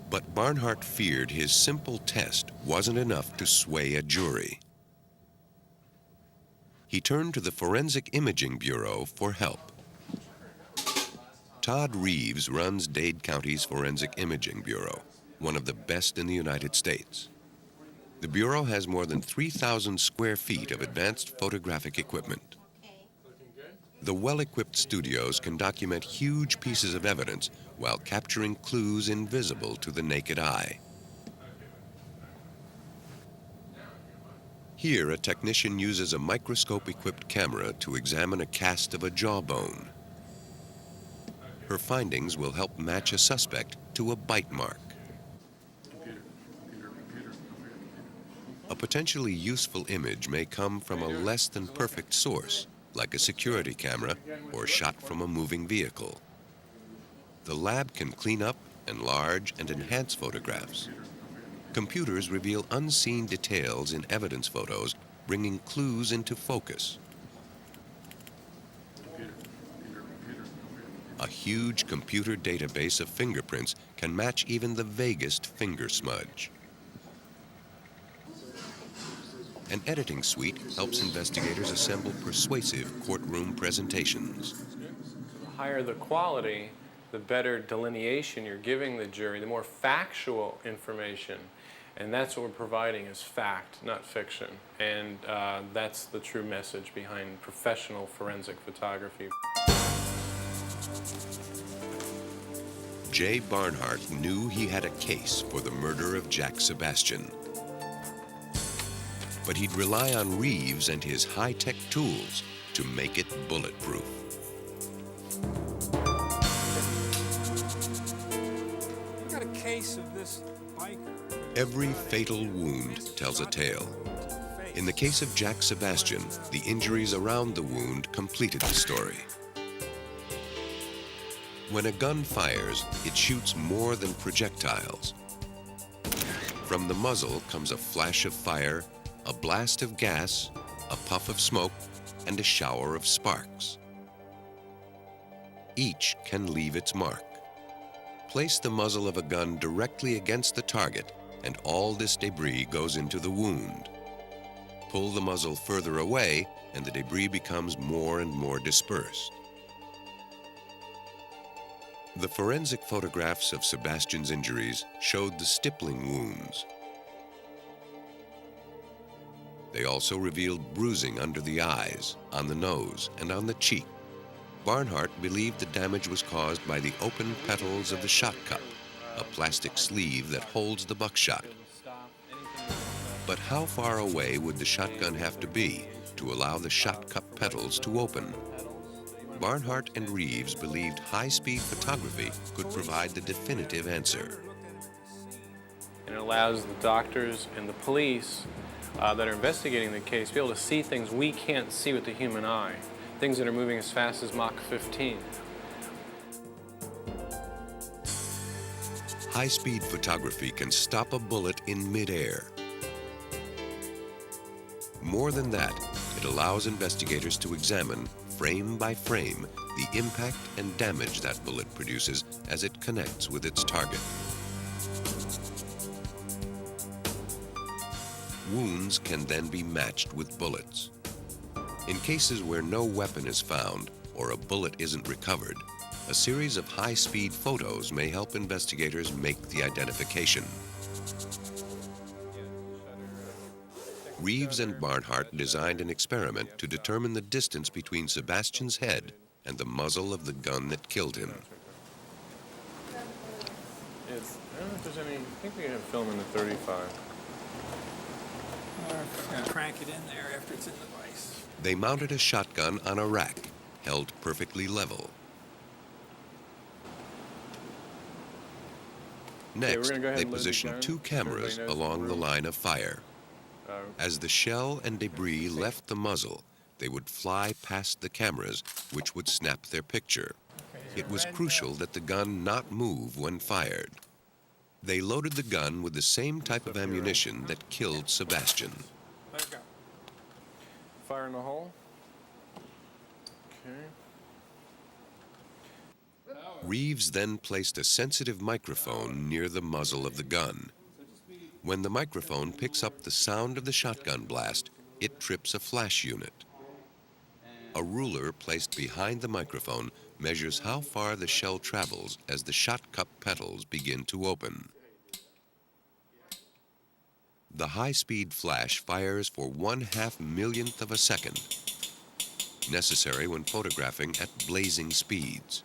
But Barnhart feared his simple test wasn't enough to sway a jury. He turned to the Forensic Imaging Bureau for help. Todd Reeves runs Dade County's Forensic Imaging Bureau, one of the best in the United States. The Bureau has more than 3,000 square feet of advanced photographic equipment. The well-equipped studios can document huge pieces of evidence while capturing clues invisible to the naked eye. Here, a technician uses a microscope-equipped camera to examine a cast of a jawbone. Her findings will help match a suspect to a bite mark. A potentially useful image may come from a less than perfect source, like a security camera or shot from a moving vehicle. The lab can clean up, enlarge, and enhance photographs. Computers reveal unseen details in evidence photos, bringing clues into focus. A huge computer database of fingerprints can match even the vaguest finger smudge. An editing suite helps investigators assemble persuasive courtroom presentations. The higher the quality, the better delineation you're giving the jury, the more factual information. And that's what we're providing is fact, not fiction. And that's the true message behind professional forensic photography. Jay Barnhart knew he had a case for the murder of Jack Sebastian. But he'd rely on Reeves and his high-tech tools to make it bulletproof. We've got a case of this biker. Every fatal wound tells a tale. In the case of Jack Sebastian, the injuries around the wound completed the story. When a gun fires, it shoots more than projectiles. From the muzzle comes a flash of fire, a blast of gas, a puff of smoke, and a shower of sparks. Each can leave its mark. Place the muzzle of a gun directly against the target, and all this debris goes into the wound. Pull the muzzle further away, and the debris becomes more and more dispersed. The forensic photographs of Sebastian's injuries showed the stippling wounds. They also revealed bruising under the eyes, on the nose, and on the cheek. Barnhart believed the damage was caused by the open petals of the shot cup, a plastic sleeve that holds the buckshot. But how far away would the shotgun have to be to allow the shot cup petals to open? Barnhart and Reeves believed high-speed photography could provide the definitive answer. And it allows the doctors and the police that are investigating the case to be able to see things we can't see with the human eye, things that are moving as fast as Mach 15. High-speed photography can stop a bullet in midair. More than that, it allows investigators to examine, frame by frame, the impact and damage that bullet produces as it connects with its target. Wounds can then be matched with bullets. In cases where no weapon is found or a bullet isn't recovered, a series of high-speed photos may help investigators make the identification. Reeves and Barnhart designed an experiment to determine the distance between Sebastian's head and the muzzle of the gun that killed him. I don't know if there's any, I think we have film in the 35. Or crank it in there after it's in the vise. They mounted a shotgun on a rack, held perfectly level. Next, they positioned two cameras along the line of fire. As the shell and debris left the muzzle, they would fly past the cameras, which would snap their picture. It was crucial that the gun not move when fired. They loaded the gun with the same type of ammunition that killed Sebastian. Let it go. Fire in the hole. Okay. Reeves then placed a sensitive microphone near the muzzle of the gun. When the microphone picks up the sound of the shotgun blast, it trips a flash unit. A ruler placed behind the microphone measures how far the shell travels as the shot cup petals begin to open. The high-speed flash fires for 1/2 millionth of a second, necessary when photographing at blazing speeds.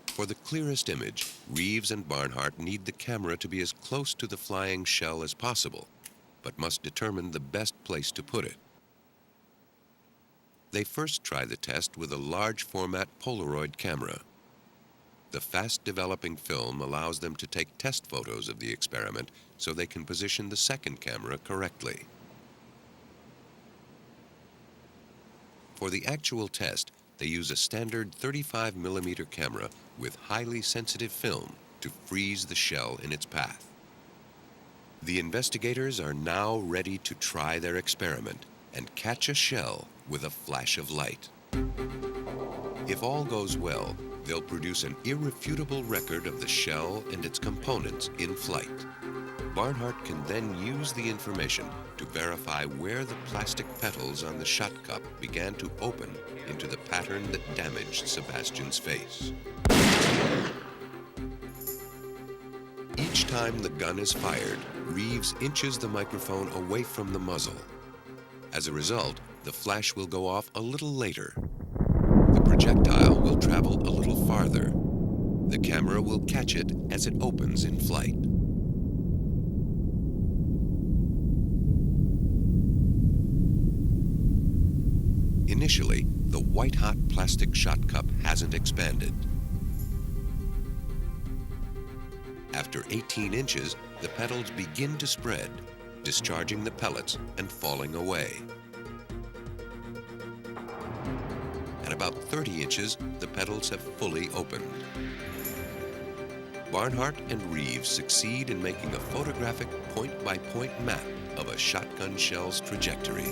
For the clearest image, Reeves and Barnhart need the camera to be as close to the flying shell as possible, but must determine the best place to put it. They first try the test with a large format Polaroid camera. The fast-developing film allows them to take test photos of the experiment so they can position the second camera correctly. For the actual test, they use a standard 35mm camera with highly sensitive film to freeze the shell in its path. The investigators are now ready to try their experiment and catch a shell with a flash of light. If all goes well, they'll produce an irrefutable record of the shell and its components in flight. Barnhart can then use the information to verify where the plastic petals on the shot cup began to open into the pattern that damaged Sebastian's face. Each time the gun is fired, Reeves inches the microphone away from the muzzle. As a result, the flash will go off a little later. The projectile will travel a little farther. The camera will catch it as it opens in flight. Initially, the white-hot plastic shot cup hasn't expanded. After 18 inches, the petals begin to spread, discharging the pellets and falling away. At about 30 inches, the petals have fully opened. Barnhart and Reeves succeed in making a photographic point-by-point map of a shotgun shell's trajectory.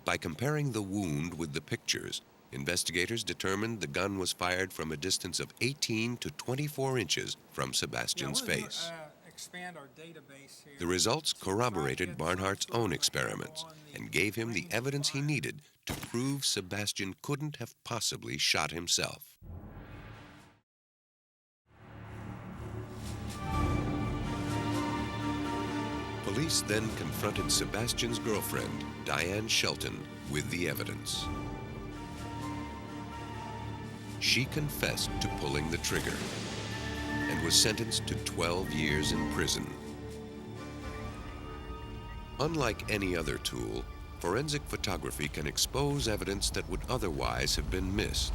By comparing the wound with the pictures, investigators determined the gun was fired from a distance of 18 to 24 inches from Sebastian's face. Expand our database here. The results corroborated Barnhart's own experiments and gave him the evidence he needed to prove Sebastian couldn't have possibly shot himself. Police then confronted Sebastian's girlfriend, Diane Shelton, with the evidence. She confessed to pulling the trigger and was sentenced to 12 years in prison. Unlike any other tool, forensic photography can expose evidence that would otherwise have been missed.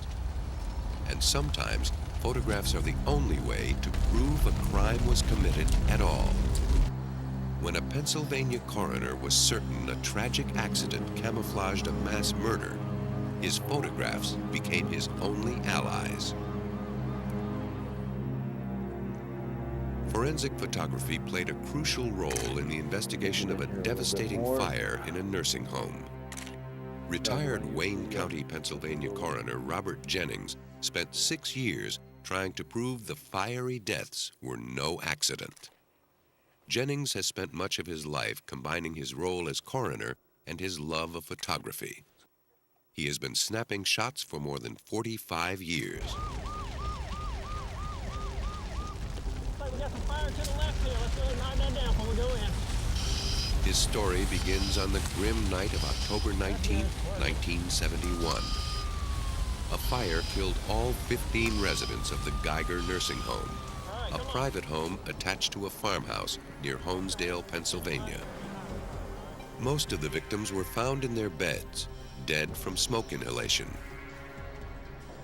And sometimes, photographs are the only way to prove a crime was committed at all. When a Pennsylvania coroner was certain a tragic accident camouflaged a mass murder, his photographs became his only allies. Forensic photography played a crucial role in the investigation of a devastating fire in a nursing home. Retired Wayne County, Pennsylvania coroner Robert Jennings spent 6 years trying to prove the fiery deaths were no accident. Jennings has spent much of his life combining his role as coroner and his love of photography. He has been snapping shots for more than 45 years. We got some fire to the left here. Let's really knock that down before we go in. His story begins on the grim night of October 19, 1971. A fire killed all 15 residents of the Geiger nursing home, a private home attached to a farmhouse near Honesdale, Pennsylvania. Most of the victims were found in their beds, dead from smoke inhalation.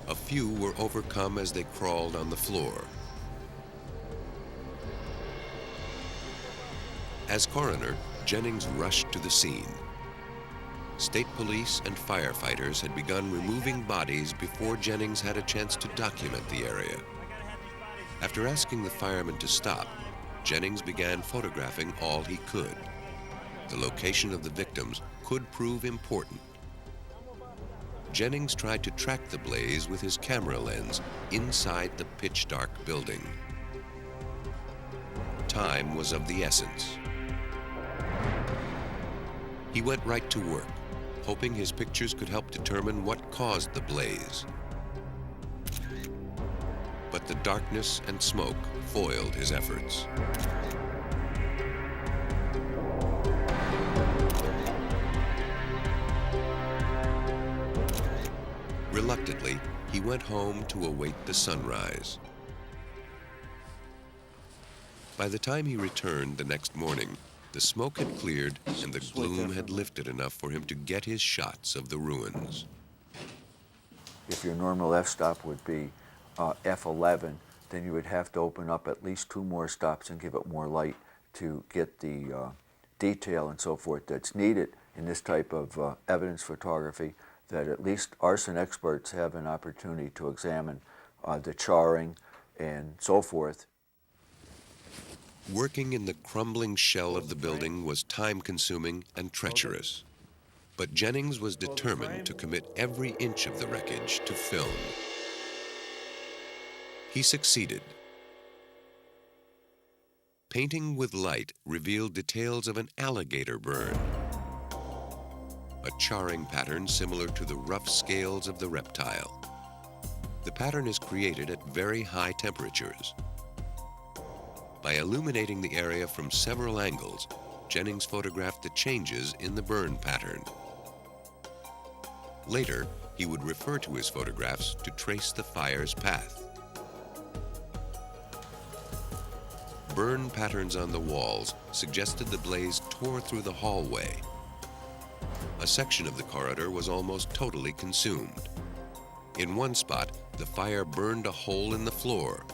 A few were overcome as they crawled on the floor. As coroner, Jennings rushed to the scene. State police and firefighters had begun removing bodies before Jennings had a chance to document the area. After asking the firemen to stop, Jennings began photographing all he could. The location of the victims could prove important. Jennings tried to track the blaze with his camera lens inside the pitch-dark building. Time was of the essence. He went right to work, hoping his pictures could help determine what caused the blaze. But the darkness and smoke foiled his efforts. Reluctantly, he went home to await the sunrise. By the time he returned the next morning, the smoke had cleared and the gloom had lifted enough for him to get his shots of the ruins. If your normal f-stop would be f11, then you would have to open up at least 2 more stops and give it more light to get the detail and so forth that's needed in this type of evidence photography, that at least arson experts have an opportunity to examine the charring and so forth. Working in the crumbling shell of the building was time-consuming and treacherous. But Jennings was determined to commit every inch of the wreckage to film. He succeeded. Painting with light revealed details of an alligator burn, a charring pattern similar to the rough scales of the reptile. The pattern is created at very high temperatures. By illuminating the area from several angles, Jennings photographed the changes in the burn pattern. Later, he would refer to his photographs to trace the fire's path. Burn patterns on the walls suggested the blaze tore through the hallway. A section of the corridor was almost totally consumed. In one spot, the fire burned a hole in the floor.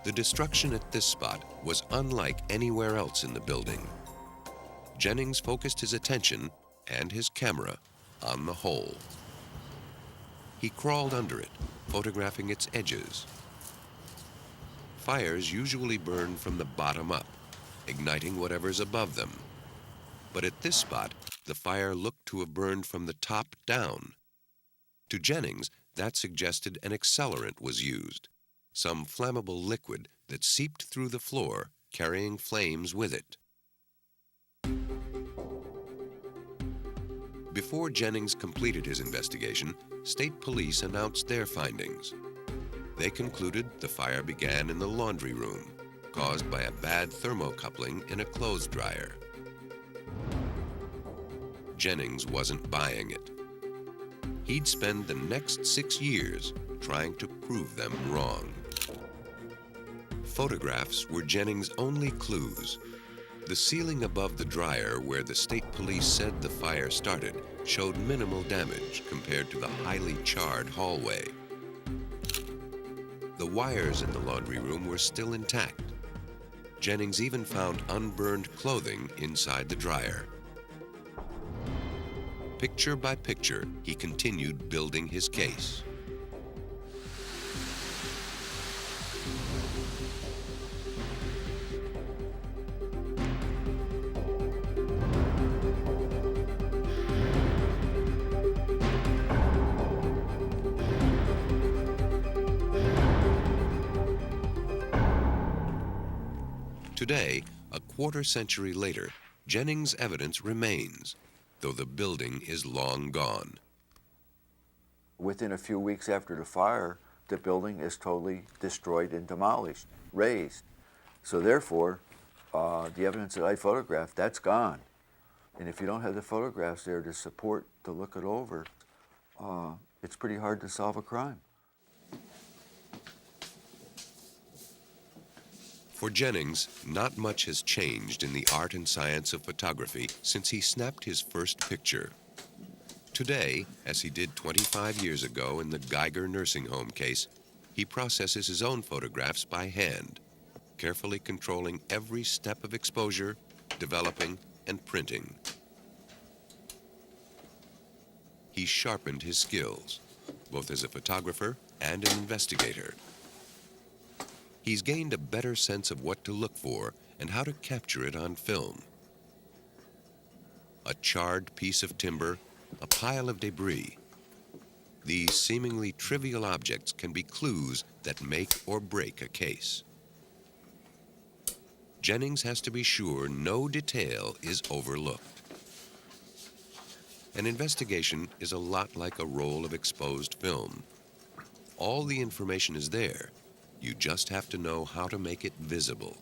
The destruction at this spot was unlike anywhere else in the building. Jennings focused his attention and his camera on the hole. He crawled under it, photographing its edges. Fires usually burn from the bottom up, igniting whatever's above them. But at this spot, the fire looked to have burned from the top down. To Jennings, that suggested an accelerant was used, some flammable liquid that seeped through the floor, carrying flames with it. Before Jennings completed his investigation, state police announced their findings. They concluded the fire began in the laundry room, caused by a bad thermocoupling in a clothes dryer. Jennings wasn't buying it. He'd spend the next 6 years trying to prove them wrong. Photographs were Jennings' only clues. The ceiling above the dryer where the state police said the fire started showed minimal damage compared to the highly charred hallway. The wires in the laundry room were still intact. Jennings even found unburned clothing inside the dryer. Picture by picture, he continued building his case. Today, a quarter century later, Jennings' evidence remains, though the building is long gone. Within a few weeks after the fire, the building is totally destroyed and demolished, razed. So therefore, the evidence that I photographed, that's gone. And if you don't have the photographs there to support, to look it over, it's pretty hard to solve a crime. For Jennings, not much has changed in the art and science of photography since he snapped his first picture. Today, as he did 25 years ago in the Geiger nursing home case, he processes his own photographs by hand, carefully controlling every step of exposure, developing, and printing. He sharpened his skills, both as a photographer and an investigator. He's gained a better sense of what to look for and how to capture it on film. A charred piece of timber, a pile of debris. These seemingly trivial objects can be clues that make or break a case. Jennings has to be sure no detail is overlooked. An investigation is a lot like a roll of exposed film. All the information is there. You just have to know how to make it visible.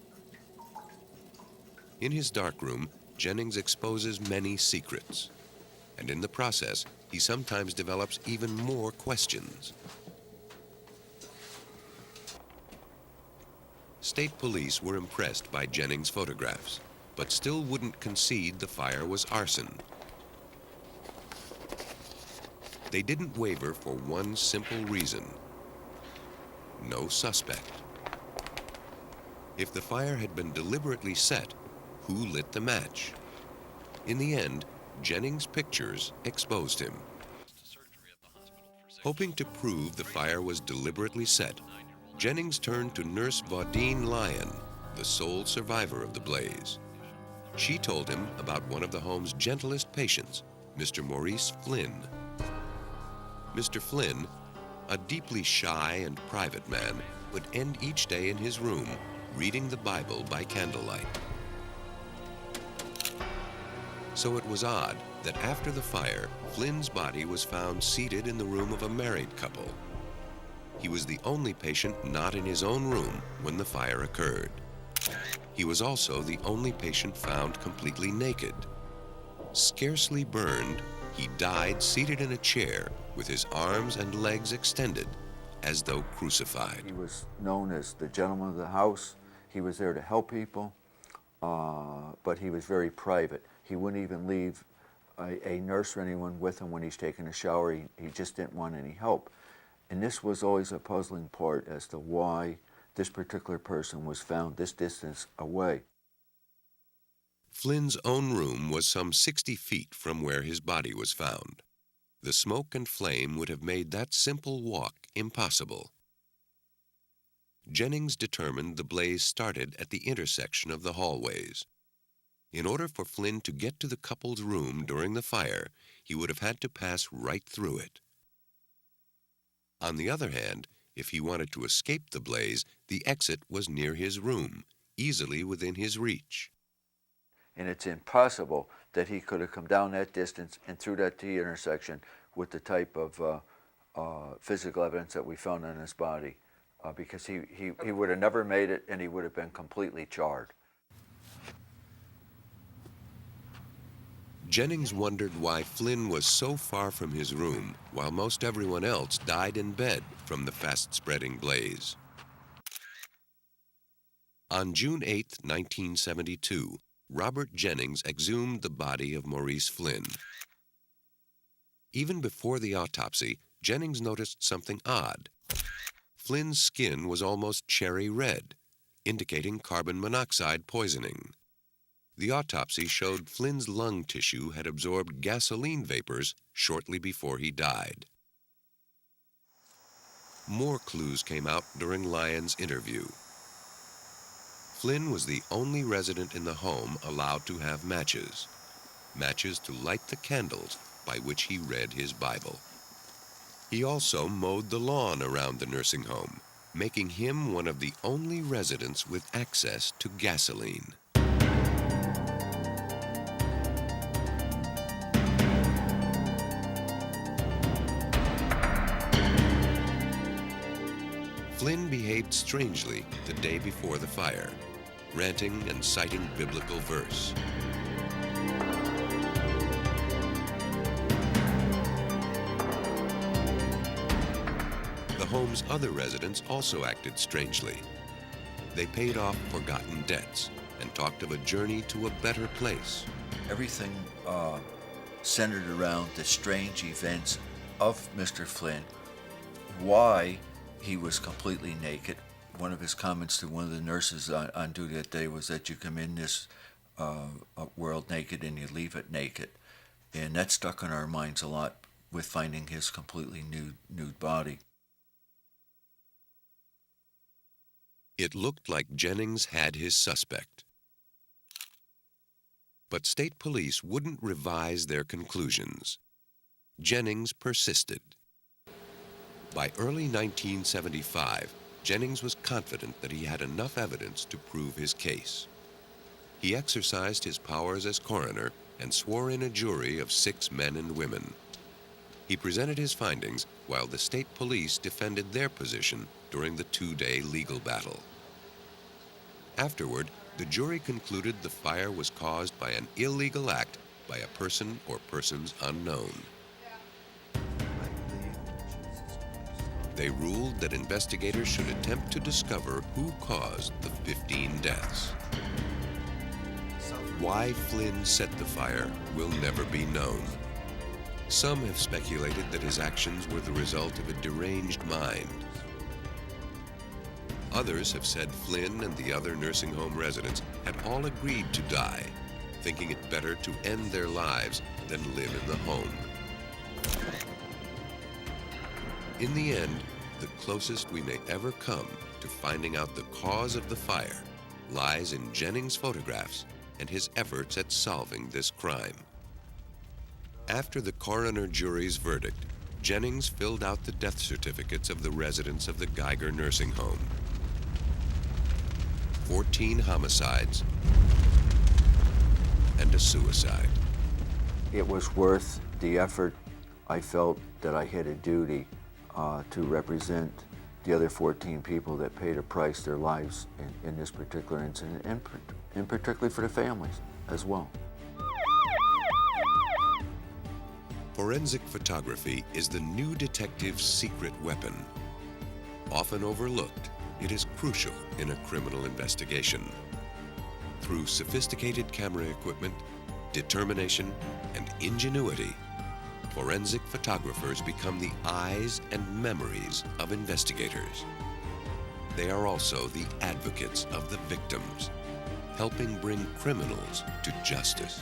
In his darkroom, Jennings exposes many secrets. And in the process, he sometimes develops even more questions. State police were impressed by Jennings' photographs, but still wouldn't concede the fire was arson. They didn't waver for one simple reason: no suspect. If the fire had been deliberately set, who lit the match? In the end, Jennings' pictures exposed him. Hoping to prove the fire was deliberately set, Jennings turned to Nurse Vaudine Lyon, the sole survivor of the blaze. She told him about one of the home's gentlest patients, Mr. Maurice Flynn. Mr. Flynn, a deeply shy and private man, would end each day in his room reading the Bible by candlelight. So it was odd that after the fire, Flynn's body was found seated in the room of a married couple. He was the only patient not in his own room when the fire occurred. He was also the only patient found completely naked. Scarcely burned, he died seated in a chair with his arms and legs extended, as though crucified. He was known as the gentleman of the house. He was there to help people, but he was very private. He wouldn't even leave a nurse or anyone with him when he's taking a shower. He just didn't want any help. And this was always a puzzling part as to why this particular person was found this distance away. Flynn's own room was some 60 feet from where his body was found. The smoke and flame would have made that simple walk impossible. Jennings determined the blaze started at the intersection of the hallways. In order for Flynn to get to the couple's room during the fire, he would have had to pass right through it. On the other hand, if he wanted to escape the blaze, the exit was near his room, easily within his reach. And it's impossible that he could have come down that distance and through that T intersection with the type of physical evidence that we found on his body, because he would have never made it, and he would have been completely charred. Jennings wondered why Flynn was so far from his room while most everyone else died in bed from the fast-spreading blaze. On June 8, 1972, Robert Jennings exhumed the body of Maurice Flynn. Even before the autopsy, Jennings noticed something odd. Flynn's skin was almost cherry red, indicating carbon monoxide poisoning. The autopsy showed Flynn's lung tissue had absorbed gasoline vapors shortly before he died. More clues came out during Lyon's interview. Flynn was the only resident in the home allowed to have matches to light the candles by which he read his Bible. He also mowed the lawn around the nursing home, making him one of the only residents with access to gasoline. Flynn behaved strangely the day before the fire, ranting and citing biblical verse. The home's other residents also acted strangely. They paid off forgotten debts and talked of a journey to a better place. Everything centered around the strange events of Mr. Flynn, why he was completely naked. One of his comments to one of the nurses on duty that day was that you come in this world naked and you leave it naked. And that stuck in our minds a lot with finding his completely nude body. It looked like Jennings had his suspect. But state police wouldn't revise their conclusions. Jennings persisted. By early 1975, Jennings was confident that he had enough evidence to prove his case. He exercised his powers as coroner and swore in a jury of 6 men and women. He presented his findings while the state police defended their position during the 2-day legal battle. Afterward, the jury concluded the fire was caused by an illegal act by a person or persons unknown. They ruled that investigators should attempt to discover who caused the 15 deaths. Why Flynn set the fire will never be known. Some have speculated that his actions were the result of a deranged mind. Others have said Flynn and the other nursing home residents had all agreed to die, thinking it better to end their lives than live in the home. In the end, the closest we may ever come to finding out the cause of the fire lies in Jennings' photographs and his efforts at solving this crime. After the coroner jury's verdict, Jennings filled out the death certificates of the residents of the Geiger nursing home. 14 homicides and a suicide. It was worth the effort. I felt that I had a duty to represent the other 14 people that paid a price, their lives in this particular incident, and particularly for the families as well. Forensic photography is the new detective's secret weapon. Often overlooked, it is crucial in a criminal investigation. Through sophisticated camera equipment, determination, and ingenuity, forensic photographers become the eyes and memories of investigators. They are also the advocates of the victims, helping bring criminals to justice.